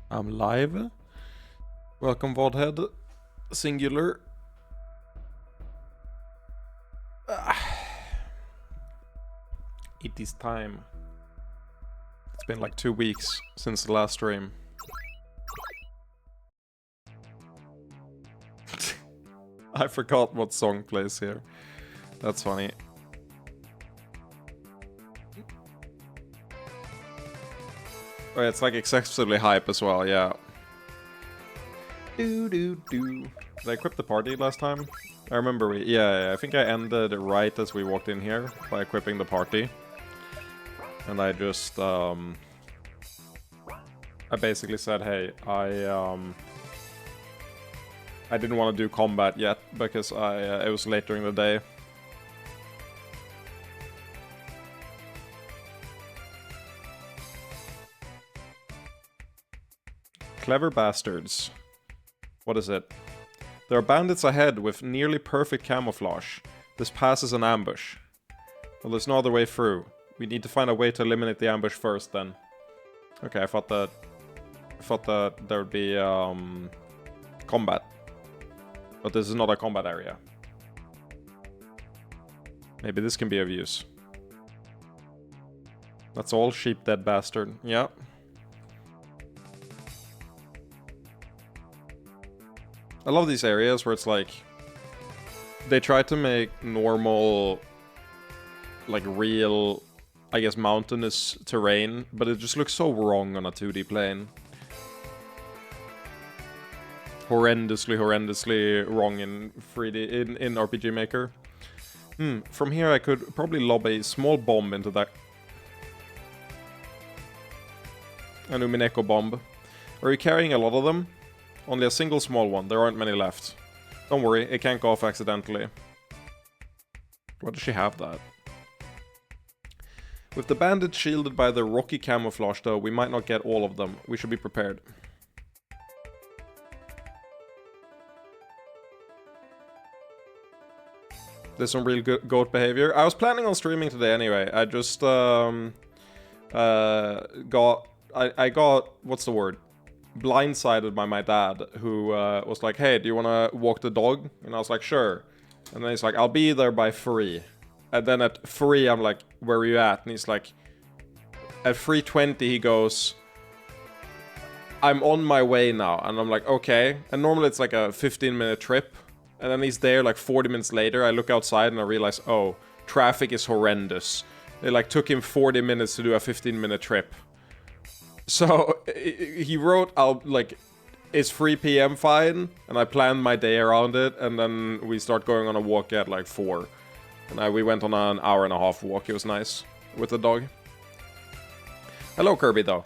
I'm live. Welcome, Vodhead. Singular. It is time. It's been like 2 weeks since the last stream. I forgot what song plays here. That's funny. Oh, yeah, it's like excessively hype as well, yeah. Did I equip the party last time? I remember yeah, I think I ended right as we walked in here by equipping the party. And I just, I basically said, hey, I didn't want to do combat yet because it was late during the day. Clever bastards. What is it? There are bandits ahead with nearly perfect camouflage. This passes an ambush. Well, there's no other way through. We need to find a way to eliminate the ambush first, then. Okay, I thought that there would be combat, but this is not a combat area. Maybe this can be of use. That's all, sheep dead bastard. Yeah. I love these areas where it's like they try to make normal, like real, I guess, mountainous terrain, but it just looks so wrong on a 2D plane. Horrendously wrong in 3D, in RPG Maker. From here I could probably lob a small bomb into that. An Umineko bomb. Are you carrying a lot of them? Only a single small one, there aren't many left. Don't worry, it can't go off accidentally. Why does she have that? With the bandits shielded by the rocky camouflage though, we might not get all of them. We should be prepared. There's some real good goat behavior. I was planning on streaming today anyway. I just I got, what's the word? Blindsided by my dad, who was like, hey, do you want to walk the dog? And I was like, sure. And then he's like, I'll be there by 3. And then at 3, I'm like, where are you at? And he's like, at 3:20, he goes, I'm on my way now. And I'm like, okay. And normally it's like a 15-minute trip. And then he's there like 40 minutes later. I look outside and I realize, oh, traffic is horrendous. It like took him 40 minutes to do a 15-minute trip. So he wrote out like, is 3 p.m. fine? And I planned my day around it. And then we start going on a walk at like 4. And we went on an hour-and-a-half walk. It was nice with the dog. Hello, Kirby, though.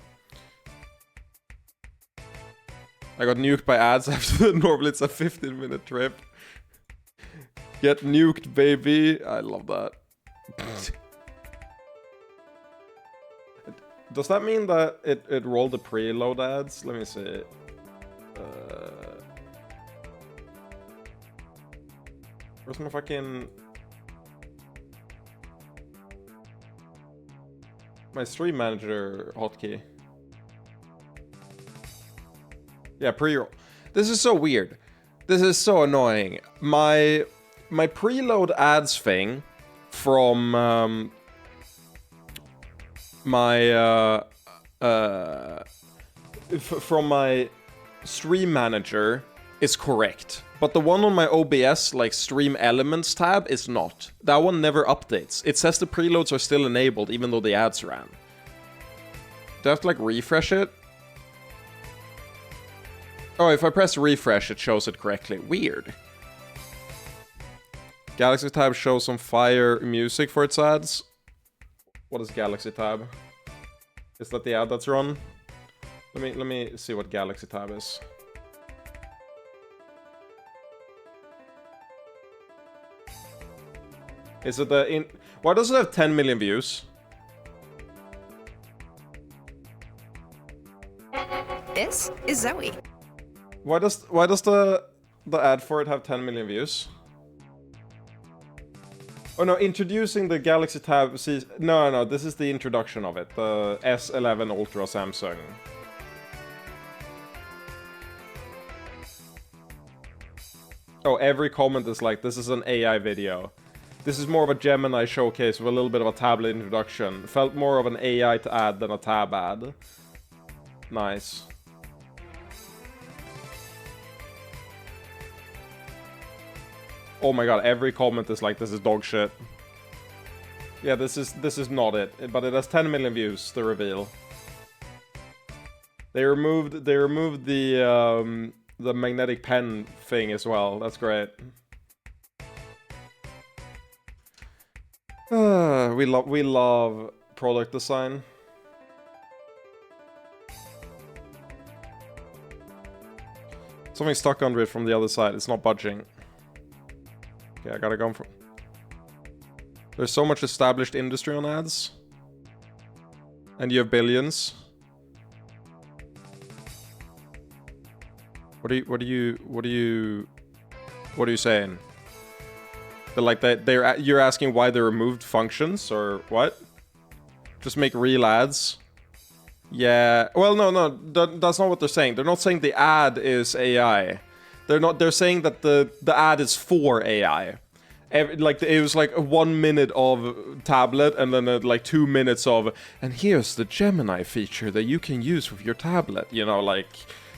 I got nuked by ads after normally it's a 15-minute trip. Get nuked, baby. I love that. Does that mean that it rolled the preload ads? Let me see. Where's my fucking... my stream manager hotkey? Yeah, pre-roll. This is so weird. This is so annoying. My preload ads thing from from my stream manager is correct, but the one on my OBS, like Stream Elements tab, is not. That one never updates. It says the preloads are still enabled even though the ads ran. Do I have to like refresh it? Oh, if I press refresh, it shows it correctly. Weird. Galaxy tab shows some fire music for its ads. What is Galaxy tab? Is that the ad that's run? Let me see what Galaxy tab is. Is it the in? Why does it have 10 million views? This is Zoe. Why does the ad for it have 10 million views? Oh no, introducing the Galaxy Tab. No, this is the introduction of it. The S11 Ultra Samsung. Oh, every comment is like, this is an AI video. This is more of a Gemini showcase with a little bit of a tablet introduction. Felt more of an AI to ad than a tab ad. Nice. Oh my god, every comment is like, this is dog shit. Yeah, this is not it, but it has 10 million views, the reveal. They removed the magnetic pen thing as well. That's great. We love product design. Something stuck under it from the other side. It's not budging. Okay, I gotta go from... There's so much established industry on ads. And you have billions. What are you saying? You're asking why they removed functions or what? Just make real ads? Yeah. Well, no, that's not what they're saying. They're not saying the ad is AI. They're saying that the ad is for AI. It was like 1 minute of tablet and then like 2 minutes of, and here's the Gemini feature that you can use with your tablet. You know, like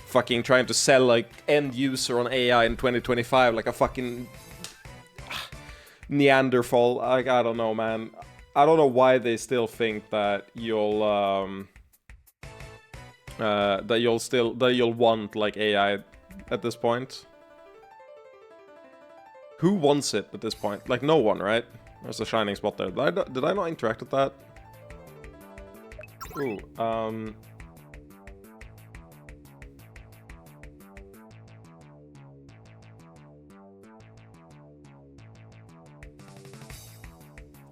fucking trying to sell like end user on AI in 2025 like a fucking Neanderthal. Like, I don't know, man. I don't know why they still think that you'll want like AI at this point. Who wants it at this point? Like, no one, right? There's a shining spot there. Did I not interact with that? Ooh,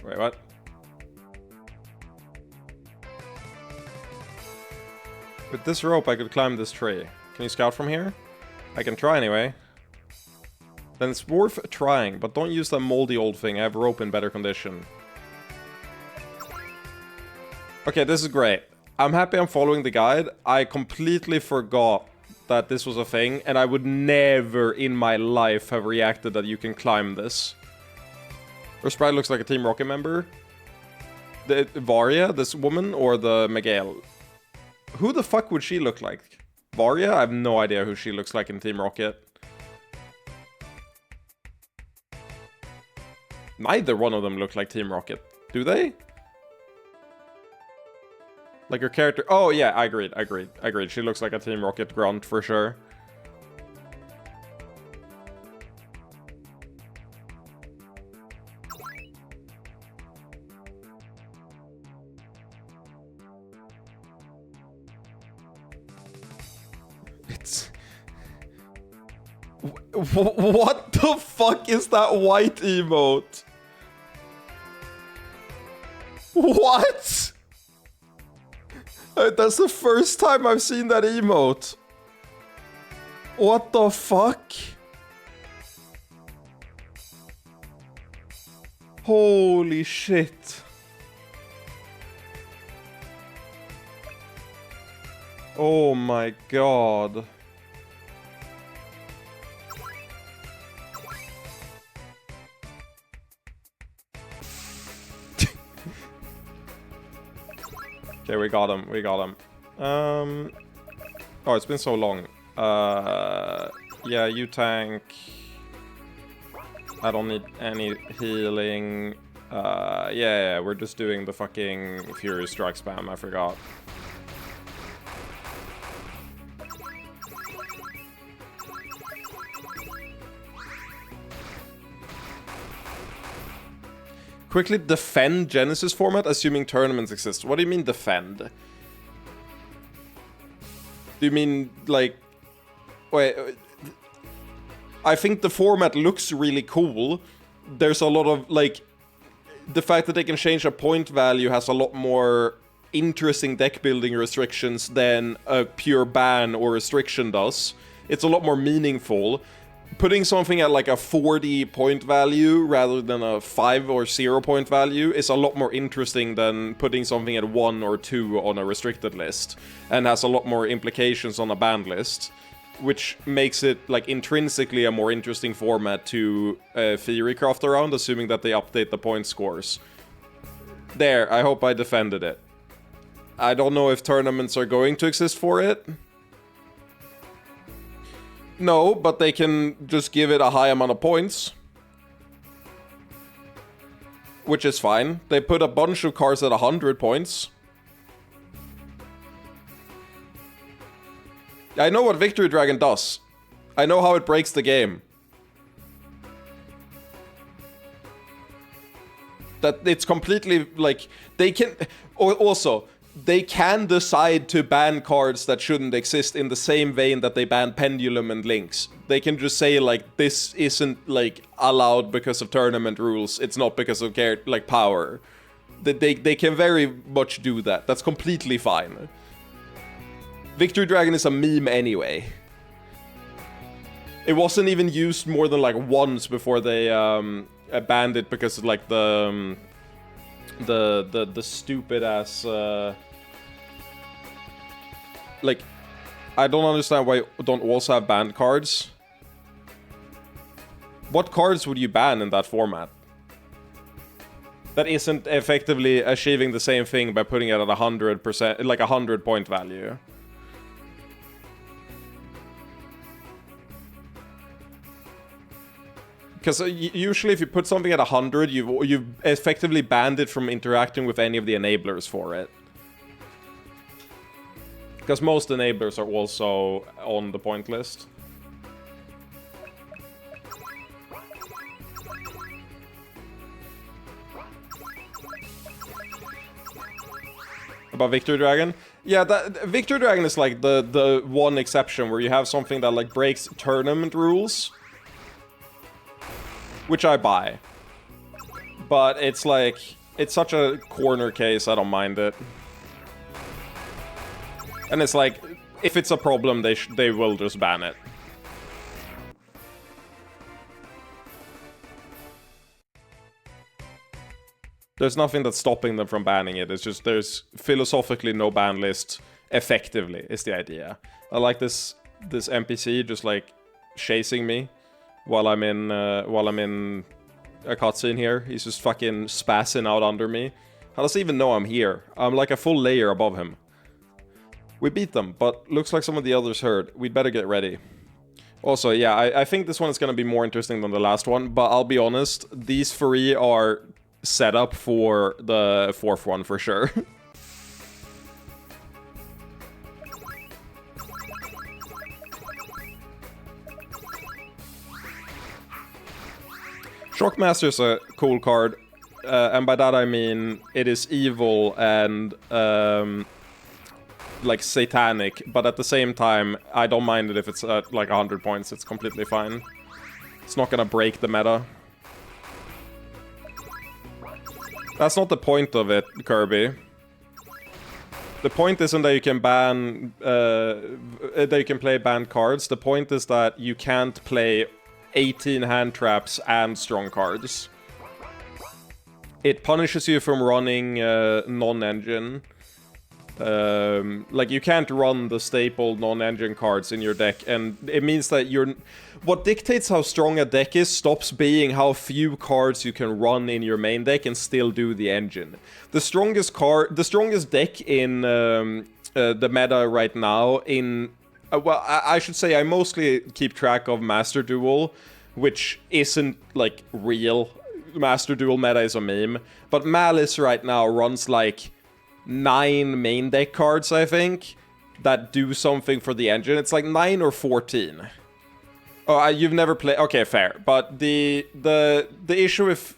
Wait, what? With this rope, I could climb this tree. Can you scout from here? I can try anyway. Then it's worth trying, but don't use that moldy old thing. I have rope in better condition. Okay, this is great. I'm happy I'm following the guide. I completely forgot that this was a thing, and I would never in my life have reacted that you can climb this. Her sprite looks like a Team Rocket member. The Varia, this woman, or the Miguel? Who the fuck would she look like? Varia? I have no idea who she looks like in Team Rocket. Neither one of them look like Team Rocket. Do they? Like her character... Oh, yeah, I agreed. She looks like a Team Rocket grunt for sure. It's... What the fuck is that white emote? What? That's the first time I've seen that emote. What the fuck? Holy shit. Oh my god. Okay, we got him. Oh, it's been so long. Yeah, you tank. I don't need any healing. Yeah, we're just doing the fucking Fury Strike spam, I forgot. Quickly defend Genesis format, assuming tournaments exist. What do you mean defend? Do you mean, like... Wait... I think the format looks really cool. There's a lot of, like... The fact that they can change a point value has a lot more interesting deck building restrictions than a pure ban or restriction does. It's a lot more meaningful. Putting something at like a 40 point value rather than a 5 or 0 point value is a lot more interesting than putting something at 1 or 2 on a restricted list, and has a lot more implications on a banned list. which makes it like intrinsically a more interesting format to theory craft around, assuming that they update the point scores. There, I hope I defended it. I don't know if tournaments are going to exist for it. No, but they can just give it a high amount of points. Which is fine. They put a bunch of cards at 100 points. I know what Victory Dragon does. I know how it breaks the game. That it's completely, like, they can... Also, they can decide to ban cards that shouldn't exist in the same vein that they ban Pendulum and Lynx. They can just say, like, this isn't, like, allowed because of tournament rules. It's not because of, like, power. They can very much do that. That's completely fine. Victory Dragon is a meme anyway. It wasn't even used more than, like, once before they, banned it because of, like, the stupid ass like, I don't understand why you don't also have banned cards. What cards would you ban in that format? That isn't effectively achieving the same thing by putting it at 100%, like 100 point value. Because usually if you put something at 100, you've effectively banned it from interacting with any of the enablers for it. Because most enablers are also on the point list. About Victory Dragon? Yeah, Victory Dragon is like the one exception where you have something that like breaks tournament rules. Which I buy. But it's like, it's such a corner case, I don't mind it. And it's like, if it's a problem, they will just ban it. There's nothing that's stopping them from banning it. It's just, there's philosophically no ban list, effectively, is the idea. I like this NPC just like chasing me. While I'm in a cutscene here. He's just fucking spazzing out under me. How does he even know I'm here? I'm like a full layer above him. We beat them, but looks like some of the others heard. We'd better get ready. Also, yeah, I think this one is gonna be more interesting than the last one, but I'll be honest, these three are set up for the fourth one for sure. Shockmaster's a cool card, and by that I mean it is evil and like satanic, but at the same time I don't mind it if it's at like 100 points, it's completely fine. It's not gonna break the meta. That's not the point of it, Kirby. The point isn't that you can ban, that you can play banned cards. The point is that you can't play 18 hand traps and strong cards. It punishes you from running non-engine. Like, you can't run the staple non-engine cards in your deck, and it means that you're... What dictates how strong a deck is stops being how few cards you can run in your main deck and still do the engine. The strongest deck in the meta right now in... well, I should say I mostly keep track of Master Duel, which isn't, like, real. Master Duel meta is a meme. But Malice right now runs, like, 9 main deck cards, I think, that do something for the engine. It's like 9 or 14. Oh, you've never played... Okay, fair. But the issue with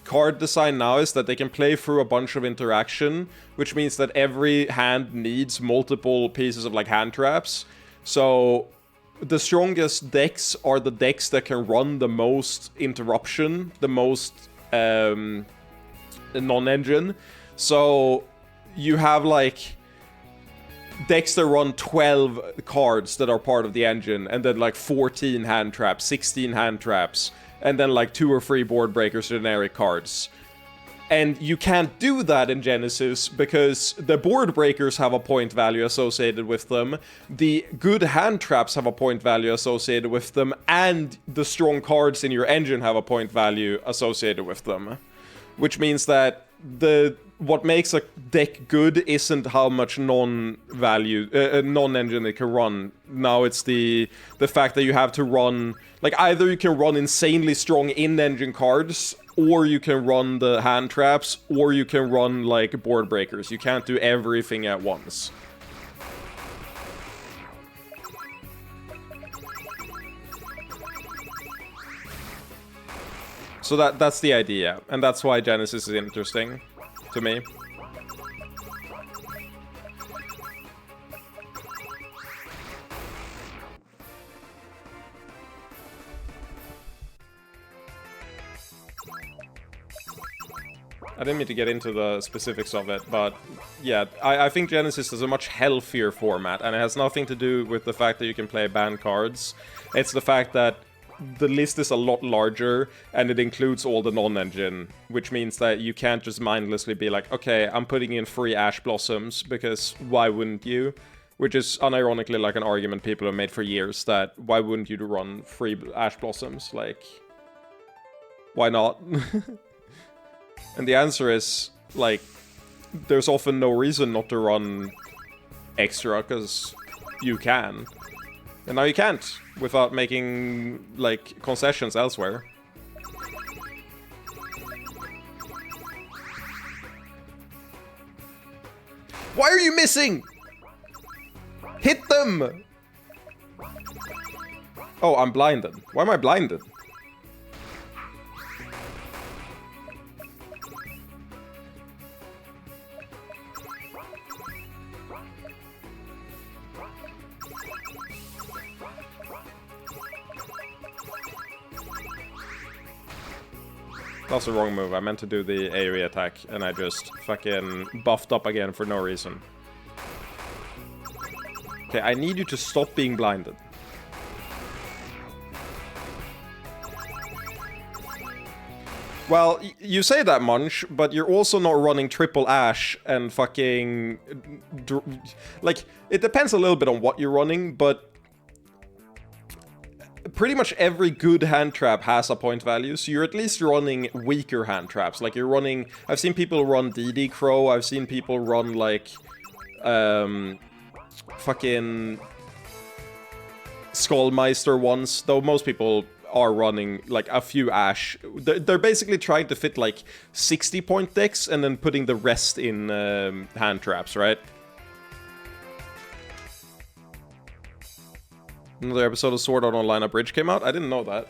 card design now is that they can play through a bunch of interaction, which means that every hand needs multiple pieces of, like, hand traps. So the strongest decks are the decks that can run the most interruption, the most non-engine. So you have, like, decks that run 12 cards that are part of the engine, and then, like, 14 hand traps, 16 hand traps, and then, like, 2 or 3 board breakers generic cards. And you can't do that in Genesis because the board breakers have a point value associated with them, the good hand traps have a point value associated with them, and the strong cards in your engine have a point value associated with them. Which means that what makes a deck good isn't how much non-engine it can run. Now it's the fact that you have to run, like, either you can run insanely strong in-engine cards, or you can run the hand traps, or you can run, like, board breakers. You can't do everything at once. So that's the idea, and that's why Genesis is interesting to me. I didn't mean to get into the specifics of it, but yeah, I think Genesis is a much healthier format, and it has nothing to do with the fact that you can play banned cards. It's the fact that the list is a lot larger, and it includes all the non-engine, which means that you can't just mindlessly be like, okay, I'm putting in 3 Ash Blossoms, because why wouldn't you? Which is unironically like an argument people have made for years, that why wouldn't you run 3 Ash Blossoms? Like, why not? And the answer is, like, there's often no reason not to run extra, because you can. And now you can't, without making, like, concessions elsewhere. Why are you missing? Hit them! Oh, I'm blinded. Why am I blinded? That's the wrong move. I meant to do the AoE attack, and I just fucking buffed up again for no reason. Okay, I need you to stop being blinded. Well, you say that, Munch, but you're also not running triple Ash and fucking... Like, it depends a little bit on what you're running, but... Pretty much every good hand trap has a point value, so you're at least running weaker hand traps. Like, you're running... I've seen people run DD Crow, I've seen people run, like... fucking... Skullmeister once, though most people are running, like, a few Ash. They're basically trying to fit, like, 60-point decks and then putting the rest in hand traps, right? Another episode of Sword Art Online Abridged came out? I didn't know that.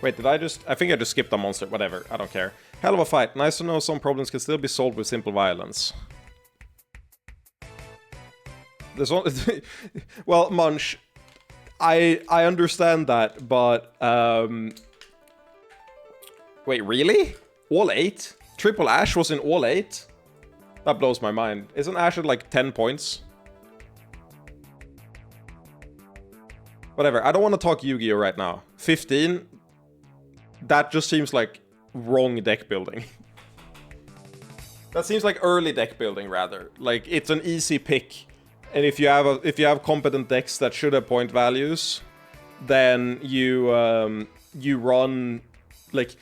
Wait, did I just... I think I just skipped a monster. Whatever, I don't care. Hell of a fight. Nice to know some problems can still be solved with simple violence. There's one... Well, Munch, I understand that, but... Wait, really? All 8? Triple Ash was in all 8? That blows my mind. Isn't Ash at like 10 points? Whatever, I don't want to talk Yu-Gi-Oh! Right now. 15? That just seems like wrong deck building. That seems like early deck building, rather. Like, it's an easy pick. And if you have competent decks that should have point values, then you run... Like...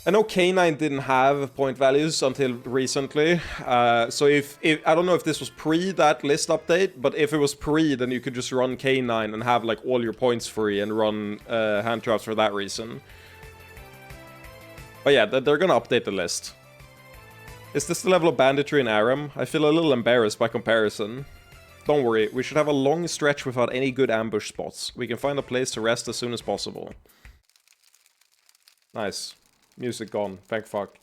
I know K9 didn't have point values until recently, so if I don't know if this was pre that list update, but if it was pre, then you could just run K9 and have, like, all your points free and run hand traps for that reason. But yeah, they're gonna update the list. Is this the level of banditry in Aram? I feel a little embarrassed by comparison. Don't worry, we should have a long stretch without any good ambush spots. We can find a place to rest as soon as possible. Nice. Music gone, thank fuck.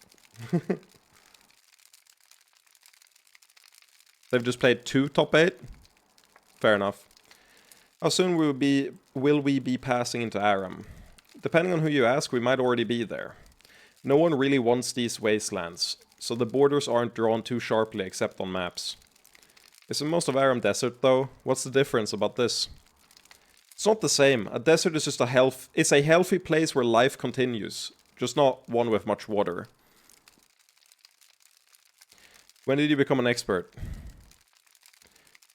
They've just played 2 top 8? Fair enough. How soon will we be passing into Aram? Depending on who you ask, we might already be there. No one really wants these wastelands, so the borders aren't drawn too sharply except on maps. Isn't most of Aram desert though? What's the difference about this? It's not the same. A desert is just it's a healthy place where life continues. Just not one with much water. When did you become an expert?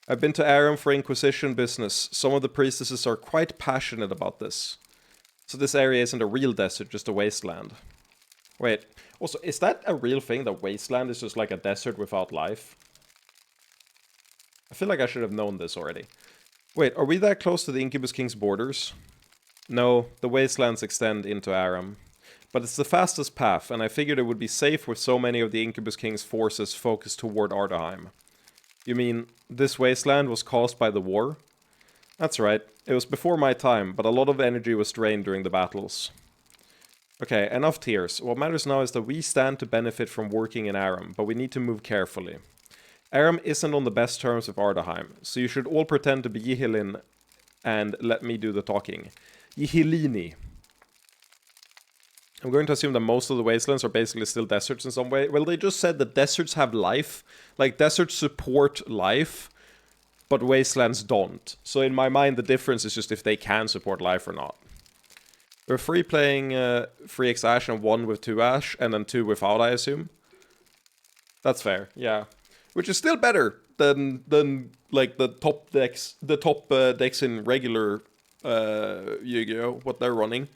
I've been to Aram for Inquisition business. Some of the priestesses are quite passionate about this. So this area isn't a real desert, just a wasteland. Wait, also, is that a real thing, that wasteland is just like a desert without life? I feel like I should have known this already. Wait, are we that close to the Incubus King's borders? No, the wastelands extend into Aram. But it's the fastest path, and I figured it would be safe with so many of the Incubus King's forces focused toward Ardaheim. You mean, this wasteland was caused by the war? That's right, it was before my time, but a lot of energy was drained during the battles. Okay, enough tears. What matters now is that we stand to benefit from working in Aram, but we need to move carefully. Aram isn't on the best terms with Ardaheim, so you should all pretend to be Yihilin and let me do the talking. Yihilini. I'm going to assume that most of the wastelands are basically still deserts in some way. Well, they just said that deserts have life. Like, deserts support life, but wastelands don't. So in my mind, the difference is just if they can support life or not. We're free playing 3x Ash and 1 with 2 Ash, and then 2 without, I assume. That's fair, yeah. Which is still better than like the top decks, decks in regular Yu-Gi-Oh! What they're running.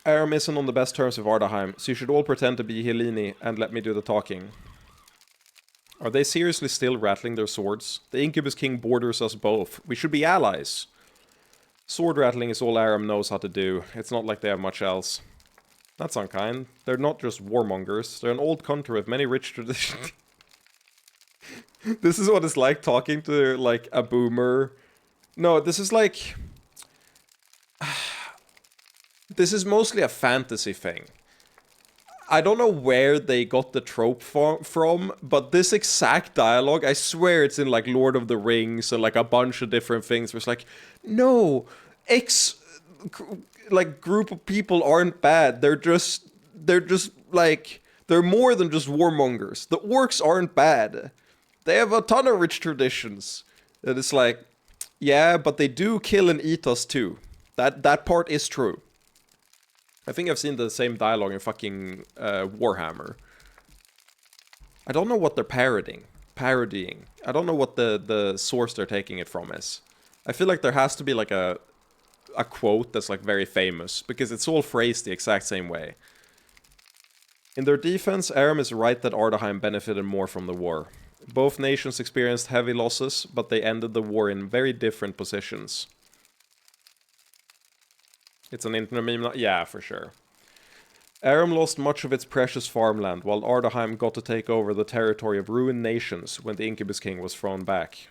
Aram isn't on the best terms with Ardaheim, so you should all pretend to be Helini and let me do the talking. Are they seriously still rattling their swords? The Incubus King borders us both. We should be allies. Sword rattling is all Aram knows how to do. It's not like they have much else. That's unkind. They're not just warmongers. They're an old country with many rich traditions. This is what it's like talking to, like, a boomer. No, this is like... This is mostly a fantasy thing. I don't know where they got the trope from, but this exact dialogue, I swear it's in, like, Lord of the Rings and, like, a bunch of different things where it's like, no, like, group of people aren't bad. They're just, like, they're more than just warmongers. The orcs aren't bad. They have a ton of rich traditions. And it's like, yeah, but they do kill and eat us too. That part is true. I think I've seen the same dialogue in fucking Warhammer. I don't know what they're parodying. I don't know what the source they're taking it from is. I feel like there has to be like a quote that's like very famous, because it's all phrased the exact same way. In their defense, Aram is right that Ardaheim benefited more from the war. Both nations experienced heavy losses, but they ended the war in very different positions. It's an internet meme? Yeah, for sure. Aram lost much of its precious farmland, while Ardaheim got to take over the territory of ruined nations when the Incubus King was thrown back.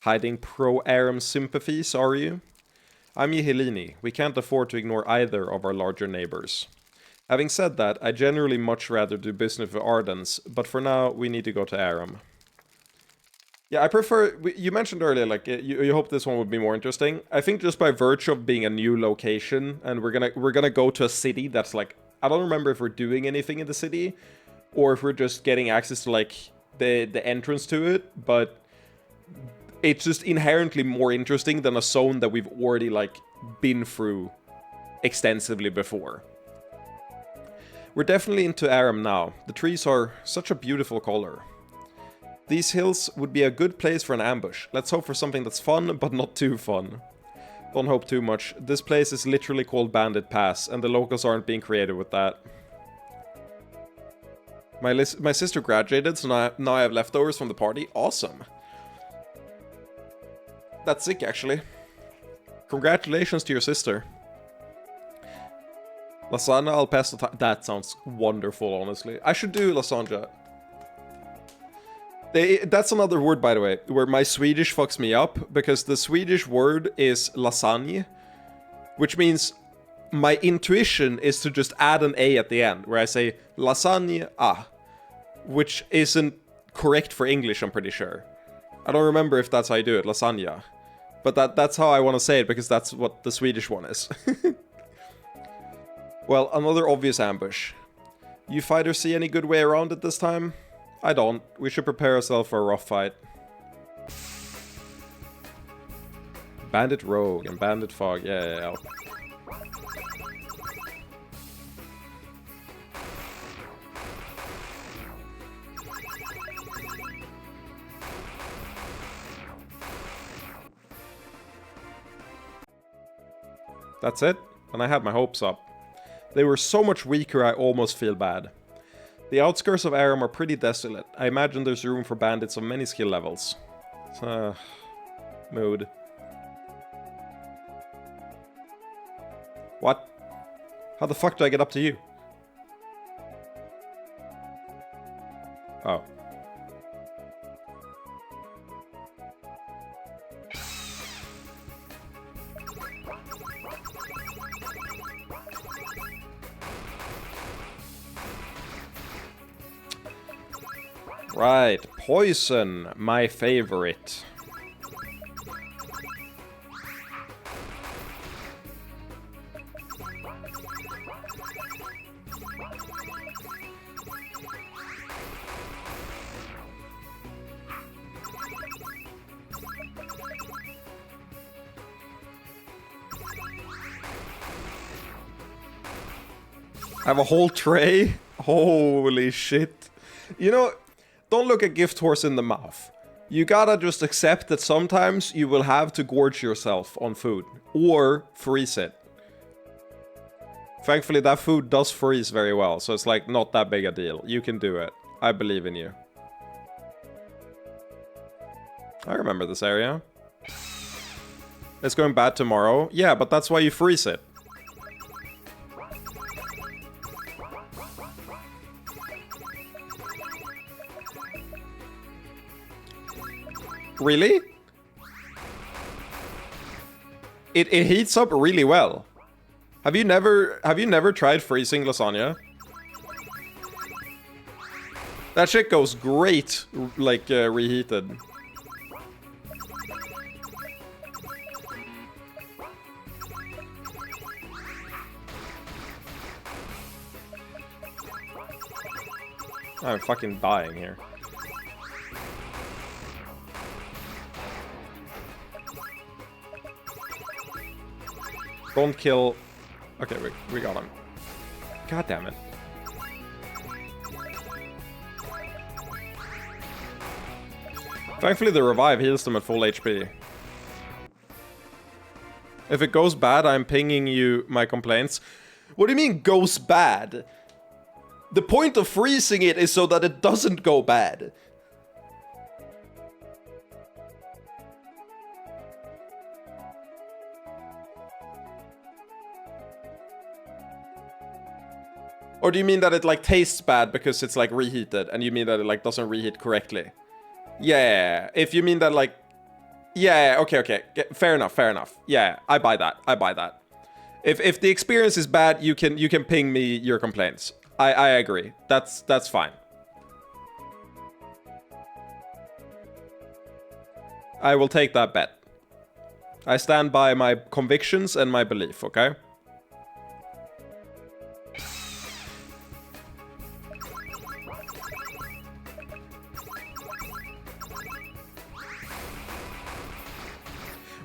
Hiding pro-Aram sympathies, are you? I'm Yihilini. We can't afford to ignore either of our larger neighbors. Having said that, I generally much rather do business with Ardens, but for now, we need to go to Aram. Yeah, I prefer... You mentioned earlier, like, you hope this one would be more interesting. I think just by virtue of being a new location, and we're gonna go to a city that's, like... I don't remember if we're doing anything in the city, or if we're just getting access to, like, the entrance to it, but... It's just inherently more interesting than a zone that we've already, like, been through extensively before. We're definitely into Aram now. The trees are such a beautiful color. These hills would be a good place for an ambush. Let's hope for something that's fun, but not too fun. Don't hope too much. This place is literally called Bandit Pass, and the locals aren't being creative with that. My sister graduated, so now I have leftovers from the party. Awesome. That's sick, actually. Congratulations to your sister. Lasagna al pesto. That sounds wonderful, honestly. I should do lasagna. That's another word, by the way, where my Swedish fucks me up, because the Swedish word is lasagne, which means my intuition is to just add an A at the end, where I say lasagne which isn't correct for English, I'm pretty sure. I don't remember if that's how you do it, lasagna. But that's how I want to say it, because that's what the Swedish one is. Well, another obvious ambush. You fighters see any good way around it this time? I don't. We should prepare ourselves for a rough fight. Bandit Rogue and Bandit Fog. Yeah. That's it, and I had my hopes up. They were so much weaker I almost feel bad. The outskirts of Aram are pretty desolate. I imagine there's room for bandits of many skill levels. Mood. What? How the fuck do I get up to you? Oh. Right, poison, my favorite. I have a whole tray? Holy shit. You know, don't look a gift horse in the mouth. You gotta just accept that sometimes you will have to gorge yourself on food. Or freeze it. Thankfully that food does freeze very well, so it's like not that big a deal. You can do it. I believe in you. I remember this area. It's going bad tomorrow. Yeah, but that's why you freeze it. Really? It heats up really well. Have you never tried freezing lasagna? That shit goes great, like reheated. I'm fucking dying here. Don't kill... Okay, we got him. God damn it. Thankfully the revive heals them at full HP. If it goes bad, I'm pinging you my complaints. What do you mean goes bad? The point of freezing it is so that it doesn't go bad. Or do you mean that it like tastes bad because it's like reheated, and you mean that it like doesn't reheat correctly? Yeah, if you mean that like... Yeah, okay. Fair enough. Yeah, I buy that. If the experience is bad, you can ping me your complaints. I agree. That's fine. I will take that bet. I stand by my convictions and my belief, okay?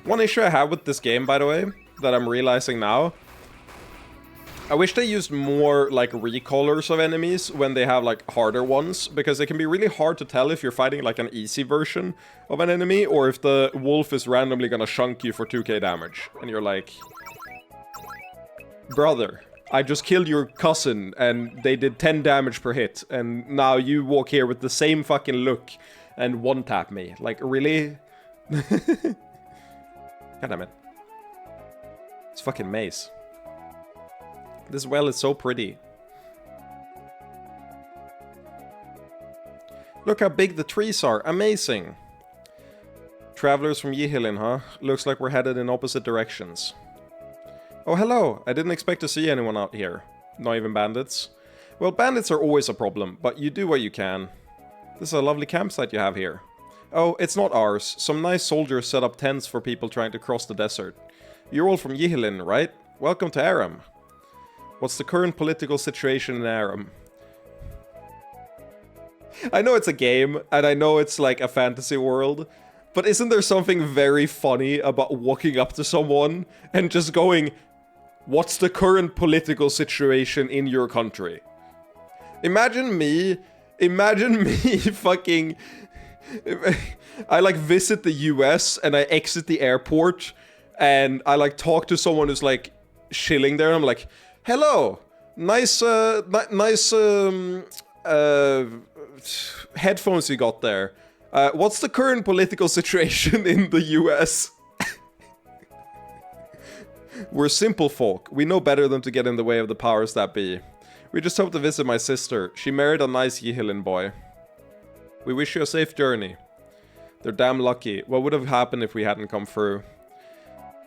One issue I have with this game, by the way, that I'm realizing now, I wish they used more, like, recolors of enemies when they have, like, harder ones, because it can be really hard to tell if you're fighting, like, an easy version of an enemy, or if the wolf is randomly gonna shunk you for 2k damage, and you're like... Brother, I just killed your cousin, and they did 10 damage per hit, and now you walk here with the same fucking look, and one-tap me. Like, really? God damn it. It's fucking maze. This well is so pretty. Look how big the trees are. Amazing. Travelers from Yihilin, huh? Looks like we're headed in opposite directions. Oh, hello. I didn't expect to see anyone out here. Not even bandits. Well, bandits are always a problem, but you do what you can. This is a lovely campsite you have here. Oh, it's not ours. Some nice soldiers set up tents for people trying to cross the desert. You're all from Yihilin, right? Welcome to Aram. What's the current political situation in Aram? I know it's a game, and I know it's like a fantasy world, but isn't there something very funny about walking up to someone and just going, "What's the current political situation in your country?" Imagine me fucking... I like visit the US and I exit the airport and I like talk to someone who's like chilling there and I'm like, "Hello, nice headphones you got there. What's the current political situation in the US?" We're simple folk. We know better than to get in the way of the powers that be. We just hope to visit my sister. She married a nice Yihilin boy. We wish you a safe journey. They're damn lucky. What would have happened if we hadn't come through?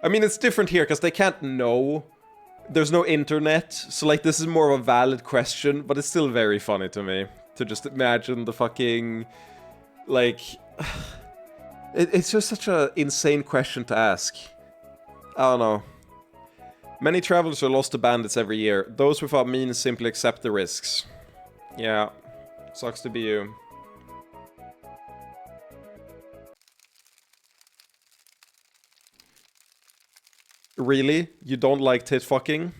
I mean, it's different here, because they can't know. There's no internet, so like, this is more of a valid question, but it's still very funny to me. To just imagine the fucking... like... It's just such an insane question to ask. I don't know. Many travelers are lost to bandits every year. Those without means simply accept the risks. Yeah. Sucks to be you. Really? You don't like tit fucking?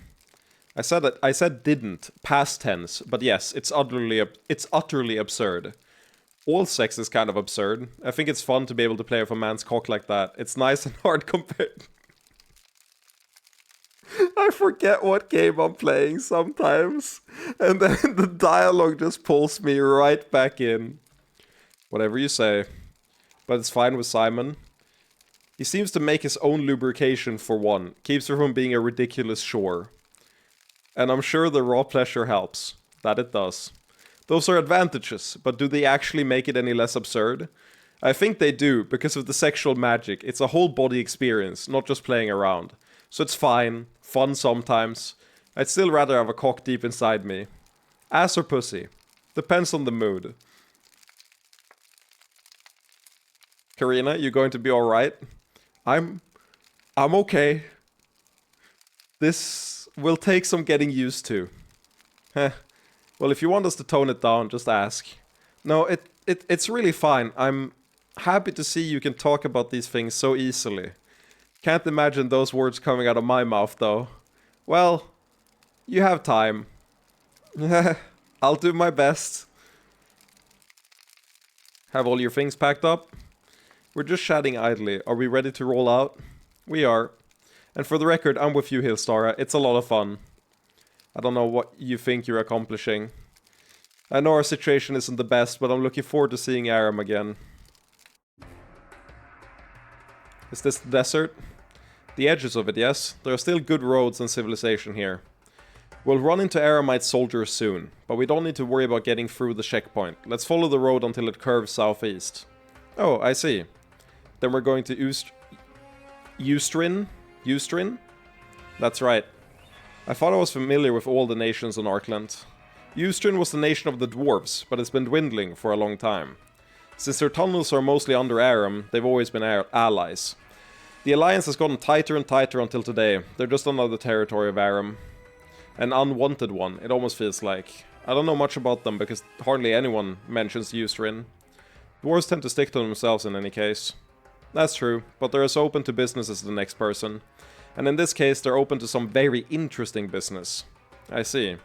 I said didn't. Past tense. But yes, it's utterly absurd. All sex is kind of absurd. I think it's fun to be able to play with a man's cock like that. It's nice and hard compared. I forget what game I'm playing sometimes. And then the dialogue just pulls me right back in. Whatever you say. But it's fine with Simon. He seems to make his own lubrication for one. Keeps her from being a ridiculous chore. And I'm sure the raw pleasure helps. That it does. Those are advantages, but do they actually make it any less absurd? I think they do, because of the sexual magic. It's a whole body experience, not just playing around. So it's fine, fun sometimes. I'd still rather have a cock deep inside me. Ass or pussy? Depends on the mood. Karina, you going to be alright? I'm okay. This will take some getting used to. Heh. Well, if you want us to tone it down, just ask. No, it's really fine. I'm happy to see you can talk about these things so easily. Can't imagine those words coming out of my mouth, though. Well, you have time. I'll do my best. Have all your things packed up? We're just chatting idly. Are we ready to roll out? We are. And for the record, I'm with you, Hillstara. It's a lot of fun. I don't know what you think you're accomplishing. I know our situation isn't the best, but I'm looking forward to seeing Aram again. Is this the desert? The edges of it, yes. There are still good roads and civilization here. We'll run into Aramite soldiers soon, but we don't need to worry about getting through the checkpoint. Let's follow the road until it curves southeast. Oh, I see. Then we're going to Ustrin? Ustrin? That's right. I thought I was familiar with all the nations on Arkland. Ustrin was the nation of the dwarves, but it's been dwindling for a long time. Since their tunnels are mostly under Aram, they've always been allies. The alliance has gotten tighter and tighter until today. They're just another territory of Aram. An unwanted one, it almost feels like. I don't know much about them because hardly anyone mentions Ustrin. Dwarves tend to stick to themselves in any case. That's true, but they're as open to business as the next person. And in this case, they're open to some very interesting business. I see.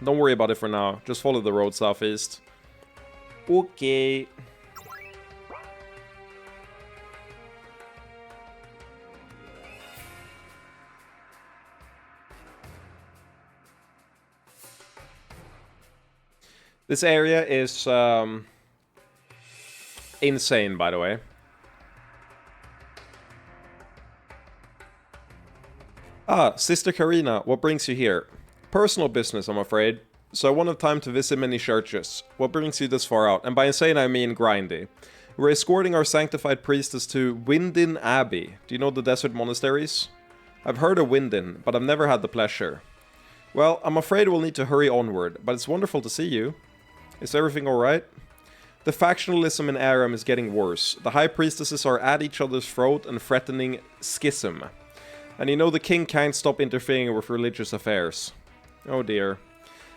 Don't worry about it for now, just follow the road southeast. Okay. This area is insane, by the way. Ah, Sister Karina, what brings you here? Personal business, I'm afraid. So I won't have time to visit many churches. What brings you this far out? And by insane, I mean grindy. We're escorting our sanctified priestess to Windin Abbey. Do you know the desert monasteries? I've heard of Windin, but I've never had the pleasure. Well, I'm afraid we'll need to hurry onward, but it's wonderful to see you. Is everything alright? The factionalism in Aram is getting worse. The high priestesses are at each other's throat and threatening schism. And you know the king can't stop interfering with religious affairs. Oh dear.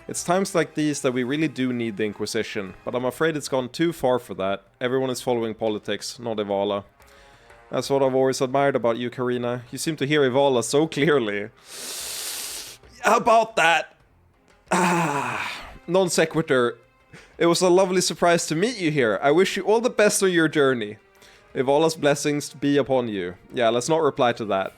It's times like these that we really do need the Inquisition, but I'm afraid it's gone too far for that. Everyone is following politics, not Evala. That's what I've always admired about you, Karina. You seem to hear Evala so clearly. How about that? Non sequitur. It was a lovely surprise to meet you here. I wish you all the best on your journey. Evala's blessings be upon you. Yeah, let's not reply to that.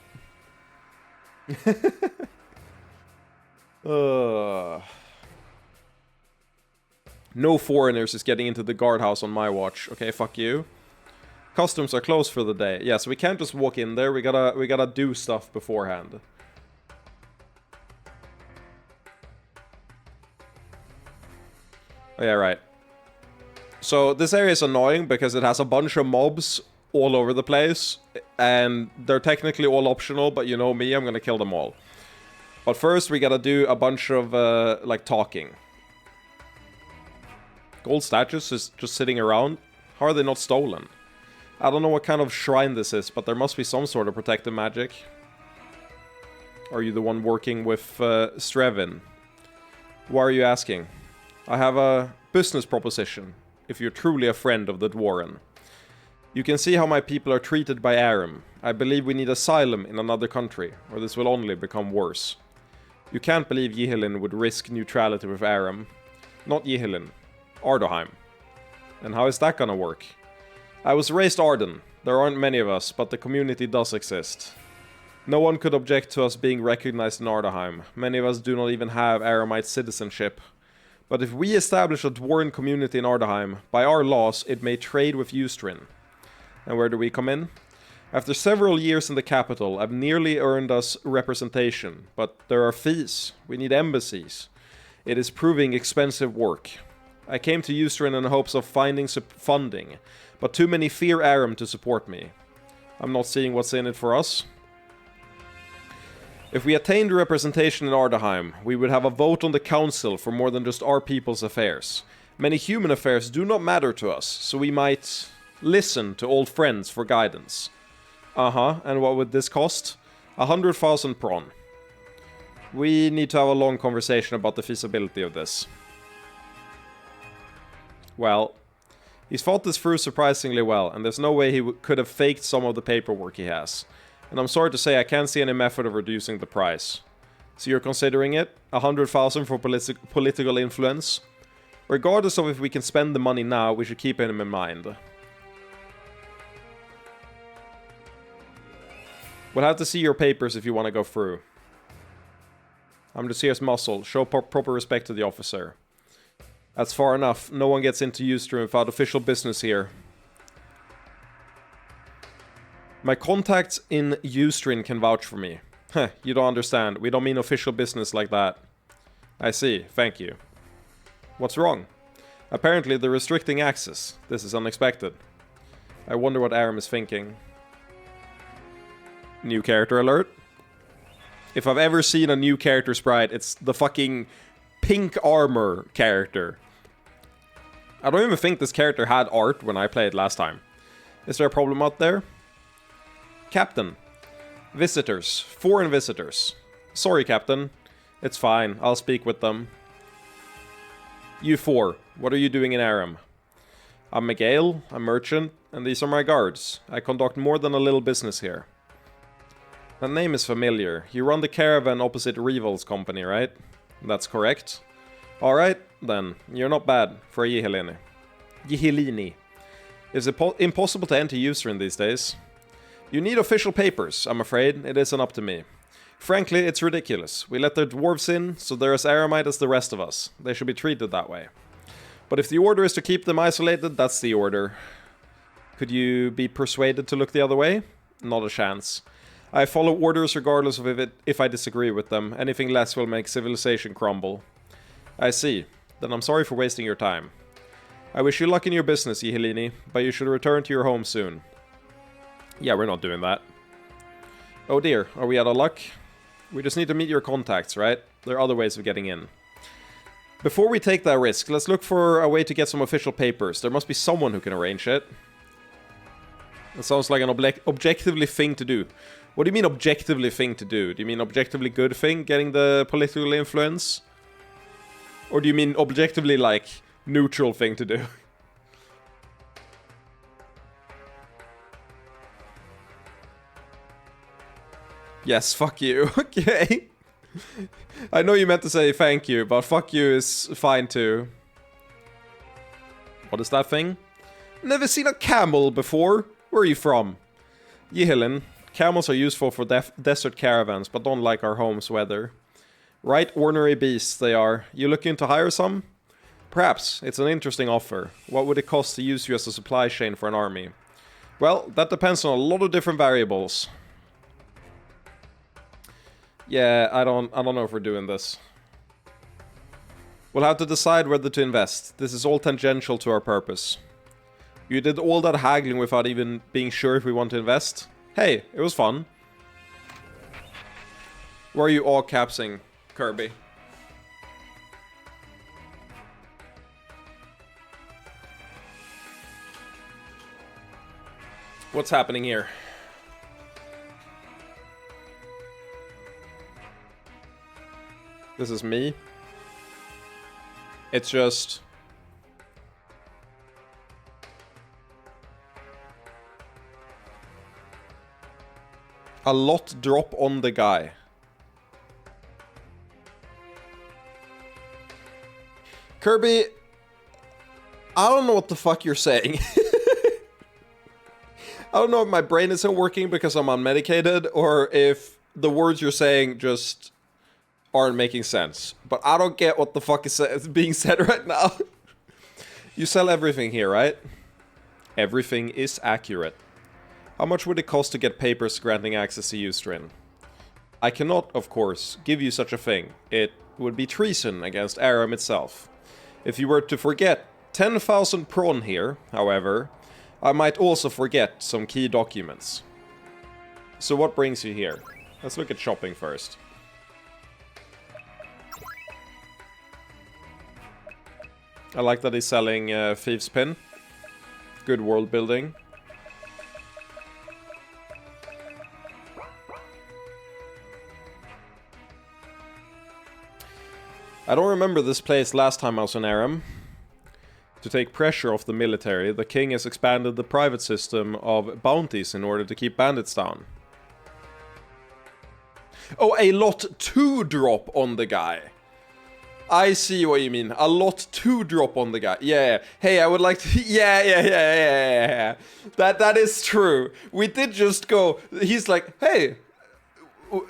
No foreigners is getting into the guardhouse on my watch. Okay, fuck you. Customs are closed for the day. Yeah, so we can't just walk in there. We gotta do stuff beforehand. Oh, yeah, right. So this area is annoying because it has a bunch of mobs all over the place, and they're technically all optional, but you know me, I'm gonna kill them all. But first we gotta do a bunch of, like, talking. Gold statues is just sitting around. How are they not stolen? I don't know what kind of shrine this is, but there must be some sort of protective magic. Are you the one working with Strevin? Why are you asking? I have a business proposition, if you're truly a friend of the Dwarven. You can see how my people are treated by Aram. I believe we need asylum in another country, or this will only become worse. You can't believe Yihilin would risk neutrality with Aram. Not Yihilin. Ardoheim. And how is that gonna work? I was raised Arden. There aren't many of us, but the community does exist. No one could object to us being recognized in Ardoheim. Many of us do not even have Aramite citizenship. But if we establish a Dwarven community in Ardoheim, by our laws, it may trade with Ustrin. And where do we come in? After several years in the capital, I've nearly earned us representation, but there are fees. We need embassies. It is proving expensive work. I came to Ustrin in the hopes of finding funding, but too many fear Aram to support me. I'm not seeing what's in it for us. If we attained representation in Ardaheim, we would have a vote on the council for more than just our people's affairs. Many human affairs do not matter to us, so we might listen to old friends for guidance. And what would this cost? 100,000 pron. We need to have a long conversation about the feasibility of this. Well, he's thought this through surprisingly well, and there's no way he could have faked some of the paperwork he has. And I'm sorry to say I can't see any method of reducing the price. So you're considering it? 100,000 for political influence? Regardless of if we can spend the money now, we should keep him in mind. We'll have to see your papers if you want to go through. I'm just here as muscle. Show proper respect to the officer. That's far enough. No one gets into Ustream without official business here. My contacts in Ustream can vouch for me. Heh, you don't understand. We don't mean official business like that. I see. Thank you. What's wrong? Apparently they're restricting access. This is unexpected. I wonder what Aram is thinking. New character alert. If I've ever seen a new character sprite, it's the fucking pink armor character. I don't even think this character had art when I played last time. Is there a problem out there? Captain. Visitors. Foreign visitors. Sorry, Captain. It's fine. I'll speak with them. You four. What are you doing in Aram? I'm Miguel, a merchant, and these are my guards. I conduct more than a little business here. That name is familiar. You run the caravan opposite Rival's company, right? That's correct. Alright, then. You're not bad for a Yihilini. Yihilini. Is it impossible to enter Ustream these days? You need official papers, I'm afraid. It isn't up to me. Frankly, it's ridiculous. We let the dwarves in, so they're as Aramite as the rest of us. They should be treated that way. But if the order is to keep them isolated, that's the order. Could you be persuaded to look the other way? Not a chance. I follow orders regardless of if I disagree with them. Anything less will make civilization crumble. I see. Then I'm sorry for wasting your time. I wish you luck in your business, Yihilini, but you should return to your home soon. Yeah, we're not doing that. Oh dear, are we out of luck? We just need to meet your contacts, right? There are other ways of getting in. Before we take that risk, let's look for a way to get some official papers. There must be someone who can arrange it. That sounds like an objectively thing to do. What do you mean objectively thing to do? Do you mean objectively good thing, getting the political influence? Or do you mean objectively, like, neutral thing to do? Yes, fuck you. Okay. I know you meant to say thank you, but fuck you is fine too. What is that thing? Never seen a camel before. Where are you from? Yihilin. Camels are useful for desert caravans, but don't like our home's weather. Right ornery beasts they are. You looking to hire some? Perhaps. It's an interesting offer. What would it cost to use you as a supply chain for an army? Well, that depends on a lot of different variables. Yeah, I don't know if we're doing this. We'll have to decide whether to invest. This is all tangential to our purpose. You did all that haggling without even being sure if we want to invest? Hey, it was fun. Where are you all capsing, Kirby? What's happening here? This is me. It's just... a lot drop on the guy. Kirby, I don't know what the fuck you're saying. I don't know if my brain isn't working because I'm unmedicated, or if the words you're saying just aren't making sense. But I don't get what the fuck is being said right now. You sell everything here, right? Everything is accurate. How much would it cost to get papers granting access to Ustrin? I cannot, of course, give you such a thing. It would be treason against Aram itself. If you were to forget 10,000 prawn here, however, I might also forget some key documents. So what brings you here? Let's look at shopping first. I like that he's selling Thieves' Pin. Good world building. I don't remember this place last time I was in Aram. To take pressure off the military, the king has expanded the private system of bounties in order to keep bandits down. Oh, a lot to drop on the guy. I see what you mean. A lot to drop on the guy. Yeah. Hey, I would like to... Yeah. That is true. We did just go... He's like, hey,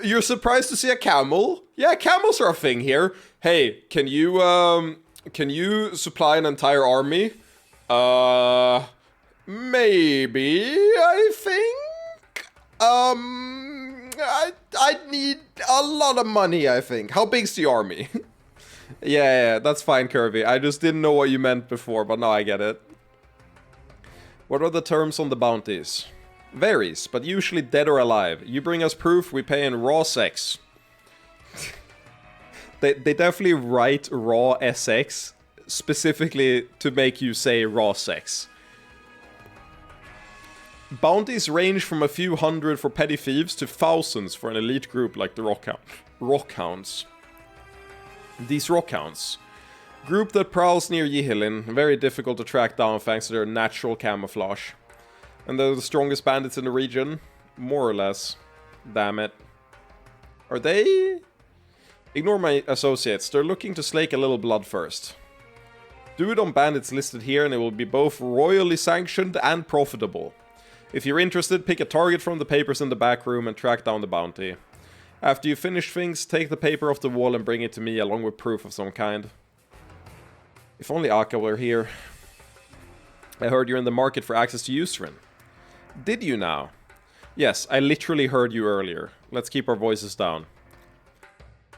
you're surprised to see a camel? Yeah, camels are a thing here. Hey, can you supply an entire army? Maybe, I think. I'd need a lot of money, I think. How big's the army? Yeah, that's fine, Kirby. I just didn't know what you meant before, but now I get it. What are the terms on the bounties? Varies, but usually dead or alive. You bring us proof, we pay in raw sex. They definitely write raw SX specifically to make you say raw sex. Bounties range from a few hundred for petty thieves to thousands for an elite group like the Rockhounds. These Rockhounds. Group that prowls near Yihilin, very difficult to track down thanks to their natural camouflage. And they're the strongest bandits in the region, more or less. Damn it. Are they... Ignore my associates, they're looking to slake a little blood first. Do it on bandits listed here and it will be both royally sanctioned and profitable. If you're interested, pick a target from the papers in the back room and track down the bounty. After you finish things, take the paper off the wall and bring it to me along with proof of some kind. If only Akka were here. I heard you're in the market for access to Ustrin. Did you now? Yes, I literally heard you earlier. Let's keep our voices down.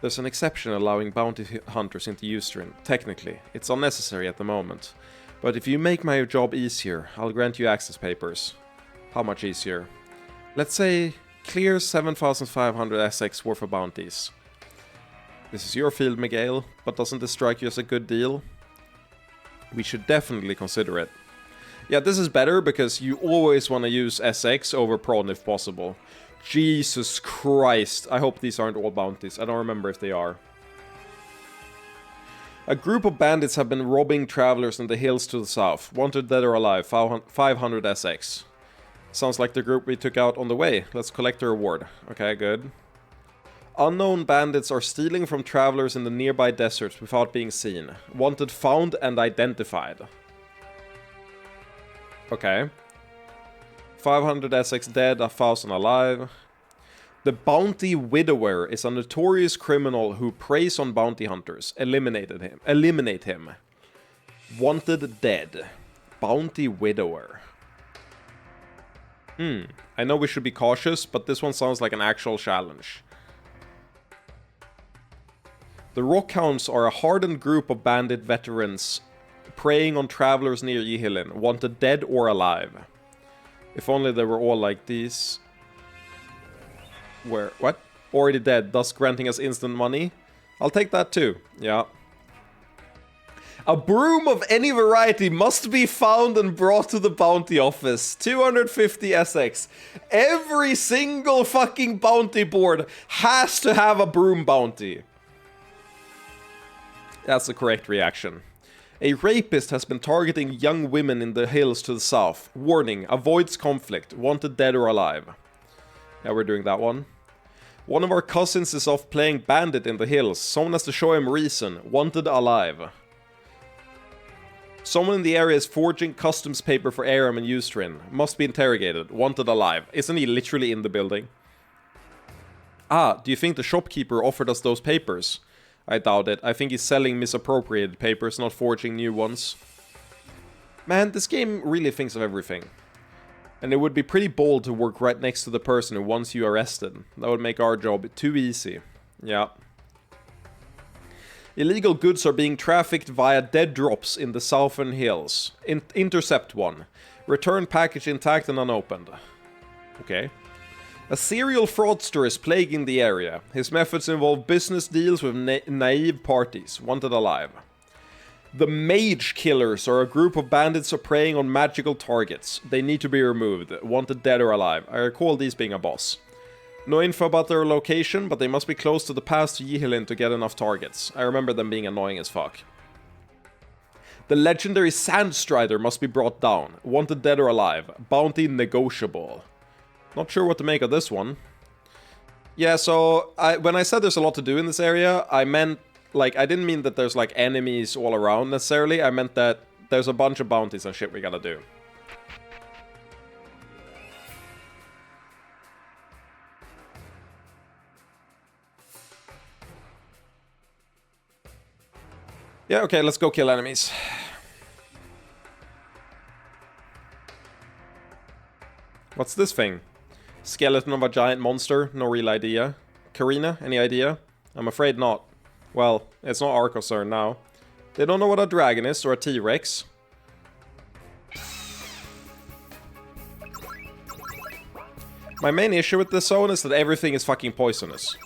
There's an exception allowing bounty hunters into Ustrin. Technically, it's unnecessary at the moment. But if you make my job easier, I'll grant you access papers. How much easier? Let's say, clear 7,500 SX worth of bounties. This is your field, Miguel, but doesn't this strike you as a good deal? We should definitely consider it. Yeah, this is better because you always want to use SX over prawn if possible. Jesus Christ. I hope these aren't all bounties. I don't remember if they are. A group of bandits have been robbing travelers in the hills to the south. Wanted dead or alive, 500 SX. Sounds like the group we took out on the way. Let's collect the reward. Okay, good. Unknown bandits are stealing from travelers in the nearby deserts without being seen. Wanted found and identified. Okay. 500 SX dead, 1000 alive. The Bounty Widower is a notorious criminal who preys on bounty hunters. Eliminate him. Wanted dead. Bounty Widower. I know we should be cautious, but this one sounds like an actual challenge. The Rockhounds are a hardened group of bandit veterans preying on travelers near Yihilin, wanted dead or alive. If only they were all like these. What? Already dead, thus granting us instant money? I'll take that too, yeah. A broom of any variety must be found and brought to the bounty office. 250 SX. Every single fucking bounty board has to have a broom bounty. That's the correct reaction. A rapist has been targeting young women in the hills to the south. Warning, avoids conflict. Wanted dead or alive. Yeah, we're doing that one. One of our cousins is off playing bandit in the hills. Someone has to show him reason. Wanted alive. Someone in the area is forging customs paper for Aram and Ustrin. Must be interrogated. Wanted alive. Isn't he literally in the building? Ah, do you think the shopkeeper offered us those papers? I doubt it. I think he's selling misappropriated papers, not forging new ones. Man, this game really thinks of everything. And it would be pretty bold to work right next to the person who wants you arrested. That would make our job too easy. Yeah. Illegal goods are being trafficked via dead drops in the southern hills. Intercept one. Return package intact and unopened. Okay. A serial fraudster is plaguing the area. His methods involve business deals with naive parties. Wanted alive. The Mage Killers are a group of bandits preying on magical targets. They need to be removed. Wanted dead or alive. I recall these being a boss. No info about their location, but they must be close to the pass to Yihilin to get enough targets. I remember them being annoying as fuck. The legendary Sandstrider must be brought down. Wanted dead or alive. Bounty negotiable. Not sure what to make of this one. Yeah, so when I said there's a lot to do in this area, I meant, like, I didn't mean that there's, like, enemies all around necessarily. I meant that there's a bunch of bounties and shit we gotta do. Yeah, okay, let's go kill enemies. What's this thing? Skeleton of a giant monster? No real idea. Karina, any idea? I'm afraid not. Well, it's not our concern now. They don't know what a dragon is or a T-Rex. My main issue with this zone is that everything is fucking poisonous.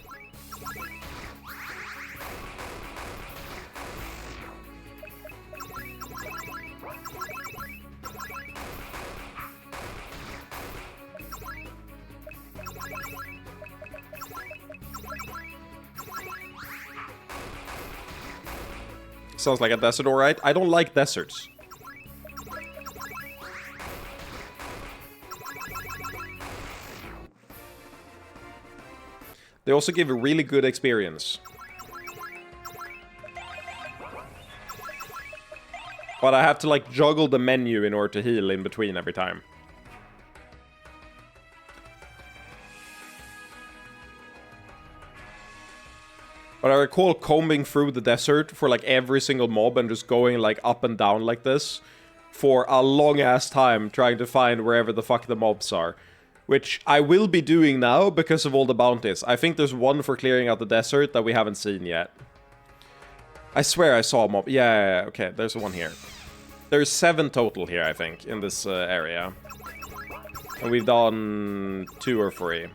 Sounds like a desert, alright. I don't like deserts. They also give a really good experience. But I have to, like, juggle the menu in order to heal in between every time. But I recall combing through the desert for, like, every single mob and just going, like, up and down like this for a long-ass time trying to find wherever the fuck the mobs are. Which I will be doing now because of all the bounties. I think there's one for clearing out the desert that we haven't seen yet. I swear I saw a mob. Yeah, okay, there's one here. There's 7 total here, I think, in this area. And we've done 2 or 3.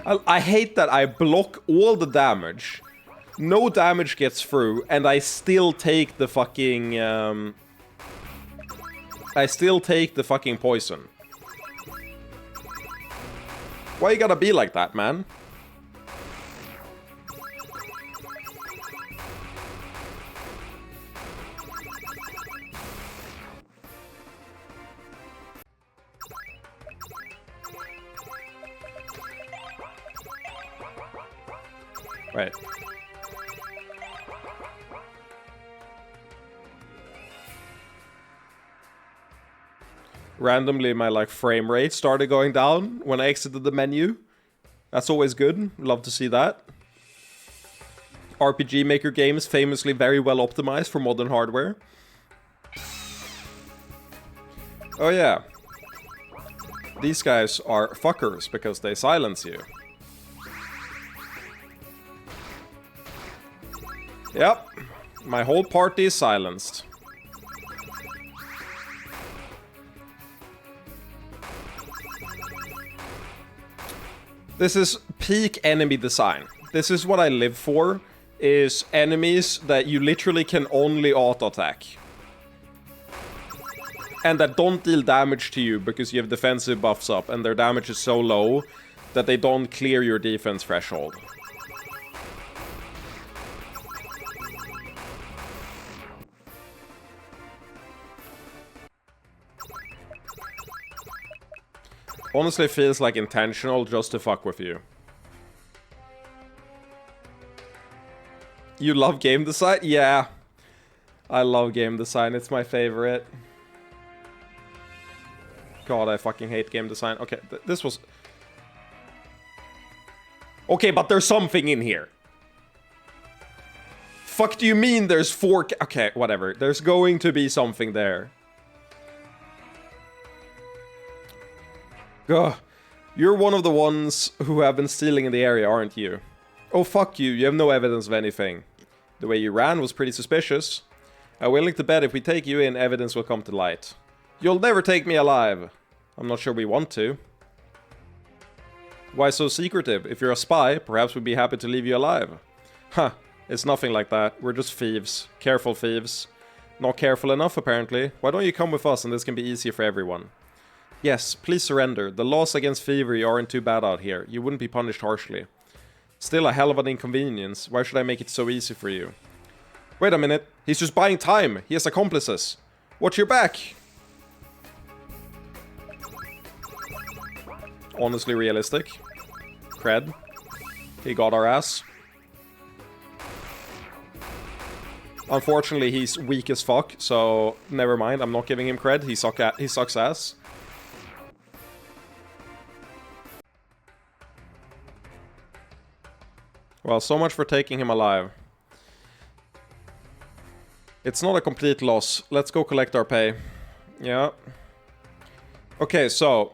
I hate that I block all the damage. No damage gets through, and I still take the fucking... I still take the fucking poison. Why you gotta be like that, man? Right. Randomly, my like frame rate started going down when I exited the menu. That's always good. Love to see that. RPG Maker games famously very well optimized for modern hardware. Oh yeah. These guys are fuckers because they silence you. Yep. My whole party is silenced. This is peak enemy design. This is what I live for, is enemies that you literally can only auto-attack. And that don't deal damage to you because you have defensive buffs up and their damage is so low that they don't clear your defense threshold. Honestly, feels like intentional just to fuck with you. You love game design? Yeah. I love game design. It's my favorite. God, I fucking hate game design. Okay, this was... Okay, but there's something in here. Fuck do you mean there's 4... Okay, whatever. There's going to be something there. Ugh. You're one of the ones who have been stealing in the area, aren't you? Oh, fuck you. You have no evidence of anything. The way you ran was pretty suspicious. I'm willing to bet if we take you in, evidence will come to light. You'll never take me alive. I'm not sure we want to. Why so secretive? If you're a spy, perhaps we'd be happy to leave you alive. Huh. It's nothing like that. We're just thieves. Careful thieves. Not careful enough, apparently. Why don't you come with us and this can be easier for everyone? Yes, please surrender. The laws against thievery aren't too bad out here. You wouldn't be punished harshly. Still a hell of an inconvenience. Why should I make it so easy for you? Wait a minute. He's just buying time. He has accomplices. Watch your back. Honestly realistic. Cred. He got our ass. Unfortunately, he's weak as fuck, so never mind. I'm not giving him cred. He sucks ass. Well, so much for taking him alive. It's not a complete loss. Let's go collect our pay. Yeah. Okay, so...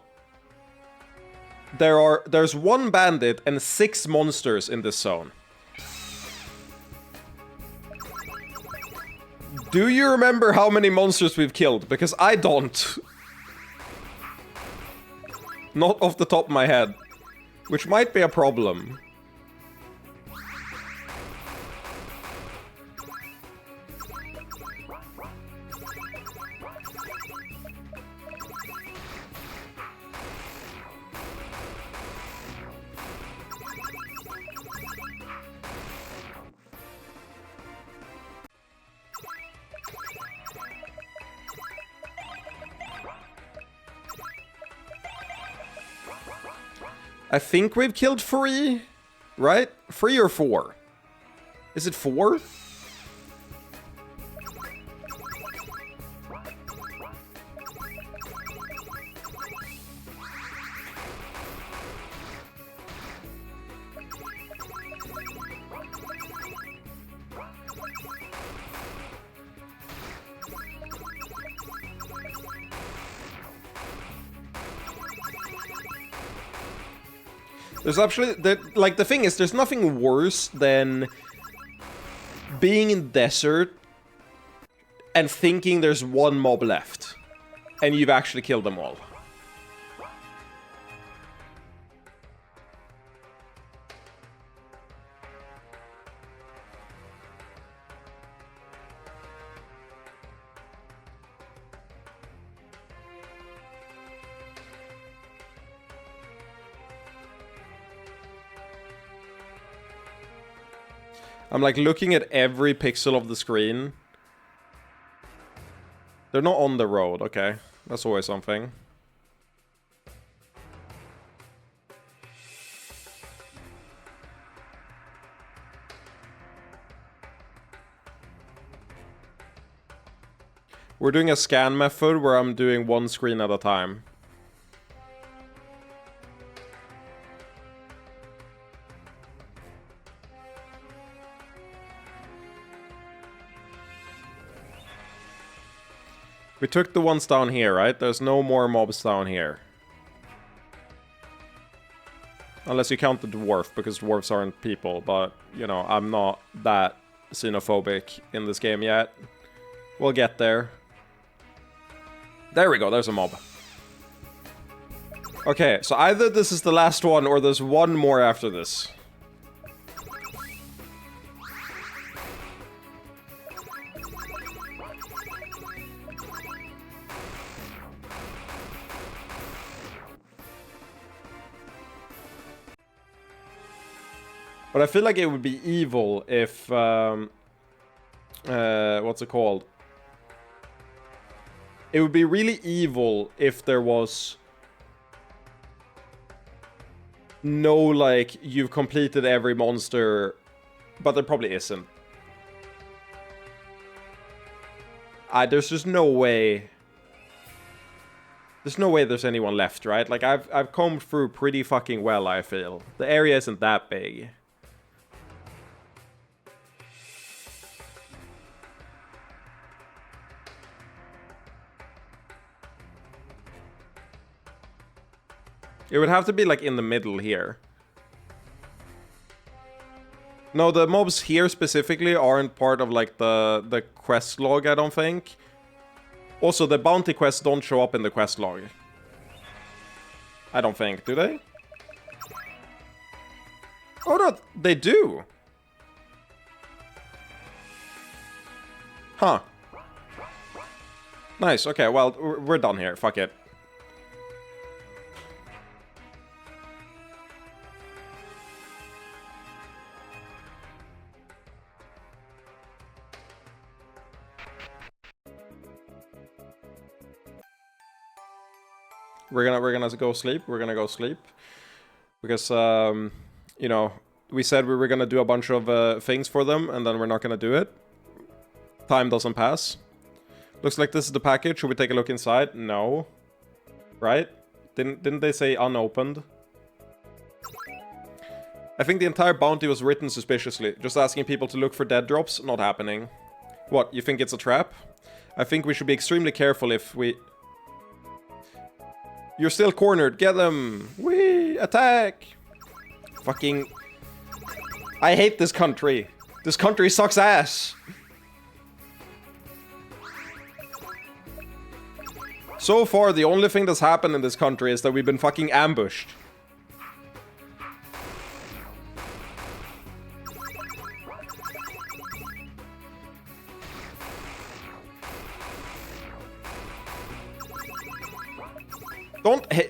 There's 1 bandit and 6 monsters in this zone. Do you remember how many monsters we've killed? Because I don't. Not off the top of my head. Which might be a problem. I think we've killed 3, right? 3 or 4? Is it 4? There's actually, like, the thing is, there's nothing worse than being in desert and thinking there's 1 mob left, and you've actually killed them all. I'm like looking at every pixel of the screen. They're not on the road, okay. That's always something. We're doing a scan method where I'm doing one screen at a time. We took the ones down here, right? There's no more mobs down here. Unless you count the dwarf, because dwarves aren't people, but, you know, I'm not that xenophobic in this game yet. We'll get there. There we go, there's a mob. Okay, so either this is the last one, or there's one more after this. But I feel like it would be evil if, what's it called? It would be really evil if there was no, like, you've completed every monster, but there probably isn't. There's just no way. There's no way there's anyone left, right? Like, I've combed through pretty fucking well, I feel. The area isn't that big. It would have to be, like, in the middle here. No, the mobs here specifically aren't part of, like, the quest log, I don't think. Also, the bounty quests don't show up in the quest log. I don't think, do they? Oh, no, they do! Huh. Nice, okay, well, we're done here, fuck it. We're gonna go sleep. We're gonna go sleep. Because, you know, we said we were gonna do a bunch of things for them, and then we're not gonna do it. Time doesn't pass. Looks like this is the package. Should we take a look inside? No. Right? Didn't they say unopened? I think the entire bounty was written suspiciously. Just asking people to look for dead drops, not happening. What, you think it's a trap? I think we should be extremely careful if we... You're still cornered. Get them. Whee! Attack! Fucking... I hate this country. This country sucks ass. So far, the only thing that's happened in this country is that we've been fucking ambushed.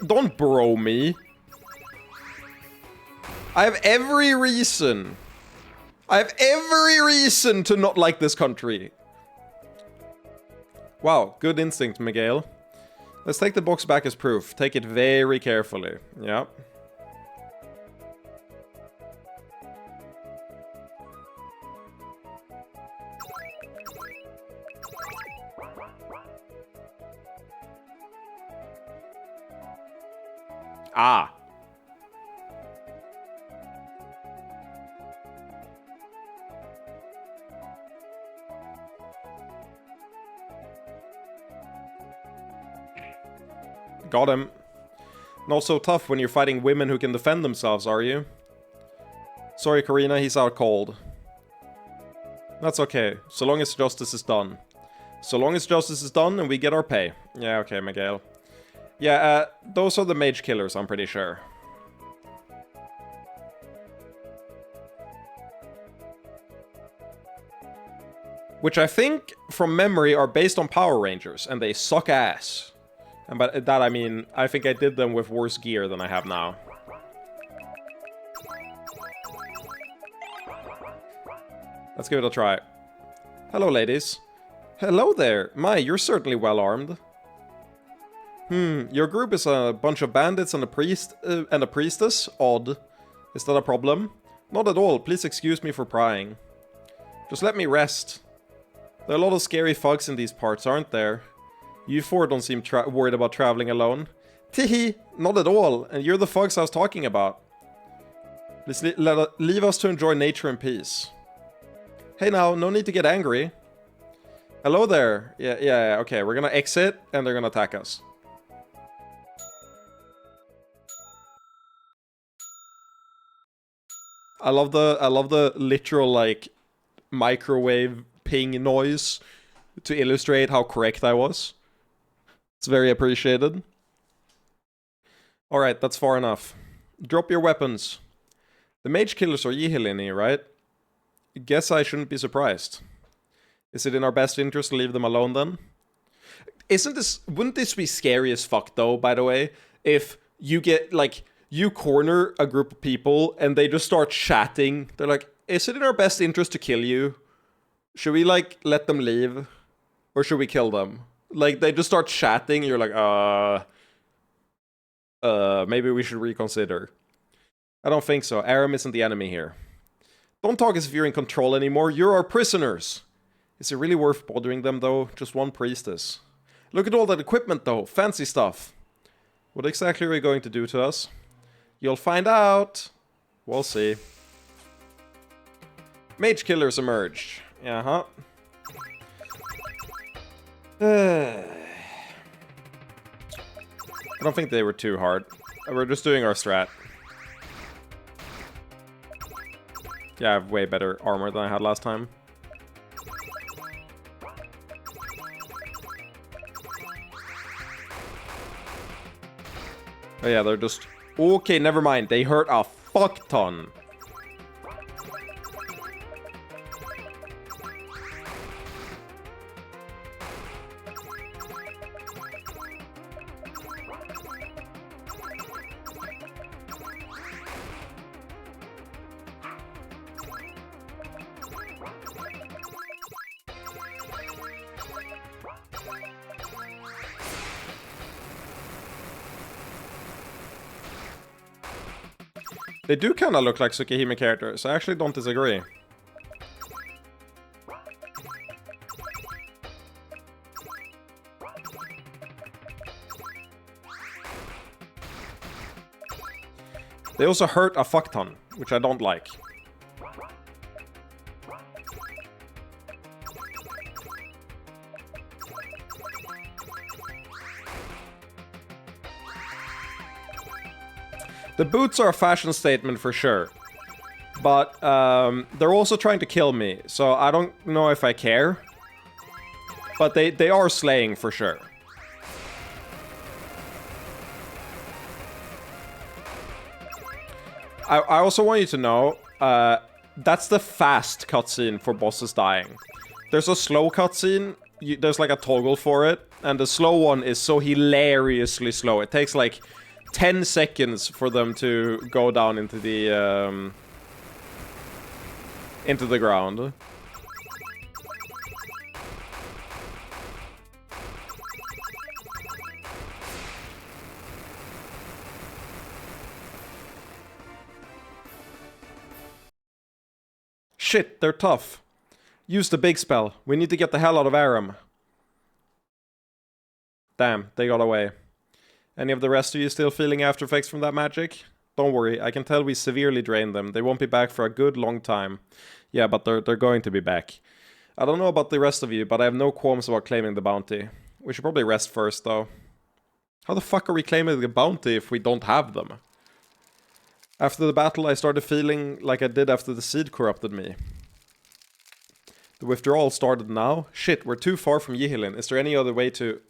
Don't bro me. I have every reason. I have every reason to not like this country. Wow, good instinct, Miguel. Let's take the box back as proof. Take it very carefully. Yep. Ah. Got him. Not so tough when you're fighting women who can defend themselves, are you? Sorry, Karina, he's out cold. That's okay, so long as justice is done. So long as justice is done and we get our pay. Yeah, okay, Miguel. Yeah, those are the mage killers, I'm pretty sure. Which I think, from memory, are based on Power Rangers, and they suck ass. And by that I mean, I think I did them with worse gear than I have now. Let's give it a try. Hello, ladies. Hello there. My, you're certainly well armed. Your group is a bunch of bandits and a priest and a priestess? Odd. Is that a problem? Not at all. Please excuse me for prying. Just let me rest. There are a lot of scary thugs in these parts, aren't there? You four don't seem worried about traveling alone. Teehee, not at all. And you're the thugs I was talking about. Please leave us to enjoy nature in peace. Hey now, no need to get angry. Hello there. Yeah, okay. We're gonna exit and they're gonna attack us. I love the literal like microwave ping noise to illustrate how correct I was. It's very appreciated. Alright, that's far enough. Drop your weapons. The mage killers are Yihilini, right? Guess I shouldn't be surprised. Is it in our best interest to leave them alone then? Wouldn't this be scary as fuck though, by the way? If you get, like, you corner a group of people and they just start chatting. They're like, is it in our best interest to kill you? Should we, like, let them leave? Or should we kill them? Like, they just start chatting and you're like, maybe we should reconsider. I don't think so. Aram isn't the enemy here. Don't talk as if you're in control anymore. You're our prisoners. Is it really worth bothering them, though? Just one priestess. Look at all that equipment, though. Fancy stuff. What exactly are you going to do to us? You'll find out. We'll see. Mage killers emerged. Uh-huh. I don't think they were too hard. We're just doing our strat. Yeah, I have way better armor than I had last time. Oh yeah, they're just... Okay, never mind. They hurt a fuck ton. They do kind of look like Tsukihime characters. I actually don't disagree. They also hurt a fuck ton, which I don't like. The boots are a fashion statement for sure. But they're also trying to kill me, so I don't know if I care. But they are slaying for sure. I also want you to know, that's the fast cutscene for bosses dying. There's a slow cutscene, there's like a toggle for it, and the slow one is so hilariously slow. It takes like 10 seconds for them to go down into the ground. Shit, they're tough. Use the big spell. We need to get the hell out of Aram. Damn, they got away. Any of the rest of you still feeling after effects from that magic? Don't worry, I can tell we severely drained them. They won't be back for a good long time. Yeah, but they're going to be back. I don't know about the rest of you, but I have no qualms about claiming the bounty. We should probably rest first, though. How the fuck are we claiming the bounty if we don't have them? After the battle, I started feeling like I did after the seed corrupted me. The withdrawal started now? Shit, we're too far from Yihilin. Is there any other way to...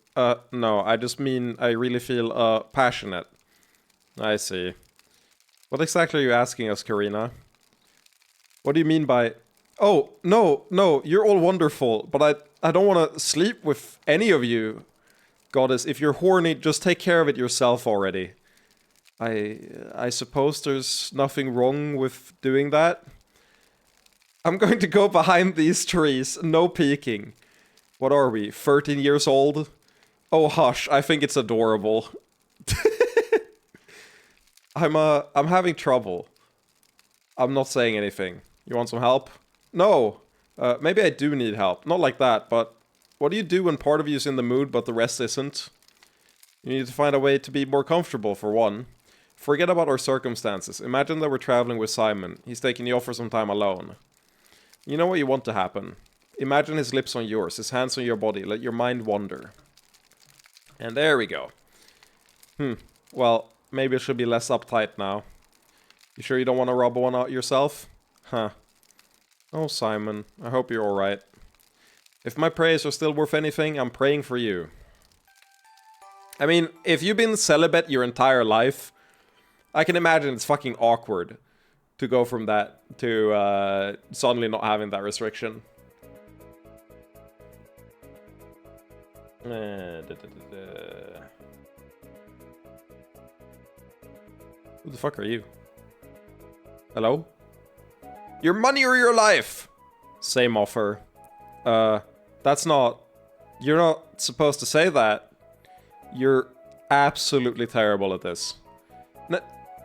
no, I just mean I really feel, passionate. I see. What exactly are you asking us, Karina? What do you mean by... Oh, no, you're all wonderful, but I don't want to sleep with any of you. Goddess, if you're horny, just take care of it yourself already. I suppose there's nothing wrong with doing that. I'm going to go behind these trees. No peeking. What are we? 13 years old? Oh, hush. I think it's adorable. I'm having trouble. I'm not saying anything. You want some help? No. Maybe I do need help. Not like that, but what do you do when part of you is in the mood but the rest isn't? You need to find a way to be more comfortable, for one. Forget about our circumstances. Imagine that we're traveling with Simon. He's taking you off for some time alone. You know what you want to happen. Imagine his lips on yours, his hands on your body. Let your mind wander. And there we go. Well, maybe it should be less uptight now. You sure you don't want to rub one out yourself? Huh. Oh, Simon. I hope you're alright. If my prayers are still worth anything, I'm praying for you. I mean, if you've been celibate your entire life, I can imagine it's fucking awkward to go from that to suddenly not having that restriction. Who the fuck are you? Hello? Your money or your life? Same offer. That's not... You're not supposed to say that. You're absolutely terrible at this.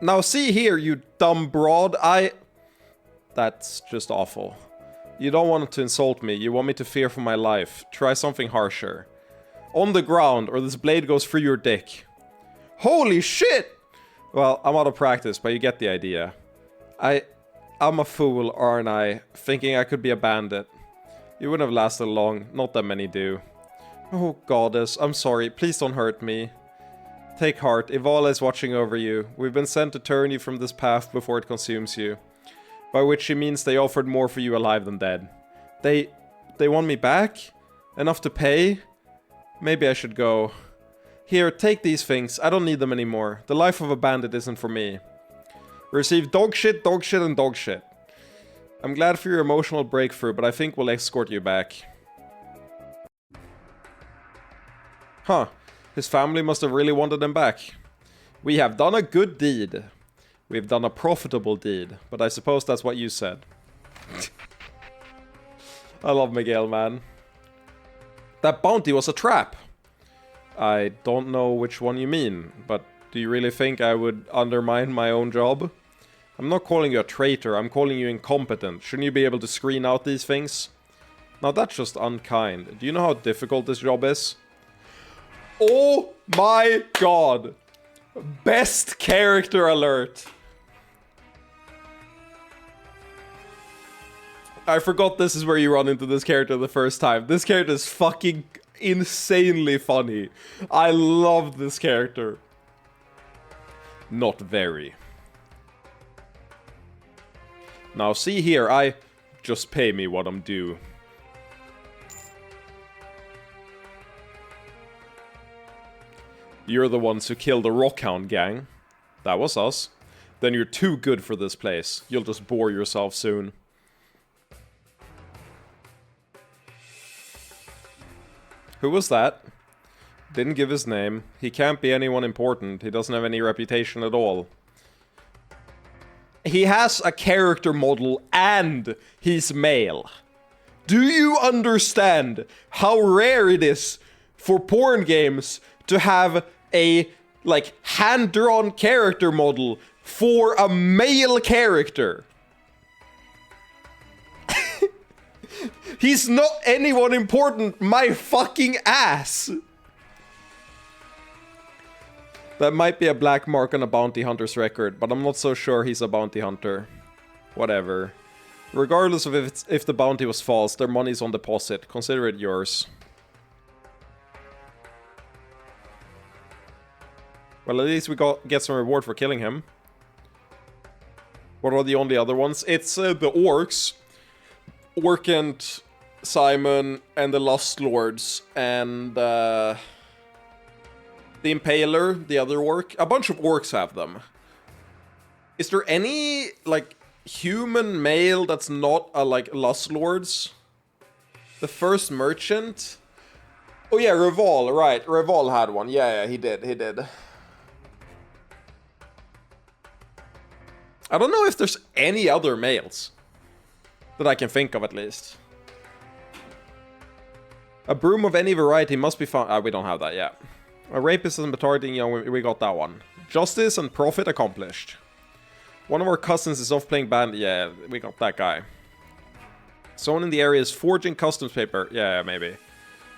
Now see here, you dumb broad, That's just awful. You don't want to insult me, you want me to fear for my life. Try something harsher. On the ground, or this blade goes through your dick. Holy shit! Well, I'm out of practice, but you get the idea. I'm a fool, aren't I? Thinking I could be a bandit. You wouldn't have lasted long, not that many do. Oh, goddess, I'm sorry, please don't hurt me. Take heart, Ivala is watching over you. We've been sent to turn you from this path before it consumes you. By which she means they offered more for you alive than dead. They want me back? Enough to pay? Maybe I should go. Here, take these things. I don't need them anymore. The life of a bandit isn't for me. Receive dog shit, and dog shit. I'm glad for your emotional breakthrough, but I think we'll escort you back. Huh. His family must have really wanted him back. We have done a good deed. We've done a profitable deed. But I suppose that's what you said. I love Miguel, man. That bounty was a trap. I don't know which one you mean, but do you really think I would undermine my own job? I'm not calling you a traitor, I'm calling you incompetent. Shouldn't you be able to screen out these things? Now that's just unkind. Do you know how difficult this job is? Oh my god! Best character alert! I forgot this is where you run into this character the first time. This character is fucking insanely funny. I love this character. Not very. Now see here, just pay me what I'm due. You're the ones who killed the Rockhound gang. That was us. Then you're too good for this place. You'll just bore yourself soon. Who was that? Didn't give his name. He can't be anyone important. He doesn't have any reputation at all. He has a character model and he's male. Do you understand how rare it is for porn games to have a, like, hand-drawn character model for a male character? He's not anyone important, my fucking ass! That might be a black mark on a bounty hunter's record, but I'm not so sure he's a bounty hunter. Whatever. Regardless of if the bounty was false, their money's on deposit. Consider it yours. Well, at least we get some reward for killing him. What are the only other ones? It's the orcs. Orc and Simon and the Lust Lords and the Impaler, the other orc. A bunch of orcs have them. Is there any, like, human male that's not a, like, Lust Lords? The first merchant? Oh yeah, Reval, right. Reval had one. Yeah, he did. I don't know if there's any other males. That I can think of, at least. A broom of any variety must be found... we don't have that yet. A rapist and retarding young... We got that one. Justice and profit accomplished. One of our cousins is off playing band... Yeah, we got that guy. Someone in the area is forging customs paper. Yeah, maybe.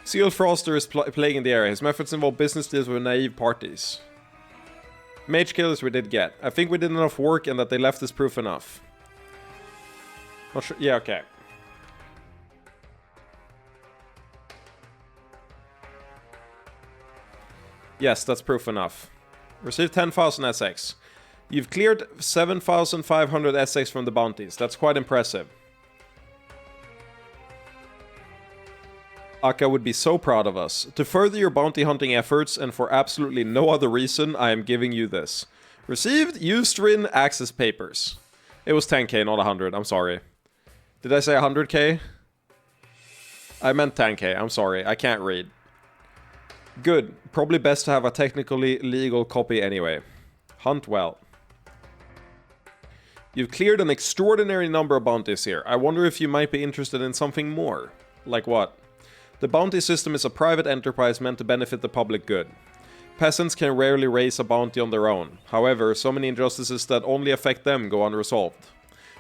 Seal Froster is playing in the area. His methods involve business deals with naive parties. Mage killers we did get. I think we did enough work and that they left is proof enough. Not sure. Yeah, okay. Yes, that's proof enough. Received 10,000 SX. You've cleared 7,500 SX from the bounties. That's quite impressive. Akka would be so proud of us. To further your bounty hunting efforts, and for absolutely no other reason, I am giving you this. Received Ustrin access papers. It was 10k, not 100. I'm sorry. Did I say 100k? I meant 10k. I'm sorry. I can't read. Good. Probably best to have a technically legal copy anyway. Hunt well. You've cleared an extraordinary number of bounties here. I wonder if you might be interested in something more. Like what? The bounty system is a private enterprise meant to benefit the public good. Peasants can rarely raise a bounty on their own. However, so many injustices that only affect them go unresolved.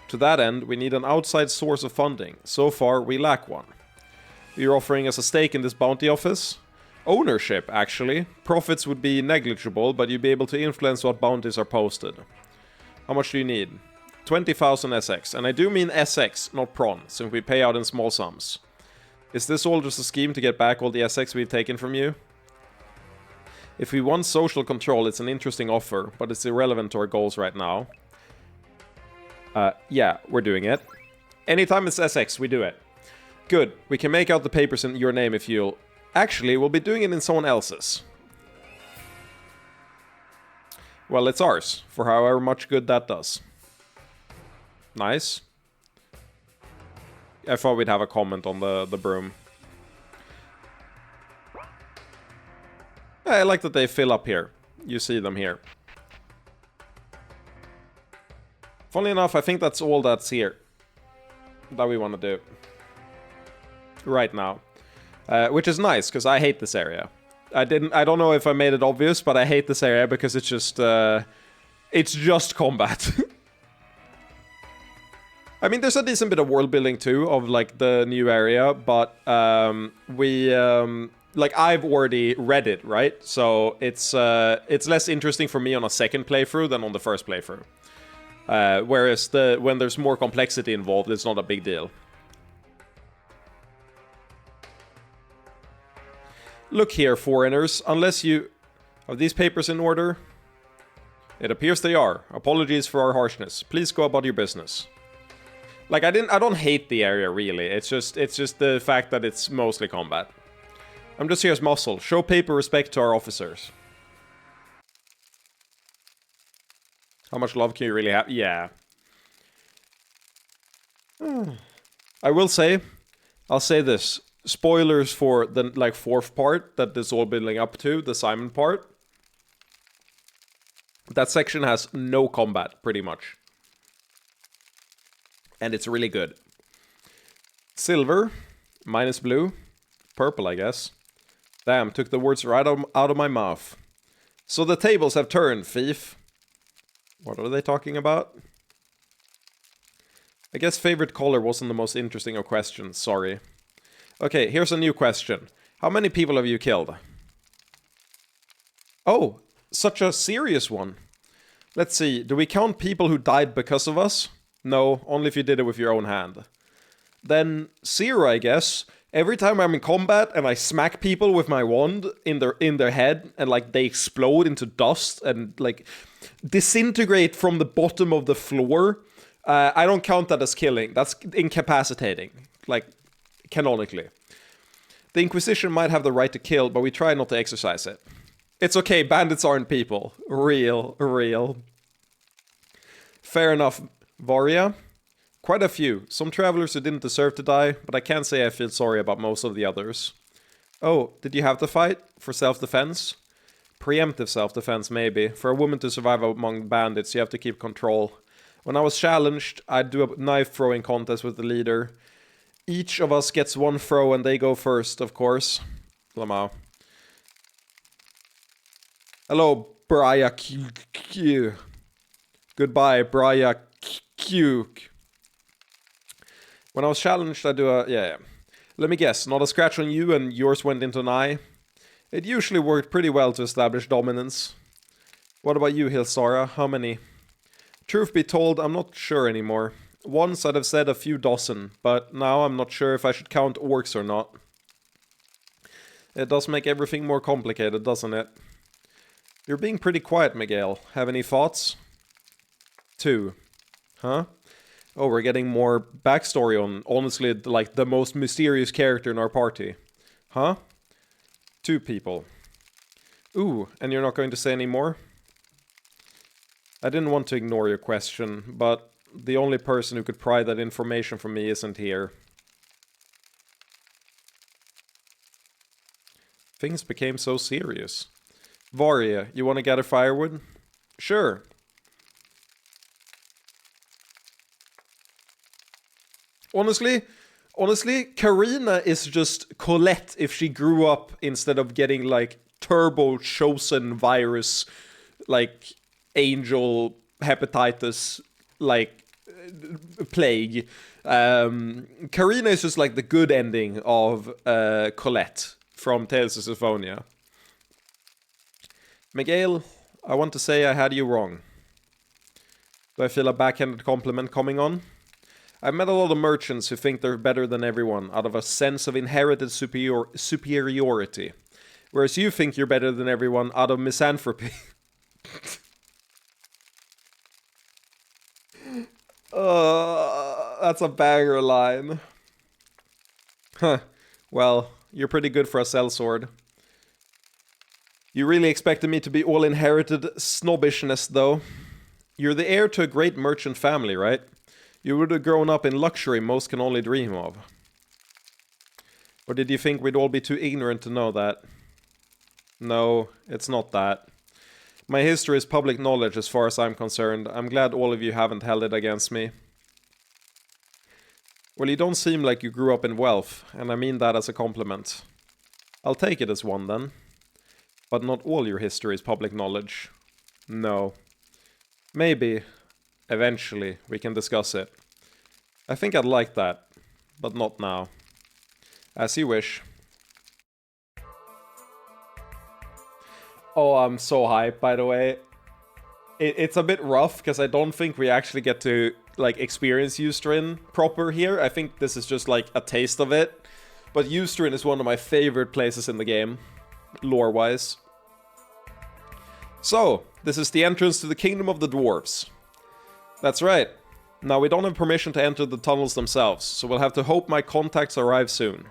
To that end, we need an outside source of funding. So far, we lack one. You're offering us a stake in this bounty office? Ownership, actually. Profits would be negligible, but you'd be able to influence what bounties are posted. How much do you need? 20,000 SX. And I do mean SX, not prawn, since we pay out in small sums. Is this all just a scheme to get back all the SX we've taken from you? If we want social control, it's an interesting offer, but it's irrelevant to our goals right now. Yeah, we're doing it. Anytime it's SX, we do it. Good. We can make out the papers in your name if you'll... Actually, we'll be doing it in someone else's. Well, it's ours, for however much good that does. Nice. I thought we'd have a comment on the broom. I like that they fill up here. You see them here. Funnily enough, I think that's all that's here that we want to do right now. Which is nice, because I hate this area. I don't know if I made it obvious, but I hate this area because it's just combat. I mean, there's a decent bit of world building too, of like the new area, but like I've already read it, right? So it's less interesting for me on a second playthrough than on the first playthrough. Whereas when there's more complexity involved, it's not a big deal. Look here, foreigners, unless you... Are these papers in order? It appears they are. Apologies for our harshness. Please go about your business. Like, I don't hate the area, really. It's just the fact that it's mostly combat. I'm just here as muscle. Show paper respect to our officers. How much love can you really have? Yeah. I will say... I'll say this. Spoilers for the, like, fourth part that this all building up to, the Simon part. That section has no combat, pretty much. And it's really good. Silver, minus blue, purple, I guess. Damn, took the words right out of my mouth. So the tables have turned, thief. What are they talking about? I guess favorite color wasn't the most interesting of questions, sorry. Okay, here's a new question. How many people have you killed? Oh, such a serious one. Let's see, do we count people who died because of us? No, only if you did it with your own hand. Then 0, I guess. Every time I'm in combat and I smack people with my wand in their head and like they explode into dust and like disintegrate from the bottom of the floor, I don't count that as killing. That's incapacitating, like canonically. The Inquisition might have the right to kill, but we try not to exercise it. It's okay, bandits aren't people. Real. Fair enough. Varia? Quite a few. Some travelers who didn't deserve to die, but I can't say I feel sorry about most of the others. Oh, did you have to fight? For self-defense? Preemptive self-defense, maybe. For a woman to survive among bandits, you have to keep control. When I was challenged, I'd do a knife throwing contest with the leader. Each of us gets one throw and they go first, of course. Lamau. Hello, Briar Q. Goodbye, Briar Q. When I was challenged, I'd do a... Yeah. Let me guess, not a scratch on you and yours went into an eye? It usually worked pretty well to establish dominance. What about you, Hilsara? How many? Truth be told, I'm not sure anymore. Once I'd have said a few dozen, but now I'm not sure if I should count orcs or not. It does make everything more complicated, doesn't it? You're being pretty quiet, Miguel. Have any thoughts? 2. Huh? Oh, we're getting more backstory on, honestly, like, the most mysterious character in our party. Huh? 2 people. Ooh, and you're not going to say any more? I didn't want to ignore your question, but the only person who could pry that information from me isn't here. Things became so serious. Varia, you want to gather firewood? Sure. Honestly, Karina is just Colette if she grew up instead of getting, like, turbo chosen virus, like, angel hepatitis, like, plague. Karina is just, like, the good ending of Colette from Tales of Symphonia. Miguel, I want to say I had you wrong. Do I feel a backhanded compliment coming on? I've met a lot of merchants who think they're better than everyone out of a sense of inherited superiority. Whereas you think you're better than everyone out of misanthropy. That's a banger line. Huh. Well, you're pretty good for a sellsword. You really expected me to be all inherited snobbishness, though. You're the heir to a great merchant family, right? You would have grown up in luxury most can only dream of. Or did you think we'd all be too ignorant to know that? No, it's not that. My history is public knowledge as far as I'm concerned. I'm glad all of you haven't held it against me. Well, you don't seem like you grew up in wealth, and I mean that as a compliment. I'll take it as one then. But not all your history is public knowledge. No. Maybe, eventually, we can discuss it. I think I'd like that, but not now. As you wish. Oh, I'm so hyped, by the way. It's a bit rough, because I don't think we actually get to, like, experience Eustrin proper here. I think this is just, like, a taste of it. But Eustrin is one of my favorite places in the game, lore-wise. So, this is the entrance to the Kingdom of the Dwarves. That's right. Now, we don't have permission to enter the tunnels themselves, so we'll have to hope my contacts arrive soon.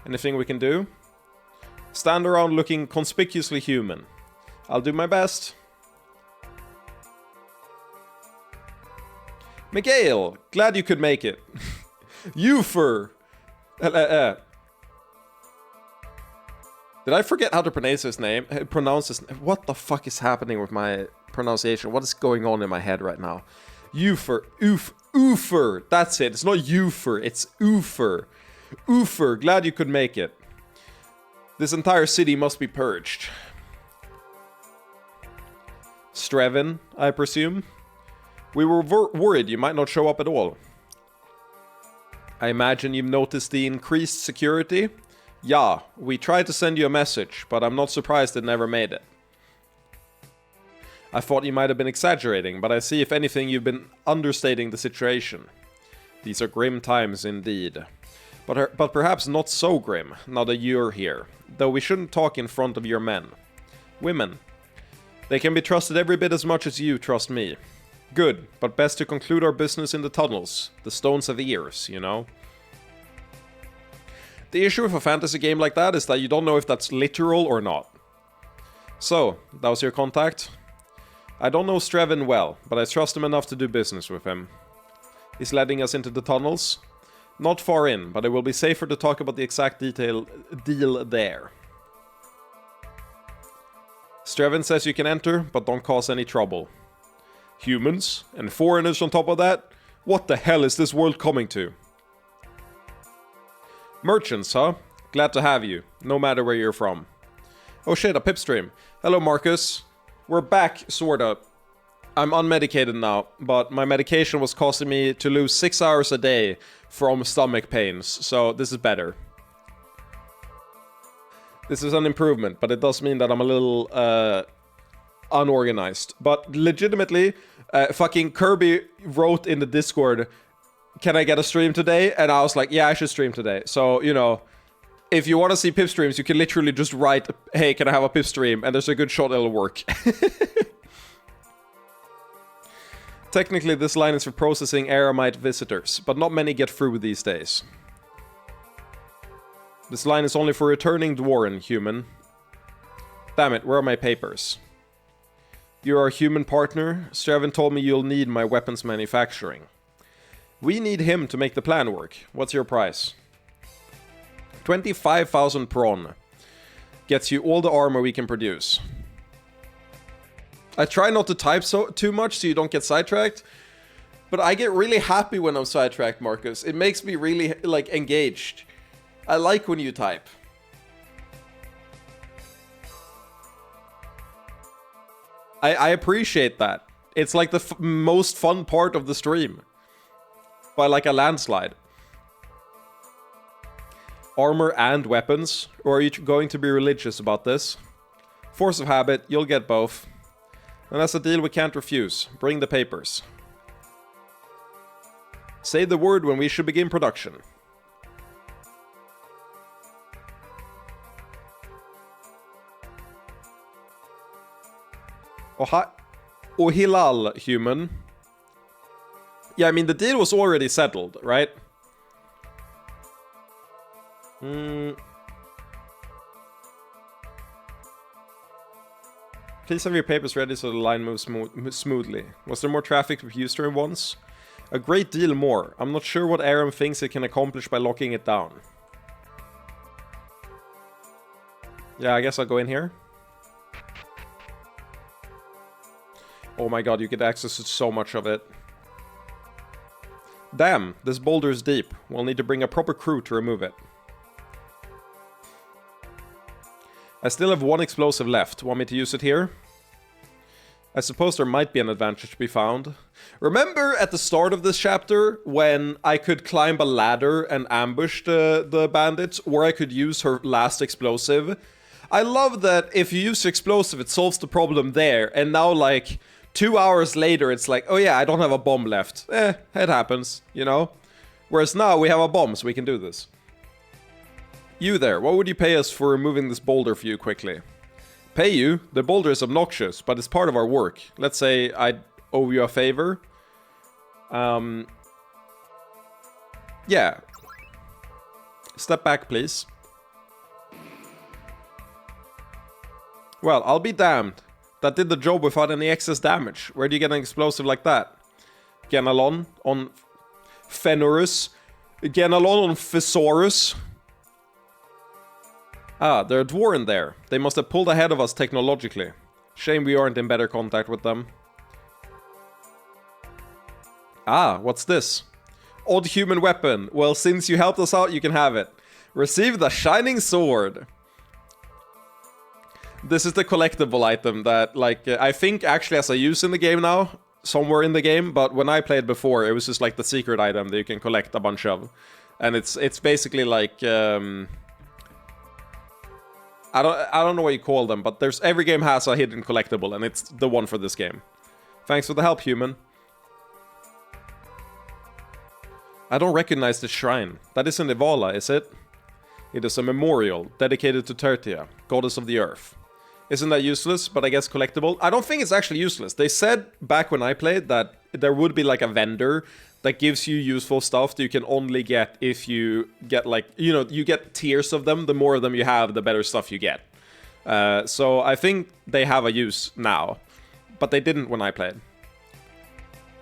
Anything we can do? Stand around looking conspicuously human. I'll do my best. Miguel, glad you could make it. Eufer! Did I forget how to pronounce his name? What the fuck is happening with my pronunciation? What is going on in my head right now? Eufer. Oofer. That's it. It's not Eufer. It's Oofer. Oofer. Glad you could make it. This entire city must be purged. Strevin, I presume? We were worried you might not show up at all. I imagine you've noticed the increased security? Yeah, we tried to send you a message, but I'm not surprised it never made it. I thought you might have been exaggerating, but I see if anything you've been understating the situation. These are grim times indeed. But perhaps not so grim, now that you're here. Though we shouldn't talk in front of your men. Women. They can be trusted every bit as much as you trust me. Good, but best to conclude our business in the tunnels. The stones have ears, you know? The issue with a fantasy game like that is that you don't know if that's literal or not. So, that was your contact? I don't know Strevin well, but I trust him enough to do business with him. He's letting us into the tunnels? Not far in, but it will be safer to talk about the exact deal there. Strevin says you can enter, but don't cause any trouble. Humans, and foreigners on top of that? What the hell is this world coming to? Merchants, huh? Glad to have you, no matter where you're from. Oh shit, a Pipstream. Hello, Marcus. We're back, sorta. I'm unmedicated now, but my medication was causing me to lose 6 hours a day from stomach pains, so this is better. This is an improvement, but it does mean that I'm a little, unorganized. But legitimately, fucking Kirby wrote in the Discord, can I get a stream today? And I was like, yeah, I should stream today. So, you know, if you want to see pip streams, you can literally just write, hey, can I have a pip stream? And there's a good shot it'll work. Technically, this line is for processing Aramite visitors, but not many get through these days. This line is only for returning Dwarven, human. Damn it, where are my papers? You're our human partner. Straven told me you'll need my weapons manufacturing. We need him to make the plan work. What's your price? 25,000 prawn. Gets you all the armor we can produce. I try not to type too much so you don't get sidetracked. But I get really happy when I'm sidetracked, Marcus. It makes me really, like, engaged. I like when you type. I appreciate that. It's like the most fun part of the stream. By like a landslide. Armor and weapons? Or are you going to be religious about this? Force of habit, you'll get both. And that's a deal we can't refuse. Bring the papers. Say the word when we should begin production. Ohilal, human. Yeah, I mean, the deal was already settled, right? Please have your papers ready so the line moves smoothly. Was there more traffic with Ustream once? A great deal more. I'm not sure what Aram thinks it can accomplish by locking it down. Yeah, I guess I'll go in here. Oh my god, you get access to so much of it. Damn, this boulder is deep. We'll need to bring a proper crew to remove it. I still have one explosive left. Want me to use it here? I suppose there might be an advantage to be found. Remember at the start of this chapter when I could climb a ladder and ambush the bandits, or I could use her last explosive? I love that if you use explosive, it solves the problem there, and now like 2 hours later, it's like, oh yeah, I don't have a bomb left. It happens, you know? Whereas now we have a bomb, so we can do this. You there, what would you pay us for removing this boulder for you quickly? Pay you? The boulder is obnoxious, but it's part of our work. Let's say I owe you a favor. Yeah. Step back, please. Well, I'll be damned. That did the job without any excess damage. Where do you get an explosive like that? Genalon on Fenurus. Genalon on Thesaurus. Ah, there are Dwarven there. They must have pulled ahead of us technologically. Shame we aren't in better contact with them. Ah, what's this? Odd human weapon. Well, since you helped us out, you can have it. Receive the shining sword. This is the collectible item that, like, I think actually has a use in the game now. Somewhere in the game, but when I played before, it was just like the secret item that you can collect a bunch of. And it's basically like, I don't know what you call them, but every game has a hidden collectible, and it's the one for this game. Thanks for the help, human. I don't recognize the shrine. That isn't Ivala, is it? It is a memorial dedicated to Tertia, goddess of the earth. Isn't that useless, but I guess collectible? I don't think it's actually useless. They said back when I played that there would be like a vendor that gives you useful stuff that you can only get if you get like, you know, you get tiers of them. The more of them you have, the better stuff you get. So I think they have a use now, but they didn't when I played.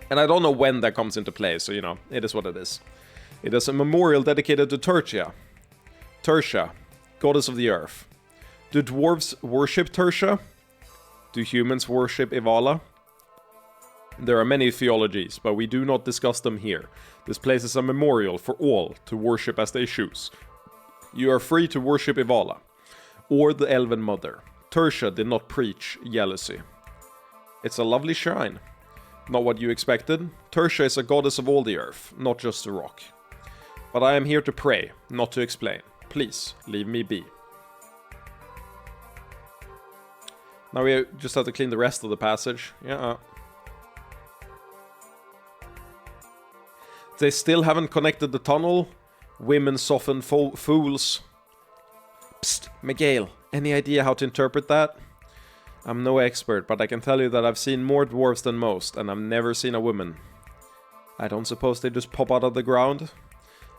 And I don't know when that comes into play, so you know, it is what it is. It is a memorial dedicated to Tertia. Tertia, goddess of the earth. Do dwarves worship Tertia? Do humans worship Ivala? There are many theologies, but we do not discuss them here. This place is a memorial for all to worship as they choose. You are free to worship Ivala, or the Elven Mother. Tertia did not preach jealousy. It's a lovely shrine. Not what you expected. Tertia is a goddess of all the earth, not just the rock. But I am here to pray, not to explain. Please, leave me be. Now we just have to clean the rest of the passage. Yeah. They still haven't connected the tunnel. Women soften fools. Psst, Miguel, any idea how to interpret that? I'm no expert, but I can tell you that I've seen more dwarves than most, and I've never seen a woman. I don't suppose they just pop out of the ground?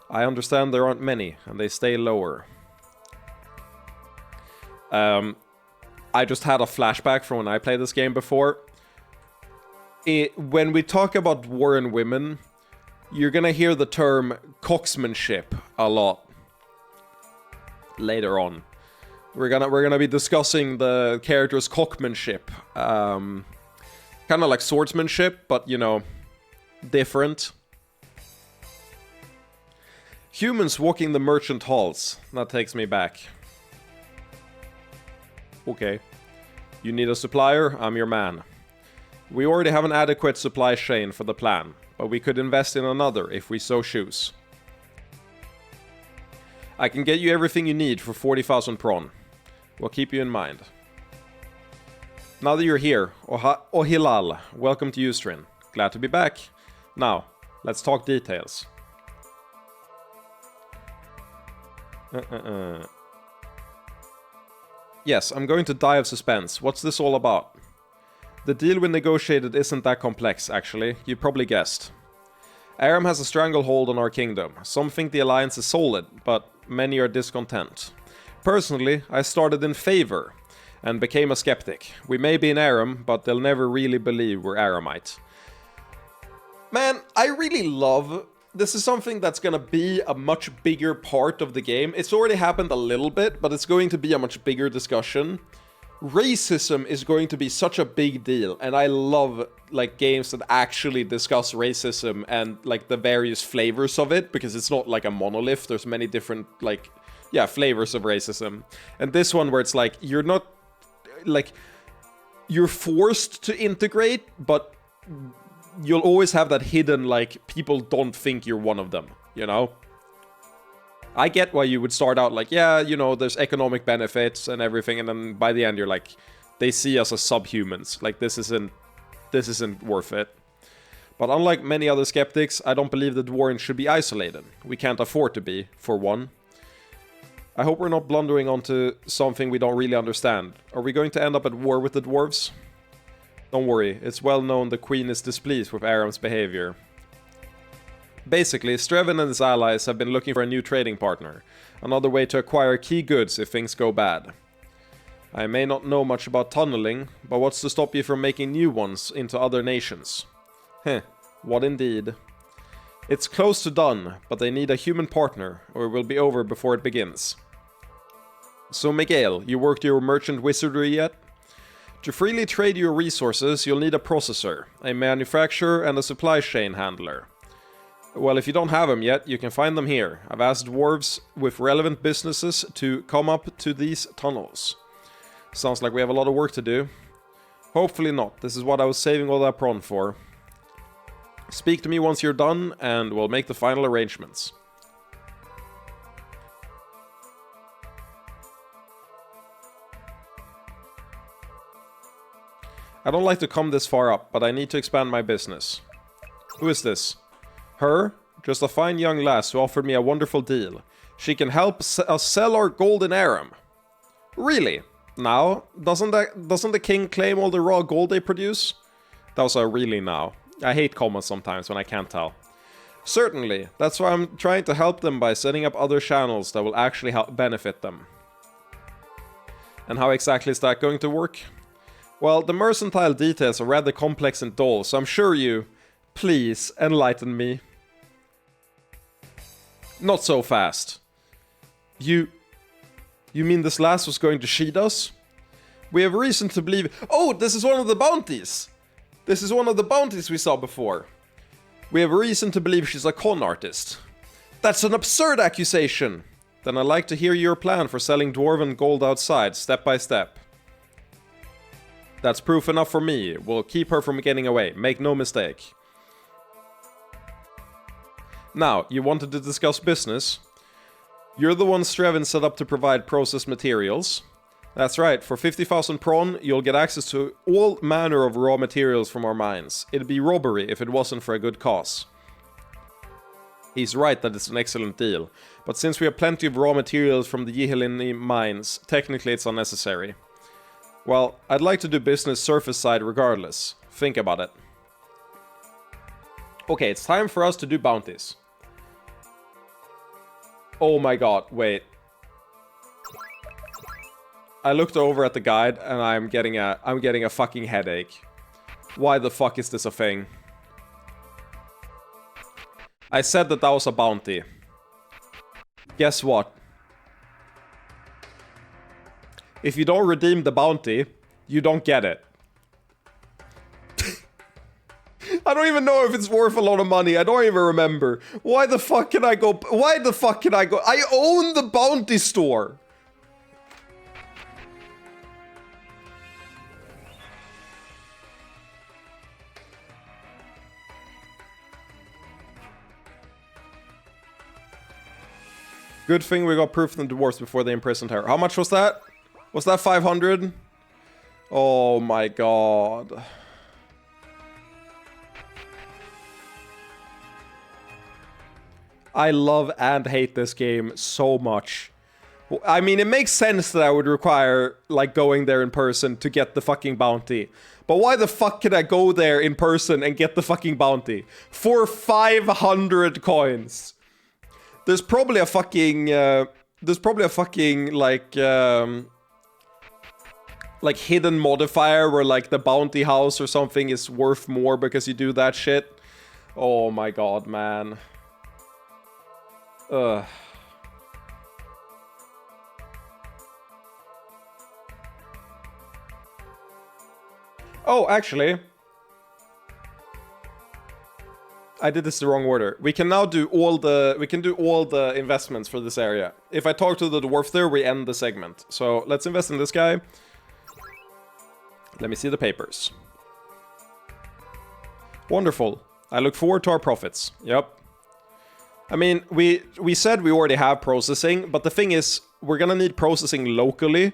I understand there aren't many, and they stay lower. I just had a flashback from when I played this game before. When we talk about dwarven women, you're gonna hear the term coxmanship a lot later on. We're gonna be discussing the character's cockmanship, kind of like swordsmanship, but you know, different. Humans walking the merchant halls. That takes me back. Okay. You need a supplier? I'm your man. We already have an adequate supply chain for the plan, but we could invest in another if we so choose. I can get you everything you need for 40,000 prawn. We'll keep you in mind. Now that you're here, Ohilal, welcome to Ustrin. Glad to be back. Now, let's talk details. Yes, I'm going to die of suspense. What's this all about? The deal we negotiated isn't that complex, actually. You probably guessed. Aram has a stranglehold on our kingdom. Some think the alliance is solid, but many are discontent. Personally, I started in favor and became a skeptic. We may be in Aram, but they'll never really believe we're Aramite. Man, I really love... This is something that's gonna be a much bigger part of the game. It's already happened a little bit, but it's going to be a much bigger discussion. Racism is going to be such a big deal, and I love like games that actually discuss racism and like the various flavors of it, because it's not like a monolith. There's many different like flavors of racism. And this one where it's like you're not like you're forced to integrate, but you'll always have that hidden, like, people don't think you're one of them, you know? I get why you would start out like, yeah, you know, there's economic benefits and everything, and then by the end you're like, they see us as subhumans. Like, this isn't worth it. But unlike many other skeptics, I don't believe the Dwarven should be isolated. We can't afford to be, for one. I hope we're not blundering onto something we don't really understand. Are we going to end up at war with the dwarves? Don't worry, it's well known the Queen is displeased with Aram's behavior. Basically, Strevin and his allies have been looking for a new trading partner. Another way to acquire key goods if things go bad. I may not know much about tunneling, but what's to stop you from making new ones into other nations? Heh, what indeed. It's close to done, but they need a human partner, or it will be over before it begins. So Miguel, you worked your merchant wizardry yet? To freely trade your resources, you'll need a processor, a manufacturer, and a supply chain handler. Well, if you don't have them yet, you can find them here. I've asked dwarves with relevant businesses to come up to these tunnels. Sounds like we have a lot of work to do. Hopefully not. This is what I was saving all that prawn for. Speak to me once you're done, and we'll make the final arrangements. I don't like to come this far up, but I need to expand my business. Who is this? Her? Just a fine young lass who offered me a wonderful deal. She can help us sell our gold in Aram. Really? Now? Doesn't the king claim all the raw gold they produce? That was a really now. I hate commas sometimes when I can't tell. Certainly. That's why I'm trying to help them by setting up other channels that will actually help benefit them. And how exactly is that going to work? Well, the mercantile details are rather complex and dull, so I'm sure you... Please, enlighten me. Not so fast. You mean this lass was going to cheat us? We have reason to believe... Oh, this is one of the bounties! This is one of the bounties we saw before. We have reason to believe she's a con artist. That's an absurd accusation. Then I'd like to hear your plan for selling dwarven gold outside, step by step. That's proof enough for me. We'll keep her from getting away. Make no mistake. Now, you wanted to discuss business. You're the one Strevin set up to provide processed materials. That's right, for 50,000 prawn, you'll get access to all manner of raw materials from our mines. It'd be robbery if it wasn't for a good cause. He's right that it's an excellent deal, but since we have plenty of raw materials from the Yihilini mines, technically it's unnecessary. Well, I'd like to do business surface side regardless. Think about it. Okay, it's time for us to do bounties. Oh my god, wait. I looked over at the guide and I'm getting a fucking headache. Why the fuck is this a thing? I said that was a bounty. Guess what? If you don't redeem the bounty, you don't get it. I don't even know if it's worth a lot of money. I don't even remember. Why the fuck can I go? Why the fuck can I go? I own the bounty store. Good thing we got proof from the dwarves before they imprisoned her. How much was that? Was that 500? Oh my god. I love and hate this game so much. I mean, it makes sense that I would require, like, going there in person to get the fucking bounty. But why the fuck can I go there in person and get the fucking bounty? For 500 coins. There's probably a fucking, like hidden modifier where like the bounty house or something is worth more because you do that shit. Oh my god, man. Ugh. Oh, actually, I did this the wrong order. We can now do all the investments for this area. If I talk to the dwarf there, we end the segment. So let's invest in this guy. Let me see the papers. Wonderful. I look forward to our profits. Yep. I mean, we said we already have processing, but the thing is, we're gonna need processing locally.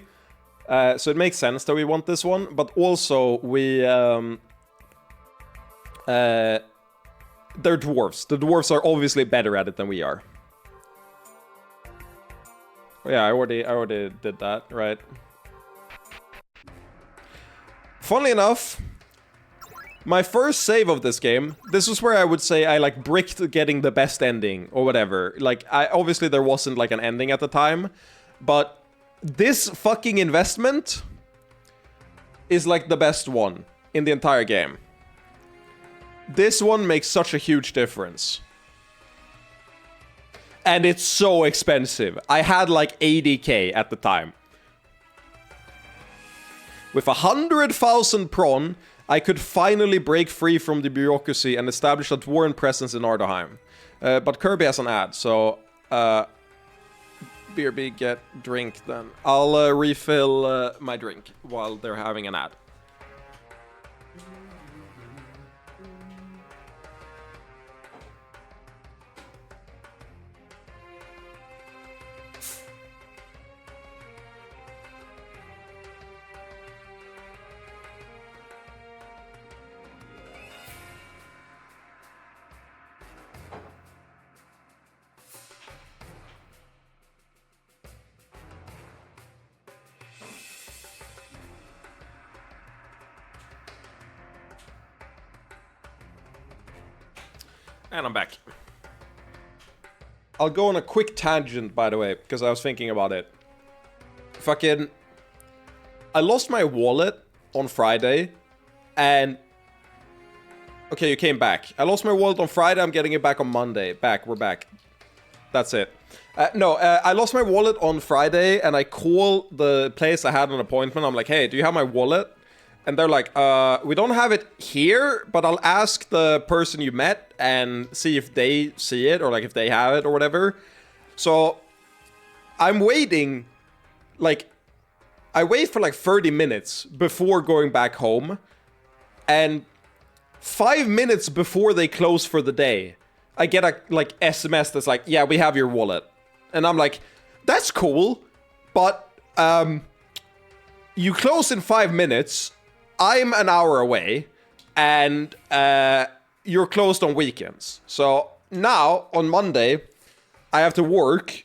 So it makes sense that we want this one, but also they're dwarves. The dwarves are obviously better at it than we are. Oh, yeah, I already did that, right? Funnily enough, my first save of this game, this was where I would say I like bricked getting the best ending or whatever. Like, obviously there wasn't like an ending at the time, but this fucking investment is like the best one in the entire game. This one makes such a huge difference. And it's so expensive. I had like 80k at the time. With 100,000 prawn, I could finally break free from the bureaucracy and establish a dwarven presence in Ardaheim. But Kirby has an ad, so... BRB, get drink then. I'll refill my drink while they're having an ad. And I'm back. I'll go on a quick tangent, by the way, because I was thinking about it. Fucking... I lost my wallet on Friday, and... Okay, you came back. I lost my wallet on Friday, I'm getting it back on Monday. We're back. That's it. I lost my wallet on Friday, and I call the place I had an appointment. I'm like, hey, do you have my wallet? And they're like, we don't have it here, but I'll ask the person you met and see if they see it or like if they have it or whatever. So I'm waiting, like, I wait for like 30 minutes before going back home. And 5 minutes before they close for the day, I get a like SMS that's like, yeah, we have your wallet. And I'm like, that's cool, but you close in 5 minutes. I'm an hour away, and you're closed on weekends. So now, on Monday, I have to work,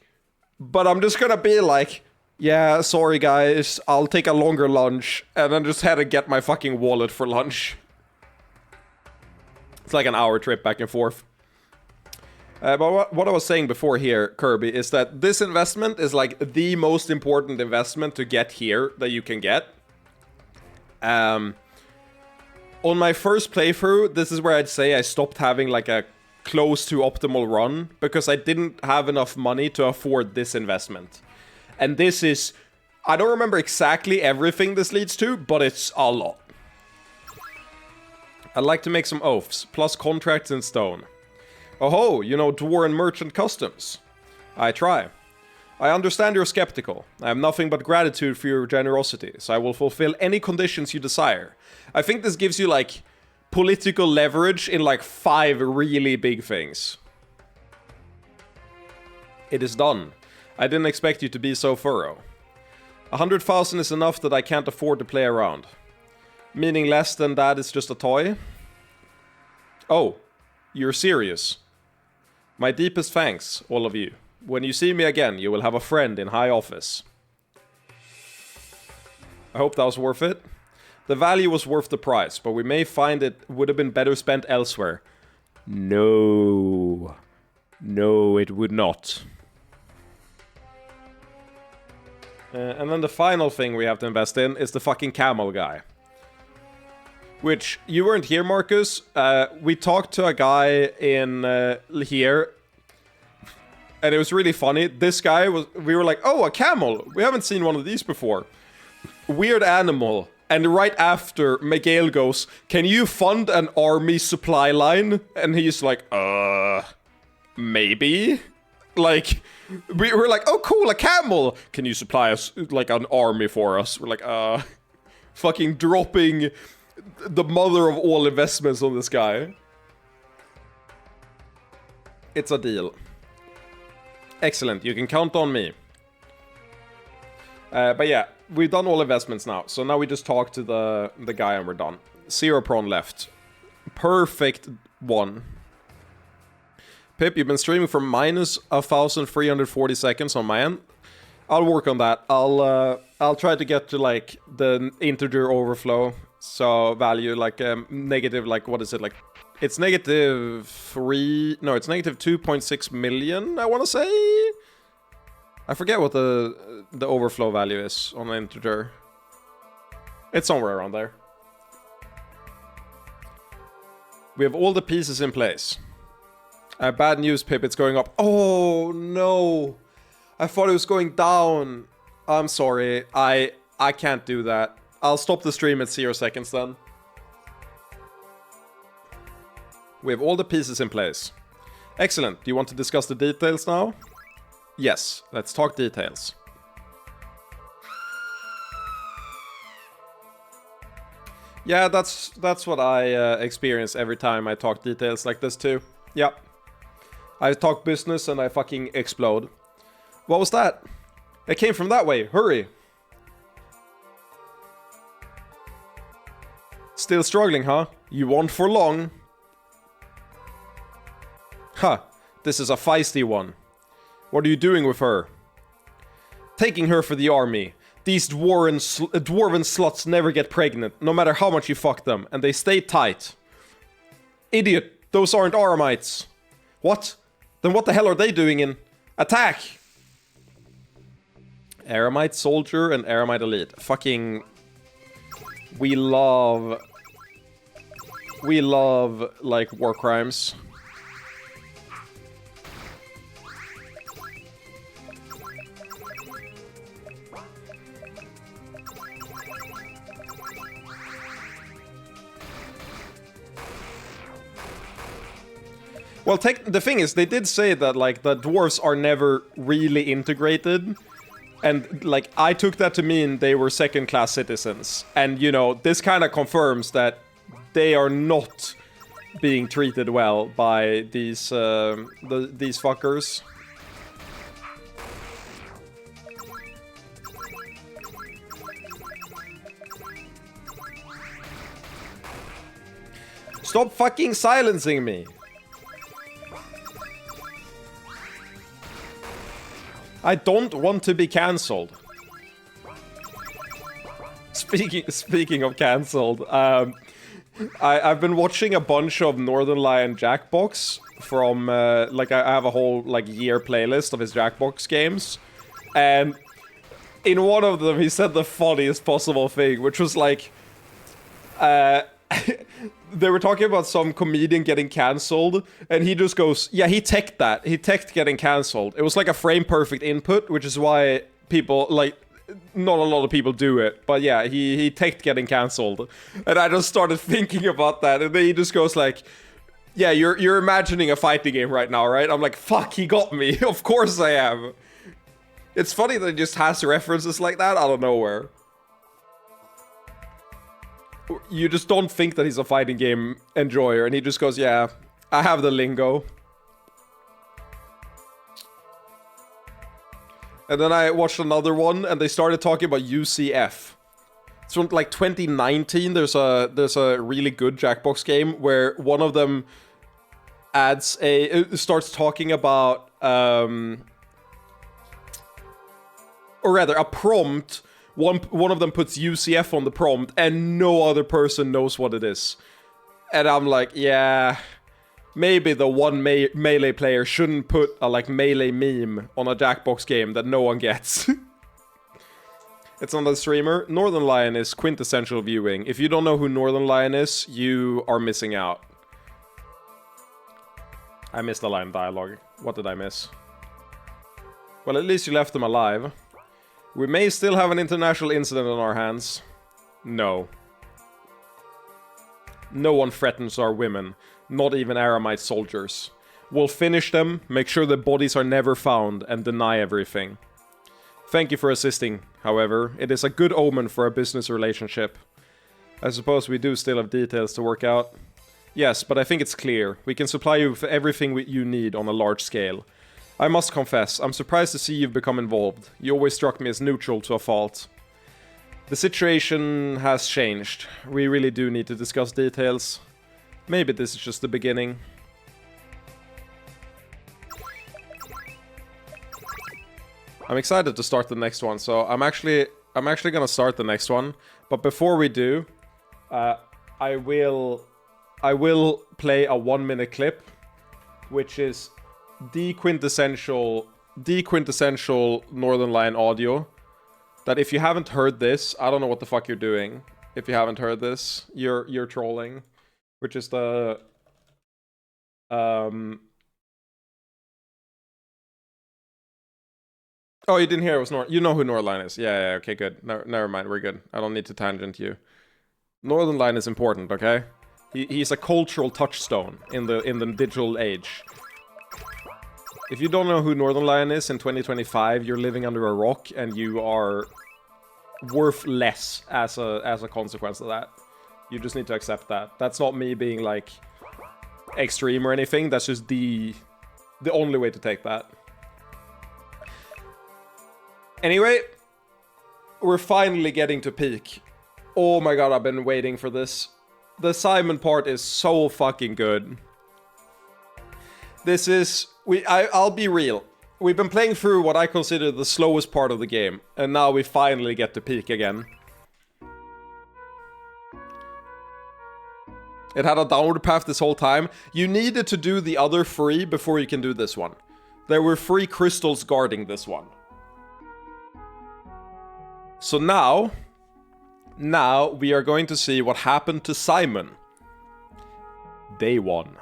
but I'm just gonna be like, yeah, sorry guys, I'll take a longer lunch, and then just had to get my fucking wallet for lunch. It's like an hour trip back and forth. But what I was saying before here, Kirby, is that this investment is like the most important investment to get here that you can get. On my first playthrough, this is where I'd say I stopped having like a close to optimal run because I didn't have enough money to afford this investment. And this is, I don't remember exactly everything this leads to, but it's a lot. I'd like to make some oaths, plus contracts in stone. Oh, you know Dwarven Merchant Customs. I try. I understand you're skeptical. I have nothing but gratitude for your generosity, so I will fulfill any conditions you desire. I think this gives you, like, political leverage in, like, 5 really big things. It is done. I didn't expect you to be so thorough. 100,000 is enough that I can't afford to play around. Meaning less than that is just a toy? Oh, you're serious. My deepest thanks, all of you. When you see me again, you will have a friend in high office. I hope that was worth it. The value was worth the price, but we may find it would have been better spent elsewhere. No. No, it would not. And then the final thing we have to invest in is the fucking camel guy. Which, you weren't here, Marcus. We talked to a guy in here. And it was really funny. This guy was... We were like, oh, a camel. We haven't seen one of these before. Weird animal. And right after, Miguel goes, can you fund an army supply line? And he's like, maybe? Like, we were like, oh, cool, a camel. Can you supply us, like, an army for us? We're like, fucking dropping the mother of all investments on this guy. It's a deal. Excellent, you can count on me. But yeah, we've done all investments now. So now we just talk to the guy and we're done. 0 prawn left. Perfect one. Pip, you've been streaming for minus 1,340 seconds on my end. I'll work on that. I'll try to get to like the integer overflow. So value like negative, like what is it like? It's negative 3... No, it's negative 2.6 million, I want to say? I forget what the overflow value is on an integer. It's somewhere around there. We have all the pieces in place. Bad news, Pip, it's going up. Oh, no. I thought it was going down. I'm sorry. I can't do that. I'll stop the stream at 0 seconds then. We have all the pieces in place. Excellent. Do you want to discuss the details now? Yes, let's talk details. Yeah, that's what I experience every time I talk details like this too. Yeah. I talk business and I fucking explode. What was that? It came from that way. Hurry. Still struggling, huh? You won't for long. Huh, this is a feisty one. What are you doing with her? Taking her for the army. These dwarven sluts never get pregnant, no matter how much you fuck them, and they stay tight. Idiot, those aren't Aramites. What? Then what the hell are they doing in... Attack! Aramite soldier and Aramite elite. Fucking... We love, like, war crimes. Well, the thing is, they did say that, like, the dwarves are never really integrated. And, like, I took that to mean they were second-class citizens. And, you know, this kind of confirms that they are not being treated well by these fuckers. Stop fucking silencing me! I don't want to be cancelled. Speaking of cancelled, I've been watching a bunch of Northern Lion Jackbox from, like, I have a whole, like, year playlist of his Jackbox games. And in one of them, he said the funniest possible thing, which was like, they were talking about some comedian getting cancelled, and he just goes, yeah, he teched that. He teched getting cancelled. It was like a frame-perfect input, which is why people, like, not a lot of people do it. But yeah, he teched getting cancelled. And I just started thinking about that, and then he just goes like, yeah, you're imagining a fighting game right now, right? I'm like, fuck, he got me. Of course I am. It's funny that he just has references like that out of nowhere. You just don't think that he's a fighting game enjoyer, and he just goes, yeah, I have the lingo. And then I watched another one, and they started talking about UCF. It's from, like, 2019. There's a really good Jackbox game where one of them starts talking about, or rather, a prompt. One of them puts UCF on the prompt, and no other person knows what it is. And I'm like, yeah, maybe the one Melee player shouldn't put a, like, Melee meme on a Jackbox game that no one gets. It's on the streamer. Northern Lion is quintessential viewing. If you don't know who Northern Lion is, you are missing out. I missed the line dialogue. What did I miss? Well, at least you left them alive. We may still have an international incident on our hands. No. No one threatens our women, not even Aramite soldiers. We'll finish them, make sure the bodies are never found, and deny everything. Thank you for assisting, however. It is a good omen for a business relationship. I suppose we do still have details to work out. Yes, but I think it's clear. We can supply you with everything you need on a large scale. I must confess, I'm surprised to see you've become involved. You always struck me as neutral to a fault. The situation has changed. We really do need to discuss details. Maybe this is just the beginning. I'm excited to start the next one, so I'm actually gonna start the next one. But before we do, I will play a 1-minute clip, which is the quintessential Northern Lion audio. That if you haven't heard this, I don't know what the fuck you're doing. If you haven't heard this, you're trolling. Which is the oh, you didn't hear it was you know who Northern Lion is. Yeah, okay, good. No, never mind, we're good. I don't need to tangent you. Northern Lion is important, okay? He's a cultural touchstone in the digital age. If you don't know who Northern Lion is in 2025, you're living under a rock, and you are worth less as a consequence of that. You just need to accept that. That's not me being, like, extreme or anything. That's just the only way to take that. Anyway, we're finally getting to peak. Oh my god, I've been waiting for this. The Simon part is so fucking good. This is... I'll be real. We've been playing through what I consider the slowest part of the game, and now we finally get to peak again. It had a downward path this whole time. You needed to do the other 3 before you can do this one. There were 3 crystals guarding this one. So now we are going to see what happened to Simon. Day 1.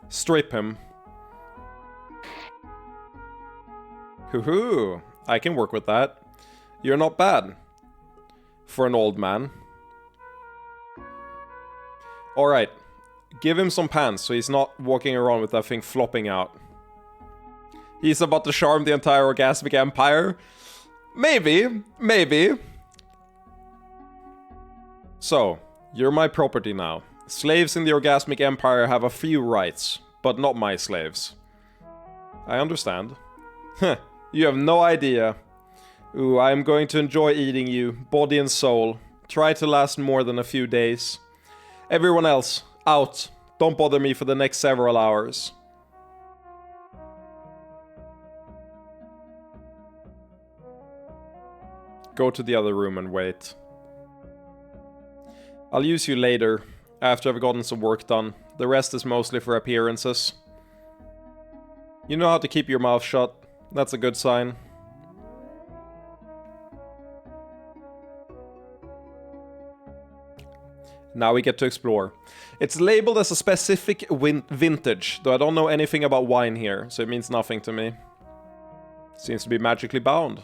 Strip him. Hoo-hoo, I can work with that. You're not bad. For an old man. Alright. Give him some pants so he's not walking around with that thing flopping out. He's about to charm the entire orgasmic empire? Maybe, maybe. So, you're my property now. Slaves in the orgasmic empire have a few rights, but not my slaves. I understand. Heh, you have no idea. Ooh, I am going to enjoy eating you, body and soul. Try to last more than a few days. Everyone else, out. Don't bother me for the next several hours. Go to the other room and wait. I'll use you later, after I've gotten some work done. The rest is mostly for appearances. You know how to keep your mouth shut. That's a good sign. Now we get to explore. It's labeled as a specific vintage, though I don't know anything about wine here, so it means nothing to me. Seems to be magically bound.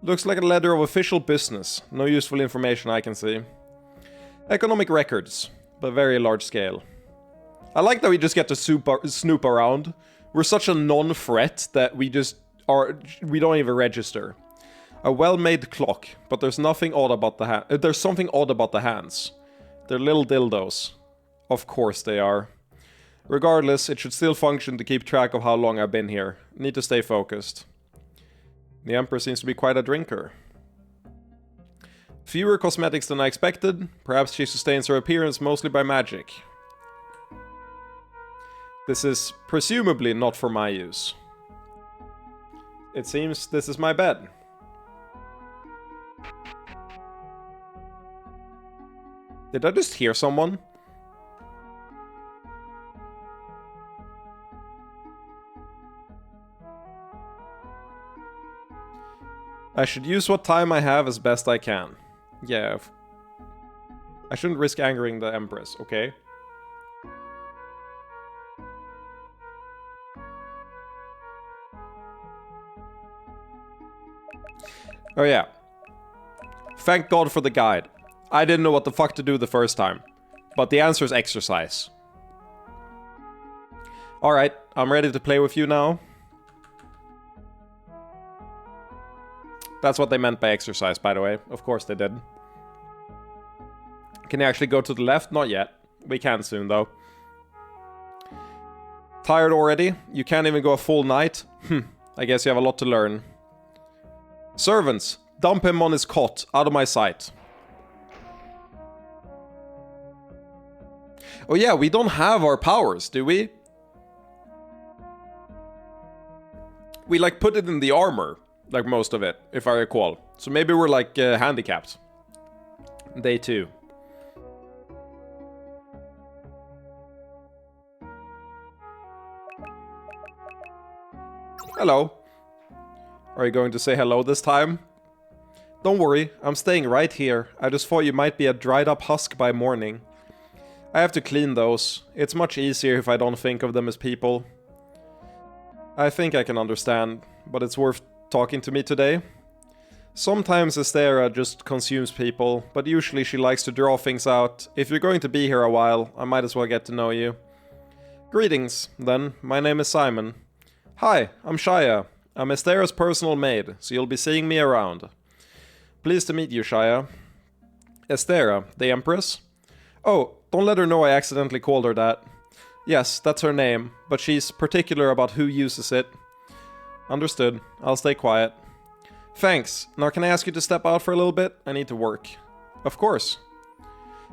Looks like a letter of official business. No useful information I can see. Economic records, but very large scale. I like that we just get to snoop around. We're such a non-threat that we don't even register. A well-made clock, but there's nothing odd about the there's something odd about the hands. They're little dildos. Of course they are. Regardless, it should still function to keep track of how long I've been here. Need to stay focused. The Emperor seems to be quite a drinker. Fewer cosmetics than I expected. Perhaps she sustains her appearance mostly by magic. This is presumably not for my use. It seems this is my bed. Did I just hear someone? I should use what time I have as best I can. Yeah. I shouldn't risk angering the Empress, okay? Oh yeah. Thank God for the guide. I didn't know what the fuck to do the first time. But the answer is exercise. Alright, I'm ready to play with you now. That's what they meant by exercise, by the way. Of course they did. Can you actually go to the left? Not yet. We can soon, though. Tired already? You can't even go a full night? I guess you have a lot to learn. Servants, dump him on his cot, out of my sight. Oh yeah, we don't have our powers, do we? We like put it in the armor, like most of it, if I recall. So maybe we're like handicapped. Day 2. Hello. Are you going to say hello this time? Don't worry, I'm staying right here. I just thought you might be a dried up husk by morning. I have to clean those. It's much easier if I don't think of them as people. I think I can understand, but it's worth talking to me today. Sometimes Estera just consumes people, but usually she likes to draw things out. If you're going to be here a while, I might as well get to know you. Greetings, then. My name is Simon. Hi, I'm Shia. I'm Estera's personal maid, so you'll be seeing me around. Pleased to meet you, Shia. Estera, the Empress? Oh, don't let her know I accidentally called her that. Yes, that's her name, but she's particular about who uses it. Understood. I'll stay quiet. Thanks. Now can I ask you to step out for a little bit? I need to work. Of course.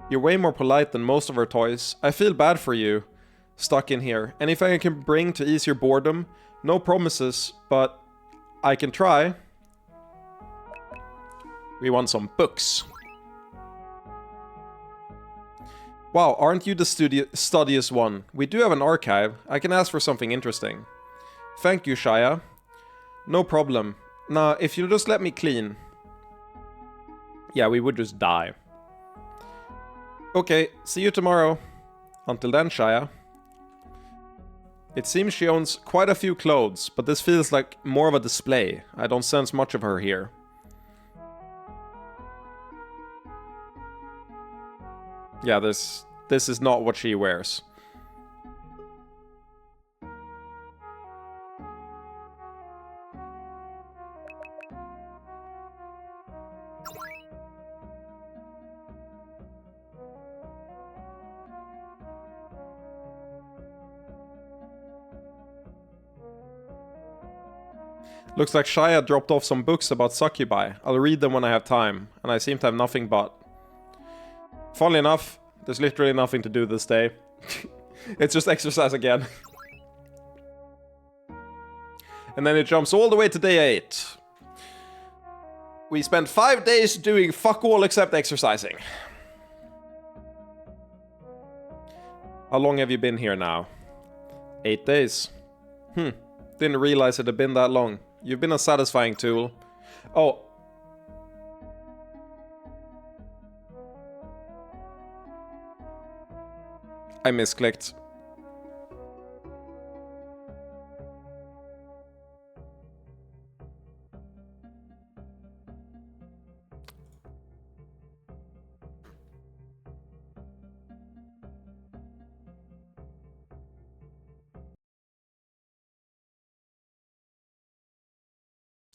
You're way more polite than most of our toys. I feel bad for you. Stuck in here. Anything I can bring to ease your boredom? No promises, but I can try. We want some books. Wow, aren't you the studious one? We do have an archive. I can ask for something interesting. Thank you, Shia. No problem. Now, if you'll just let me clean. Yeah, we would just die. Okay, see you tomorrow. Until then, Shia. It seems she owns quite a few clothes, but this feels like more of a display. I don't sense much of her here. Yeah, there's this is not what she wears. Looks like Shia dropped off some books about succubi. I'll read them when I have time, and I seem to have nothing but. Funnily enough, there's literally nothing to do this day. It's just exercise again. And then it jumps all the way to day 8. We spent 5 days doing fuck all except exercising. How long have you been here now? 8 days. Didn't realize it had been that long. You've been a satisfying tool. Oh. I misclicked.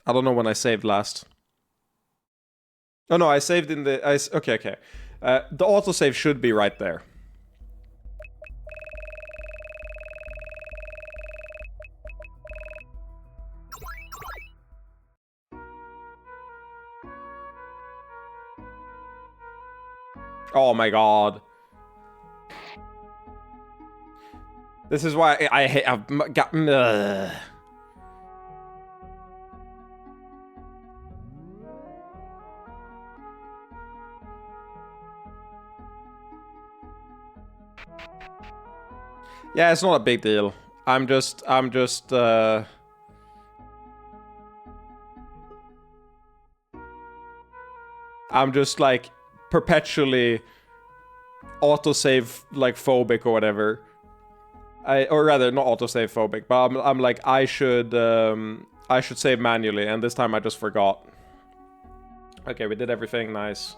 I don't know when I saved last. Oh no, I saved in the... Okay. The autosave should be right there. Oh my god. This is why I hate... I've got... Yeah, it's not a big deal. I'm just like perpetually autosave like phobic or whatever. Or rather not autosave phobic, but I'm like I should save manually, and this time I just forgot. Okay, we did everything, nice.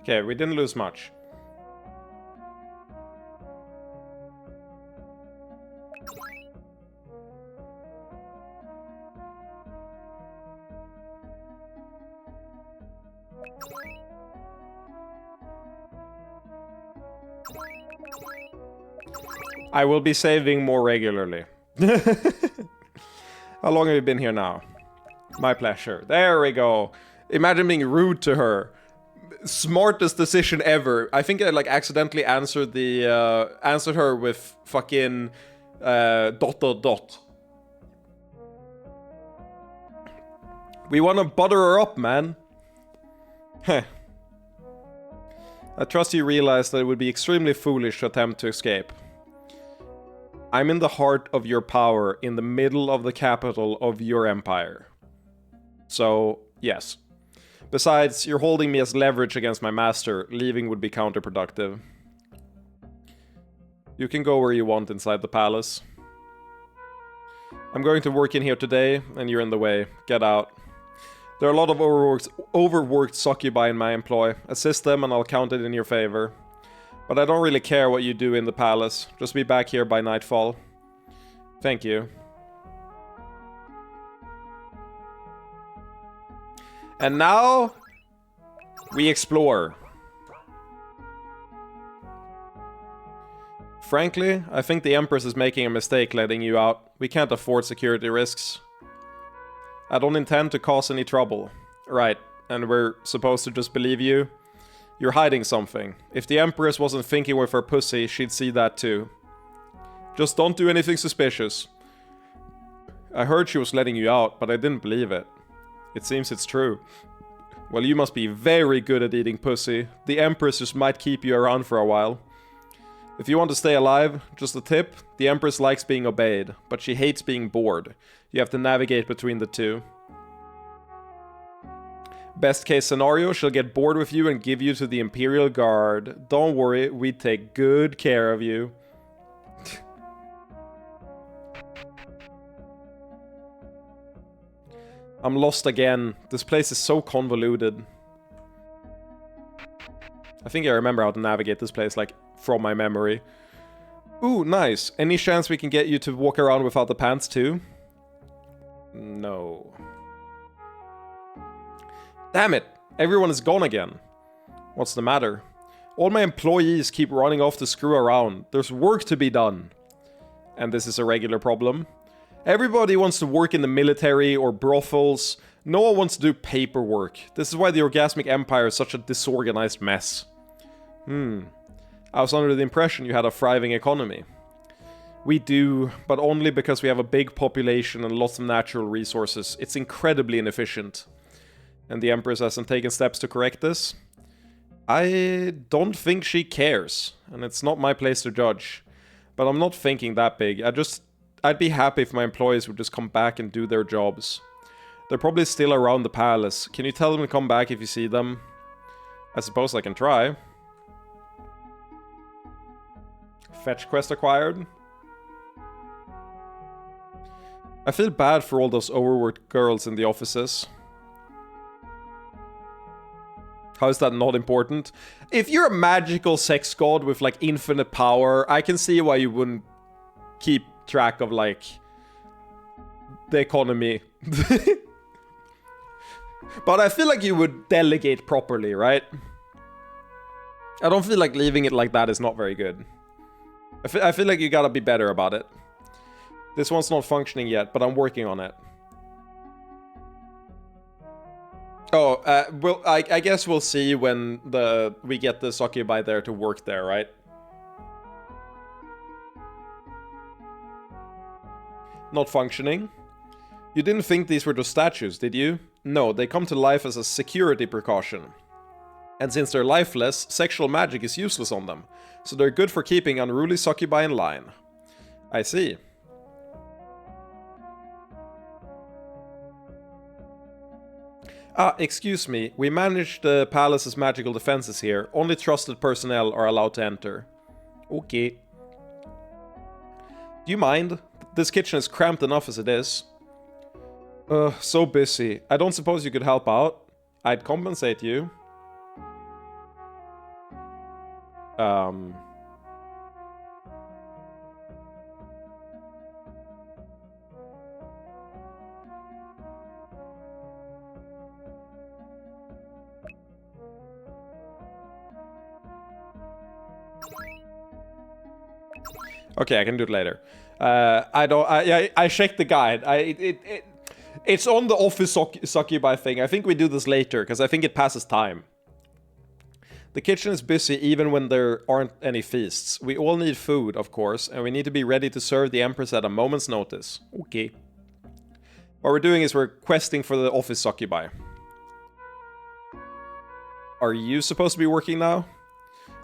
Okay, we didn't lose much. I will be saving more regularly. How long have you been here now? My pleasure. There we go. Imagine being rude to her. Smartest decision ever. I think I like accidentally answered the answered her with fucking ... We want to butter her up, man. Heh. I trust you realize that it would be extremely foolish to attempt to escape. I'm in the heart of your power, in the middle of the capital of your empire. So, yes. Besides, you're holding me as leverage against my master. Leaving would be counterproductive. You can go where you want inside the palace. I'm going to work in here today, and you're in the way. Get out. There are a lot of overworked succubi in my employ. Assist them and I'll count it in your favor. But I don't really care what you do in the palace. Just be back here by nightfall. Thank you. And now, we explore. Frankly, I think the Empress is making a mistake letting you out. We can't afford security risks. I don't intend to cause any trouble. Right, and we're supposed to just believe you? You're hiding something. If the Empress wasn't thinking with her pussy, she'd see that too. Just don't do anything suspicious. I heard she was letting you out, but I didn't believe it. It seems it's true. Well, you must be very good at eating pussy. The Empress just might keep you around for a while. If you want to stay alive, just a tip, the Empress likes being obeyed, but she hates being bored. You have to navigate between the two. Best case scenario, she'll get bored with you and give you to the Imperial Guard. Don't worry, we take good care of you. I'm lost again. This place is so convoluted. I think I remember how to navigate this place, like, from my memory. Ooh, nice. Any chance we can get you to walk around without the pants, too? No. Damn it! Everyone is gone again. What's the matter? All my employees keep running off to screw around. There's work to be done. And this is a regular problem. Everybody wants to work in the military or brothels. No one wants to do paperwork. This is why the Orgasmic Empire is such a disorganized mess. I was under the impression you had a thriving economy. We do, but only because we have a big population and lots of natural resources. It's incredibly inefficient. And the Empress hasn't taken steps to correct this? I don't think she cares, and it's not my place to judge. But I'm not thinking that big. I'd be happy if my employees would just come back and do their jobs. They're probably still around the palace. Can you tell them to come back if you see them? I suppose I can try. Fetch quest acquired. I feel bad for all those overworked girls in the offices. How is that not important? If you're a magical sex god with, like, infinite power, I can see why you wouldn't keep track of, like, the economy. But I feel like you would delegate properly, right? I don't feel like leaving it like that is not very good. I feel like you gotta be better about it. This one's not functioning yet, but I'm working on it. Oh, well, I guess we'll see when we get the succubi there to work there, right? Not functioning. You didn't think these were just statues, did you? No, they come to life as a security precaution. And since they're lifeless, sexual magic is useless on them. So they're good for keeping unruly succubi in line. I see. Excuse me. We manage the palace's magical defenses here. Only trusted personnel are allowed to enter. Okay. Do you mind? This kitchen is cramped enough as it is. So busy. I don't suppose you could help out? I'd compensate you. Okay, I can do it later. I checked the guide. It's on the office succubi thing. I think we do this later, because I think it passes time. The kitchen is busy even when there aren't any feasts. We all need food, of course, and we need to be ready to serve the Empress at a moment's notice. Okay. What we're doing is we're questing for the office succubi. Are you supposed to be working now?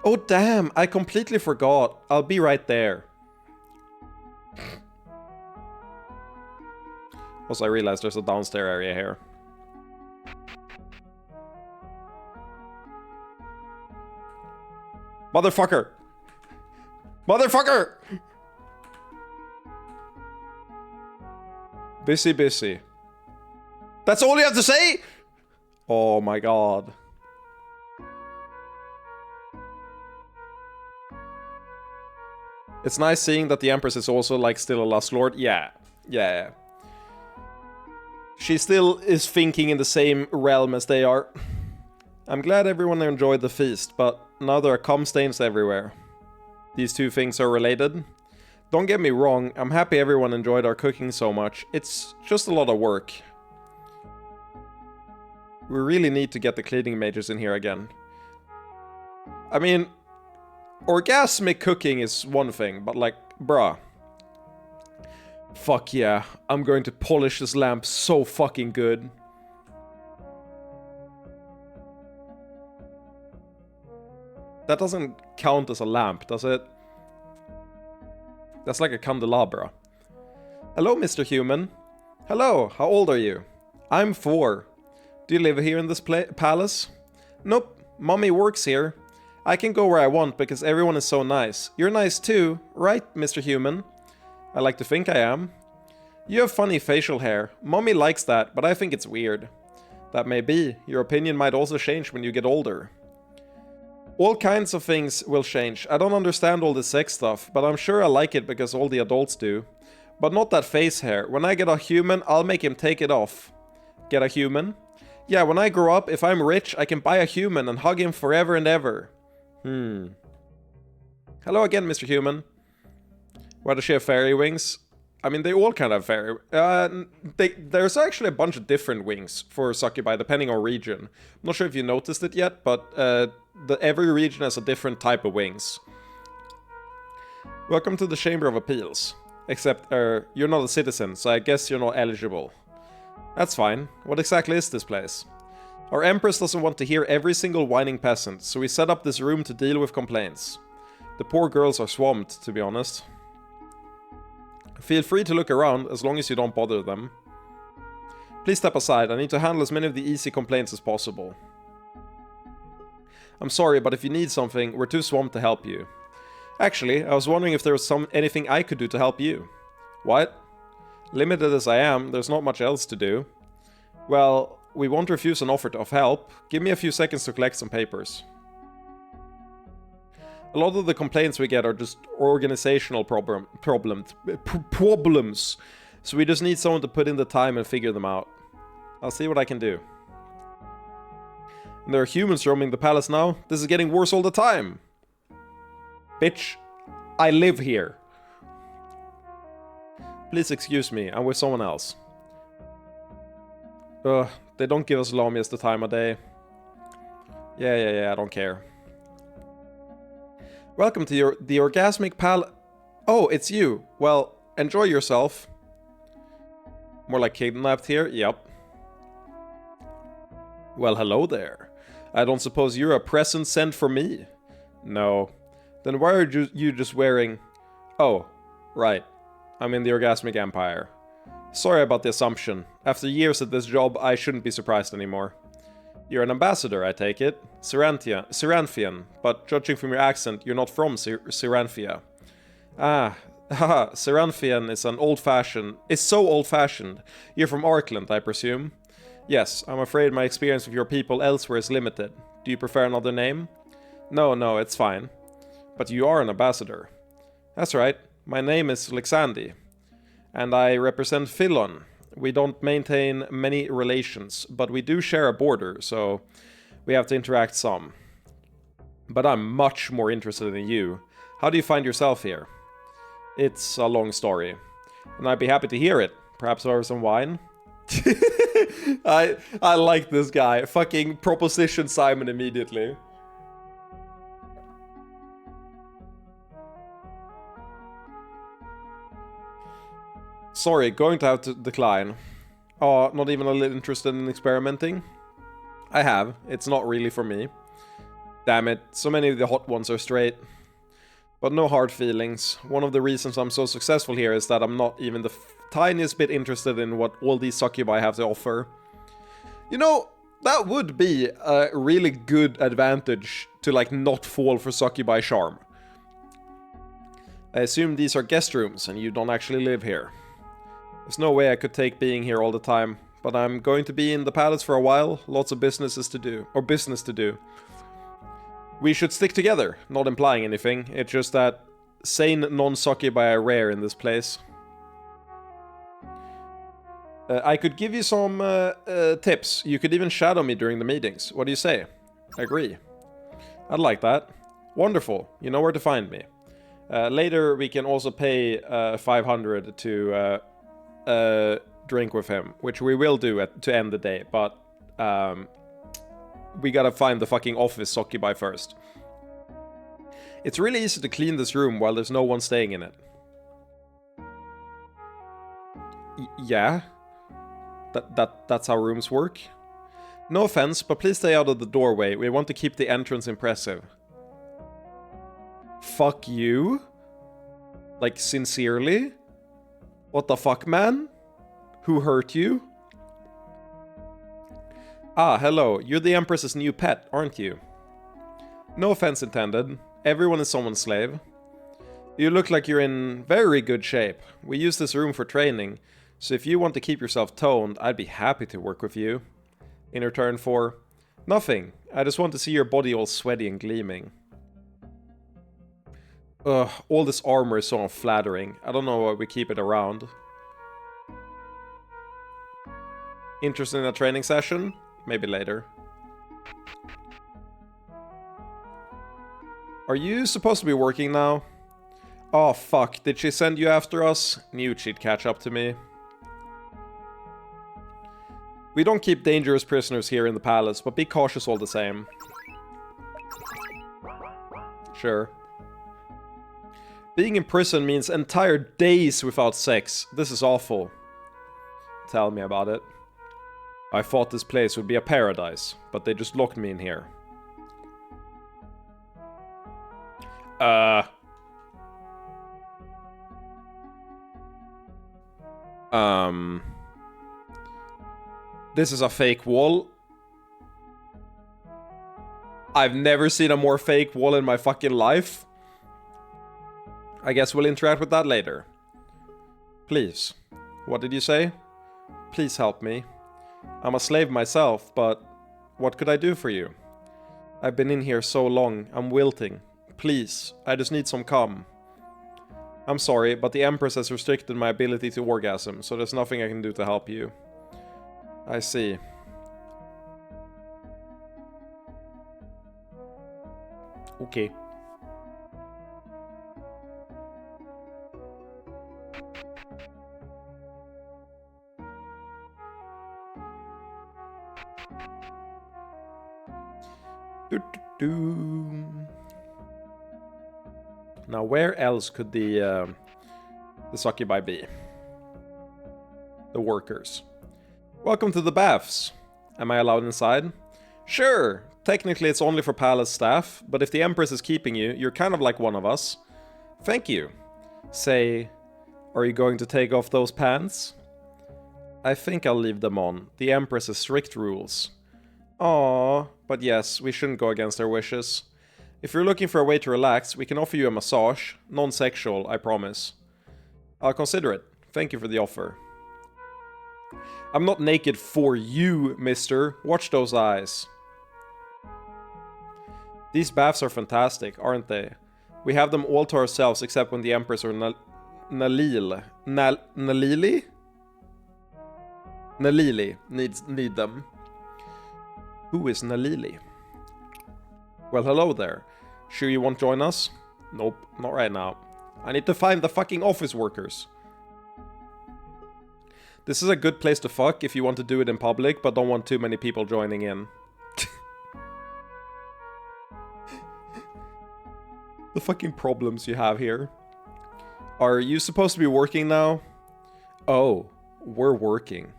Oh damn, I completely forgot. I'll be right there. Also, I realized there's a downstairs area here. Motherfucker! Motherfucker! Busy, busy. That's all you have to say? Oh my god. It's nice seeing that the Empress is also, like, still a Lust Lord. Yeah. Yeah. She still is thinking in the same realm as they are. I'm glad everyone enjoyed the feast, but now there are cum stains everywhere. These two things are related. Don't get me wrong, I'm happy everyone enjoyed our cooking so much. It's just a lot of work. We really need to get the cleaning mages in here again. I mean, orgasmic cooking is one thing, but, like, bruh. Fuck yeah, I'm going to polish this lamp so fucking good. That doesn't count as a lamp, does it? That's like a candelabra. Hello, Mr. Human. Hello, how old are you? I'm 4. Do you live here in this palace? Nope, Mommy works here. I can go where I want because everyone is so nice. You're nice too, right, Mr. Human? I like to think I am. You have funny facial hair. Mommy likes that, but I think it's weird. That may be. Your opinion might also change when you get older. All kinds of things will change. I don't understand all the sex stuff, but I'm sure I like it because all the adults do. But not that face hair. When I get a human, I'll make him take it off. Get a human? Yeah, when I grow up, if I'm rich, I can buy a human and hug him forever and ever. Hello again, Mr. Human. Why does she have fairy wings? I mean, they all kind of have fairy... there's actually a bunch of different wings for succubi, depending on region. I'm not sure if you noticed it yet, but every region has a different type of wings. Welcome to the Chamber of Appeals. Except, you're not a citizen, so I guess you're not eligible. That's fine. What exactly is this place? Our Empress doesn't want to hear every single whining peasant, so we set up this room to deal with complaints. The poor girls are swamped, to be honest. Feel free to look around, as long as you don't bother them. Please step aside, I need to handle as many of the easy complaints as possible. I'm sorry, but if you need something, we're too swamped to help you. Actually, I was wondering if there was anything I could do to help you. What? Limited as I am, there's not much else to do. Well, we won't refuse an offer of help. Give me a few seconds to collect some papers. A lot of the complaints we get are just organizational problems. So we just need someone to put in the time and figure them out. I'll see what I can do. And there are humans roaming the palace now. This is getting worse all the time. Bitch, I live here. Please excuse me, I'm with someone else. They don't give us Lamias the time of day. Yeah, I don't care. Welcome to the orgasmic palace. Oh, it's you. Well, enjoy yourself. More like kidnapped here? Yep. Well, hello there. I don't suppose you're a present sent for me? No. Then why are you just wearing... Oh, right. I'm in the Orgasmic Empire. Sorry about the assumption. After years at this job, I shouldn't be surprised anymore. You're an ambassador, I take it. Cyranfian, but judging from your accent, you're not from Cyranthia. Ah, haha, Cyranfian is so old-fashioned. You're from Arkland, I presume? Yes, I'm afraid my experience with your people elsewhere is limited. Do you prefer another name? No, it's fine. But you are an ambassador. That's right. My name is Alexandi. And I represent Philon. We don't maintain many relations, but we do share a border, so we have to interact some. But I'm much more interested in you. How do you find yourself here? It's a long story. And I'd be happy to hear it. Perhaps over some wine? I like this guy. Fucking Proposition Simon immediately. Sorry, going to have to decline. Oh, not even a little interested in experimenting? I have. It's not really for me. Damn it, so many of the hot ones are straight. But no hard feelings. One of the reasons I'm so successful here is that I'm not even the tiniest bit interested in what all these succubi have to offer. You know, that would be a really good advantage to, like, not fall for succubi charm. I assume these are guest rooms and you don't actually live here. There's no way I could take being here all the time, but I'm going to be in the palace for a while, lots of business to do. We should stick together, not implying anything, it's just that sane non-succubi are rare in this place. I could give you some tips, you could even shadow me during the meetings, what do you say? Agree. I'd like that. Wonderful, you know where to find me. Later we can also pay 500 to drink with him, which we will do to end the day, but we gotta find the fucking office succubi first. It's really easy to clean this room while there's no one staying in it. Yeah? That's how rooms work? No offense, but please stay out of the doorway, we want to keep the entrance impressive. Fuck you? Like, sincerely? What the fuck, man? Who hurt you? Ah, hello. You're the Empress's new pet, aren't you? No offense intended. Everyone is someone's slave. You look like you're in very good shape. We use this room for training, so if you want to keep yourself toned, I'd be happy to work with you. In return for... nothing. I just want to see your body all sweaty and gleaming. Ugh, all this armor is so unflattering. I don't know why we keep it around. Interested in a training session? Maybe later. Are you supposed to be working now? Oh fuck, did she send you after us? Knew she'd catch up to me. We don't keep dangerous prisoners here in the palace, but be cautious all the same. Sure. Being in prison means entire days without sex. This is awful. Tell me about it. I thought this place would be a paradise, but they just locked me in here. This is a fake wall. I've never seen a more fake wall in my fucking life. I guess we'll interact with that later. Please. What did you say? Please help me. I'm a slave myself, but what could I do for you? I've been in here so long, I'm wilting. Please, I just need some calm. I'm sorry, but the Empress has restricted my ability to orgasm, so there's nothing I can do to help you. I see. Okay. Now, where else could the succubi be? The workers. Welcome to the baths. Am I allowed inside? Sure. Technically, it's only for palace staff, but if the Empress is keeping you, you're kind of like one of us. Thank you. Say, are you going to take off those pants? I think I'll leave them on. The Empress has strict rules. Aww, but yes, we shouldn't go against their wishes. If you're looking for a way to relax, we can offer you a massage. Non-sexual, I promise. I'll consider it. Thank you for the offer. I'm not naked for you, mister. Watch those eyes. These baths are fantastic, aren't they? We have them all to ourselves except when the Empress or Nalili need them. Who is Nalili? Well, hello there. Sure you won't join us? Nope, not right now. I need to find the fucking office workers. This is a good place to fuck if you want to do it in public, but don't want too many people joining in. The fucking problems you have here. Are you supposed to be working now? Oh, we're working.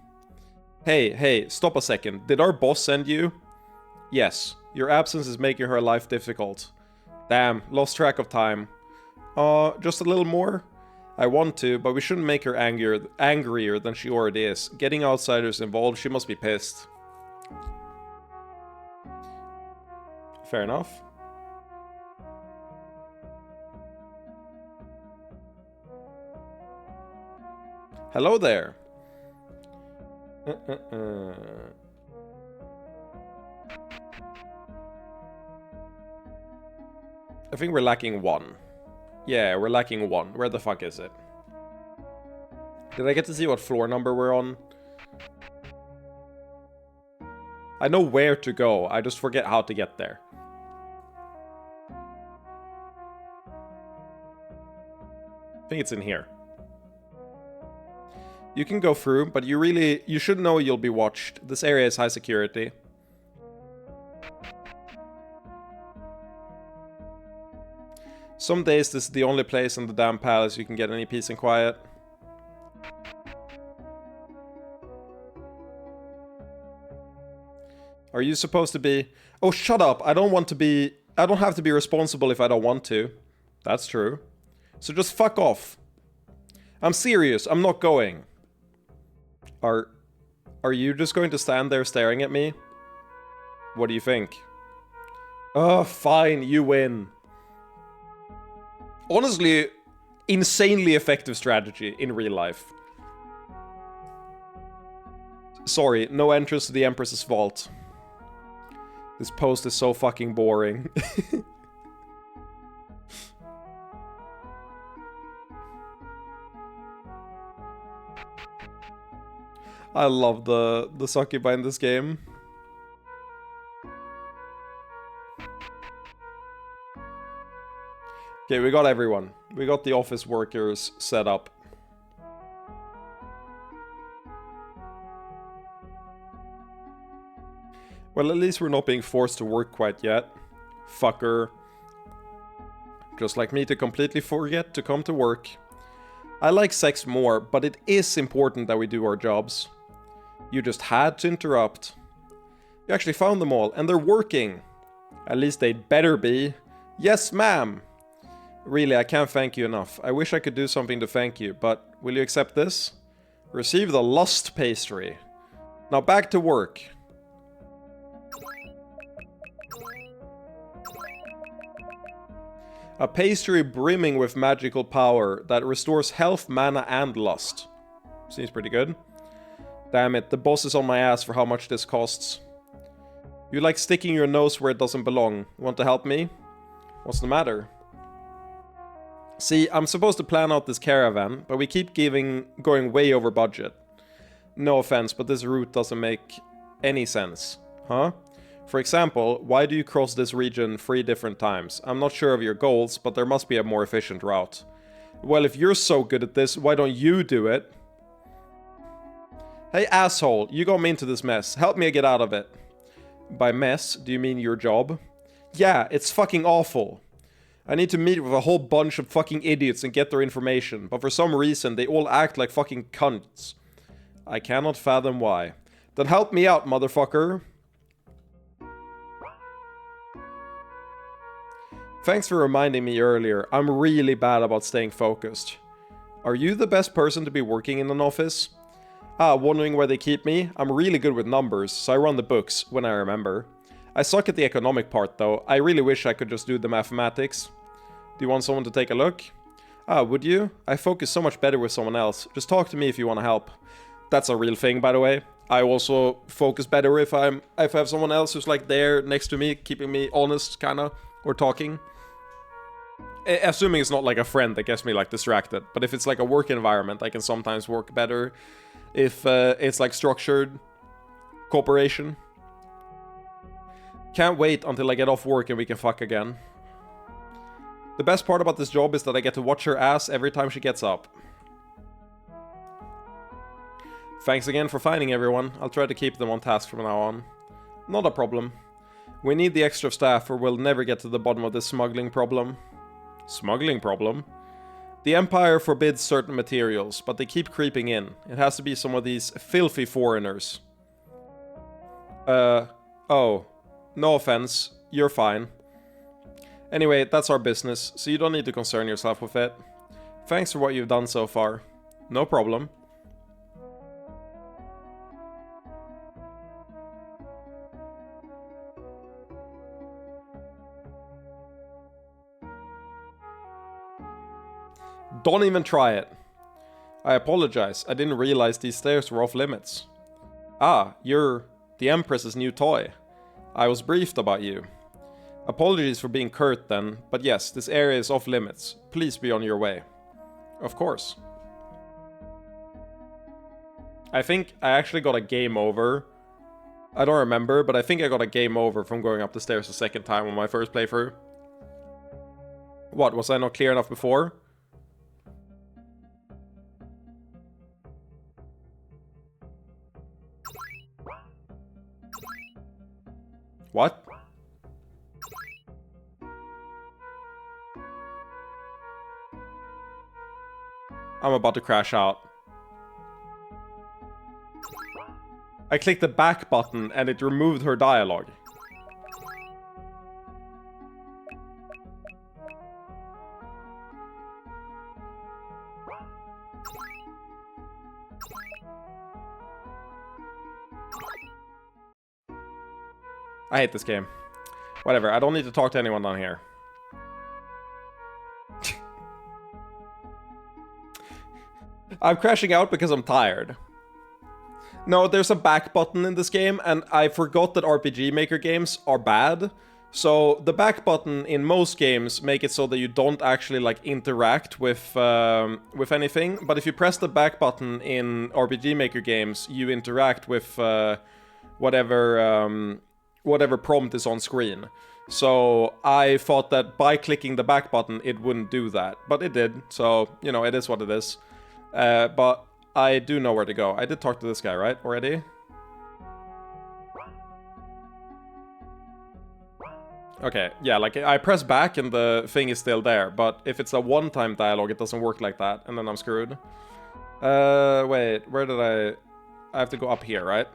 Hey, stop a second. Did our boss send you? Yes, your absence is making her life difficult. Damn, lost track of time. Just a little more? I want to, but we shouldn't make her angrier than she already is. Getting outsiders involved, she must be pissed. Fair enough. Hello there. I think we're lacking one. Yeah, we're lacking one. Where the fuck is it? Did I get to see what floor number we're on? I know where to go. I just forget how to get there. I think it's in here. You can go through, but you should know you'll be watched. This area is high security. Some days this is the only place in the damn palace you can get any peace and quiet. Are you supposed to be... Oh, shut up! I don't have to be responsible if I don't want to. That's true. So just fuck off. I'm serious, I'm not going. Are you just going to stand there staring at me? What do you think? Oh, fine, you win. Honestly, insanely effective strategy in real life. Sorry, no entrance to the Empress's vault. This post is so fucking boring. I love the succubi in this game. Okay, we got everyone. We got the office workers set up. Well, at least we're not being forced to work quite yet. Fucker. Just like me to completely forget to come to work. I like sex more, but it is important that we do our jobs. You just had to interrupt. You actually found them all, and they're working. At least they'd better be. Yes, ma'am. Really, I can't thank you enough. I wish I could do something to thank you, but will you accept this? Receive the lust pastry. Now back to work. A pastry brimming with magical power that restores health, mana, and lust. Seems pretty good. Damn it, the boss is on my ass for how much this costs. You like sticking your nose where it doesn't belong. Want to help me? What's the matter? See, I'm supposed to plan out this caravan, but we keep going way over budget. No offense, but this route doesn't make any sense. Huh? For example, why do you cross this region 3 different times? I'm not sure of your goals, but there must be a more efficient route. Well, if you're so good at this, why don't you do it? Hey asshole, you got me into this mess. Help me get out of it. By mess, do you mean your job? Yeah, it's fucking awful. I need to meet with a whole bunch of fucking idiots and get their information, but for some reason they all act like fucking cunts. I cannot fathom why. Then help me out, motherfucker. Thanks for reminding me earlier. I'm really bad about staying focused. Are you the best person to be working in an office? Ah, wondering where they keep me? I'm really good with numbers, so I run the books, when I remember. I suck at the economic part though. I really wish I could just do the mathematics. Do you want someone to take a look? Ah, would you? I focus so much better with someone else. Just talk to me if you want to help. That's a real thing, by the way. I also focus better if I have someone else who's like there next to me, keeping me honest, kinda, or talking. Assuming it's not like a friend that gets me like distracted, but if it's like a work environment, I can sometimes work better if it's like structured cooperation. Can't wait until I get off work and we can fuck again. The best part about this job is that I get to watch her ass every time she gets up. Thanks again for finding everyone. I'll try to keep them on task from now on. Not a problem. We need the extra staff or we'll never get to the bottom of this smuggling problem. Smuggling problem? The Empire forbids certain materials, but they keep creeping in. It has to be some of these filthy foreigners. Oh. No offense. You're fine. Anyway, that's our business, so you don't need to concern yourself with it. Thanks for what you've done so far. No problem. Don't even try it. I apologize, I didn't realize these stairs were off limits. Ah, you're the Empress's new toy. I was briefed about you. Apologies for being curt then, but yes, this area is off limits. Please be on your way. Of course. I think I actually got a game over. I don't remember, but I think I got a game over from going up the stairs a second time on my first playthrough. What, was I not clear enough before? What? I'm about to crash out. I clicked the back button and it removed her dialogue. I hate this game. Whatever, I don't need to talk to anyone down here. I'm crashing out because I'm tired. No, there's a back button in this game, and I forgot that RPG Maker games are bad. So the back button in most games make it so that you don't actually like interact with anything. But if you press the back button in RPG Maker games, you interact with whatever prompt is on screen. So I thought that by clicking the back button, it wouldn't do that, but it did. So you know, it is what it is. But I do know where to go. I did talk to this guy, right? Already? Okay, yeah, like I press back and the thing is still there, but if it's a one-time dialogue, it doesn't work like that, and then I'm screwed. Wait, where did I have to go up here, right?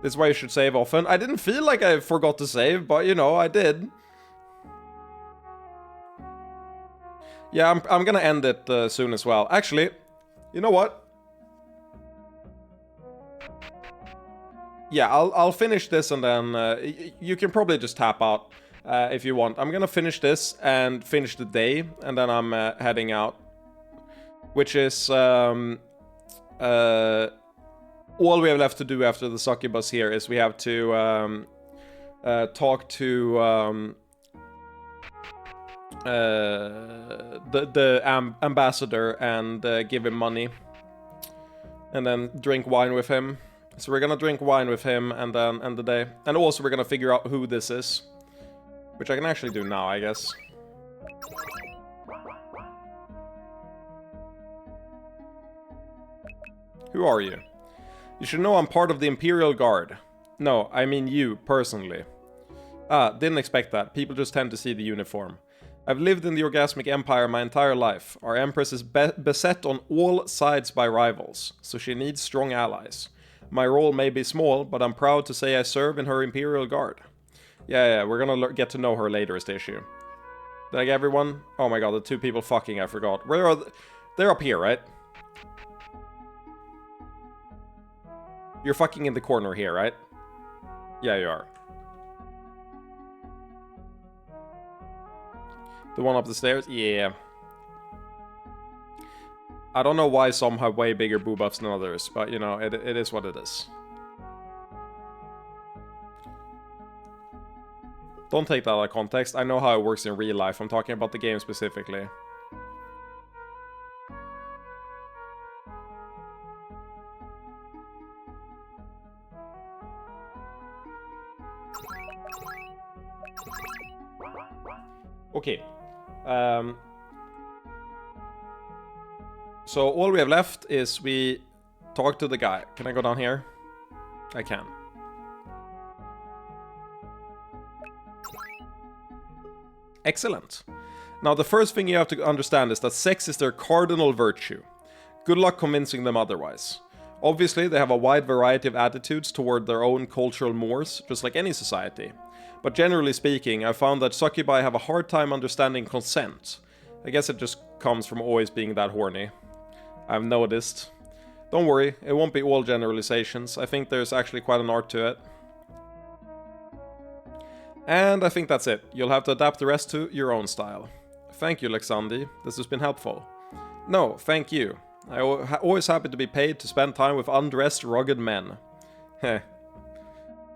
This is why you should save often. I didn't feel like I forgot to save, but you know, I did. Yeah, I'm gonna end it soon as well. Actually, you know what? Yeah, I'll finish this and then you can probably just tap out if you want. I'm gonna finish this and finish the day, and then I'm heading out. Which is all we have left to do after the succubus here is we have to talk to the ambassador and give him money, and then drink wine with him. So we're gonna drink wine with him and then end the day. And also we're gonna figure out who this is, which I can actually do now, I guess. Who are you? You should know I'm part of the Imperial Guard. No, I mean you, personally. Ah, didn't expect that. People just tend to see the uniform. I've lived in the Orgasmic Empire my entire life. Our Empress is beset on all sides by rivals, so she needs strong allies. My role may be small, but I'm proud to say I serve in her Imperial Guard. Yeah, we're gonna get to know her later is the issue. Did I get everyone? Oh my god, the two people fucking, I forgot. Where are they're up here, right? You're fucking in the corner here, right? Yeah, you are. The one up the stairs? Yeah. I don't know why some have way bigger boob buffs than others, but you know, it is what it is. Don't take that out of context. I know how it works in real life. I'm talking about the game specifically. Okay. So all we have left is we talk to the guy. Can I go down here? I can. Excellent. Now the first thing you have to understand is that sex is their cardinal virtue. Good luck convincing them otherwise. Obviously, they have a wide variety of attitudes toward their own cultural mores, just like any society. But generally speaking, I found that succubi have a hard time understanding consent. I guess it just comes from always being that horny. I've noticed. Don't worry, it won't be all generalizations. I think there's actually quite an art to it. And I think that's it. You'll have to adapt the rest to your own style. Thank you, Lexandi. This has been helpful. No, thank you. I'm always happy to be paid to spend time with undressed, rugged men. Heh.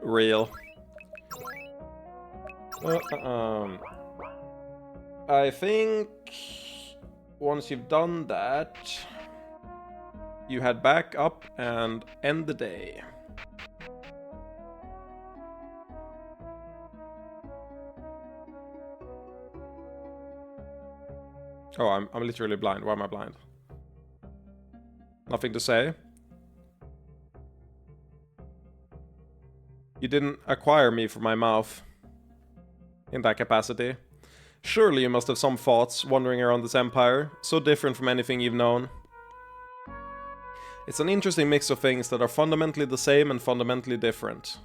Real. I think once you've done that, you head back up and end the day. Oh, I'm literally blind. Why am I blind? Nothing to say? You didn't acquire me from my mouth. In that capacity. Surely you must have some thoughts wandering around this empire, so different from anything you've known. It's an interesting mix of things that are fundamentally the same and fundamentally different.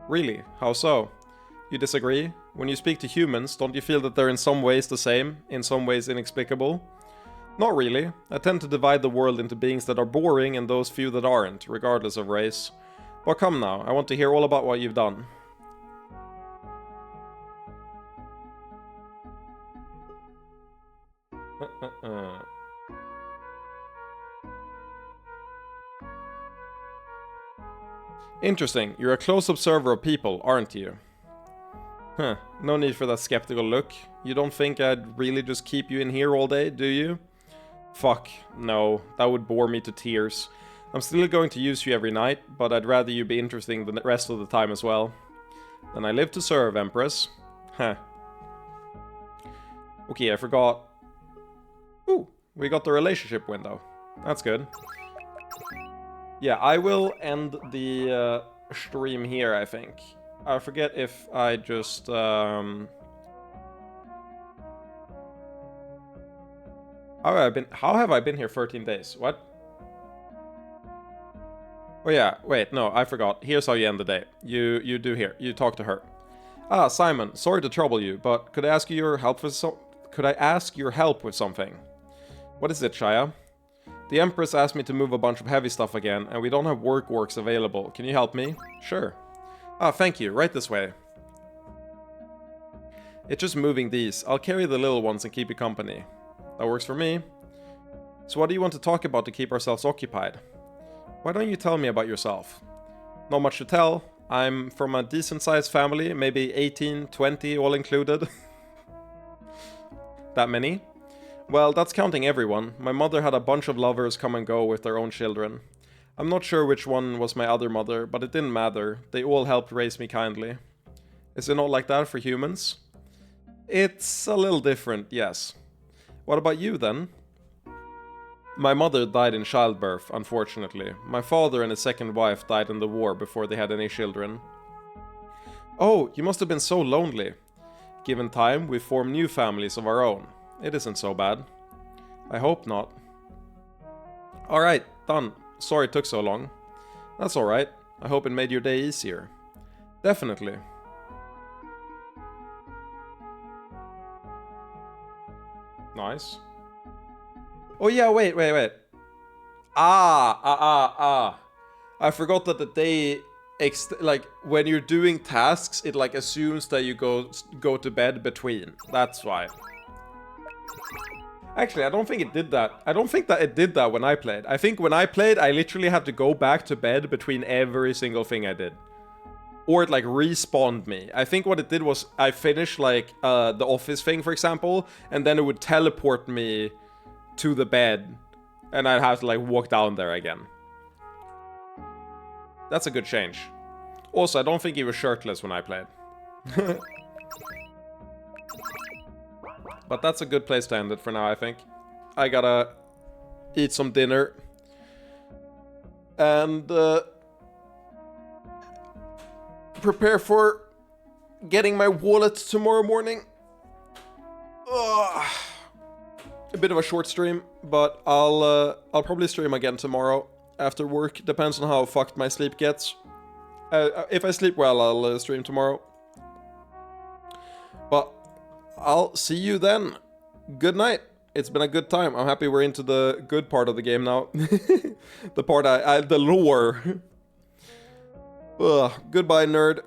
Really? How so? You disagree? When you speak to humans, don't you feel that they're in some ways the same, in some ways inexplicable? Not really. I tend to divide the world into beings that are boring and those few that aren't, regardless of race. But come now, I want to hear all about what you've done. Interesting. You're a close observer of people, aren't you? Huh. No need for that skeptical look. You don't think I'd really just keep you in here all day, do you? Fuck, no. That would bore me to tears. I'm still going to use you every night, but I'd rather you be interesting the rest of the time as well. Then I live to serve, Empress. Huh. Okay, I forgot. Ooh, we got the relationship window. That's good. Yeah, I will end the stream here, I think. I forget if I just... How have I been here 13 days? What? Oh yeah, wait, no, I forgot. Here's how you end the day. You do here. You talk to her. Ah, Simon, sorry to trouble you, but could I ask you your help with something? What is it, Shia? The Empress asked me to move a bunch of heavy stuff again, and we don't have works available. Can you help me? Sure. Ah, thank you. Right this way. It's just moving these. I'll carry the little ones and keep you company. That works for me. So what do you want to talk about to keep ourselves occupied? Why don't you tell me about yourself? Not much to tell. I'm from a decent-sized family, maybe 18, 20 all included. That many? Well, that's counting everyone. My mother had a bunch of lovers come and go with their own children. I'm not sure which one was my other mother, but it didn't matter. They all helped raise me kindly. Is it not like that for humans? It's a little different, yes. What about you, then? My mother died in childbirth, unfortunately. My father and his second wife died in the war before they had any children. Oh, you must have been so lonely. Given time, we form new families of our own. It isn't so bad. I hope not. Alright, done. Sorry it took so long. That's alright. I hope it made your day easier. Definitely. Nice. Oh yeah, wait. I forgot that the day, like, when you're doing tasks, it, like, assumes that you go to bed between. That's why. Actually, I don't think it did that. I don't think that it did that when I played. I think when I played, I literally had to go back to bed between every single thing I did. Or it, like, respawned me. I think what it did was I finished, like, the office thing, for example, and then it would teleport me to the bed, and I'd have to, like, walk down there again. That's a good change. Also, I don't think he was shirtless when I played. But that's a good place to end it for now, I think. I gotta eat some dinner. And prepare for getting my wallet tomorrow morning. Ugh. A bit of a short stream, but I'll probably stream again tomorrow after work. Depends on how fucked my sleep gets. If I sleep well, I'll stream tomorrow. But I'll see you then. Good night. It's been a good time. I'm happy we're into the good part of the game now. The part the lore. Ugh. Goodbye, nerd.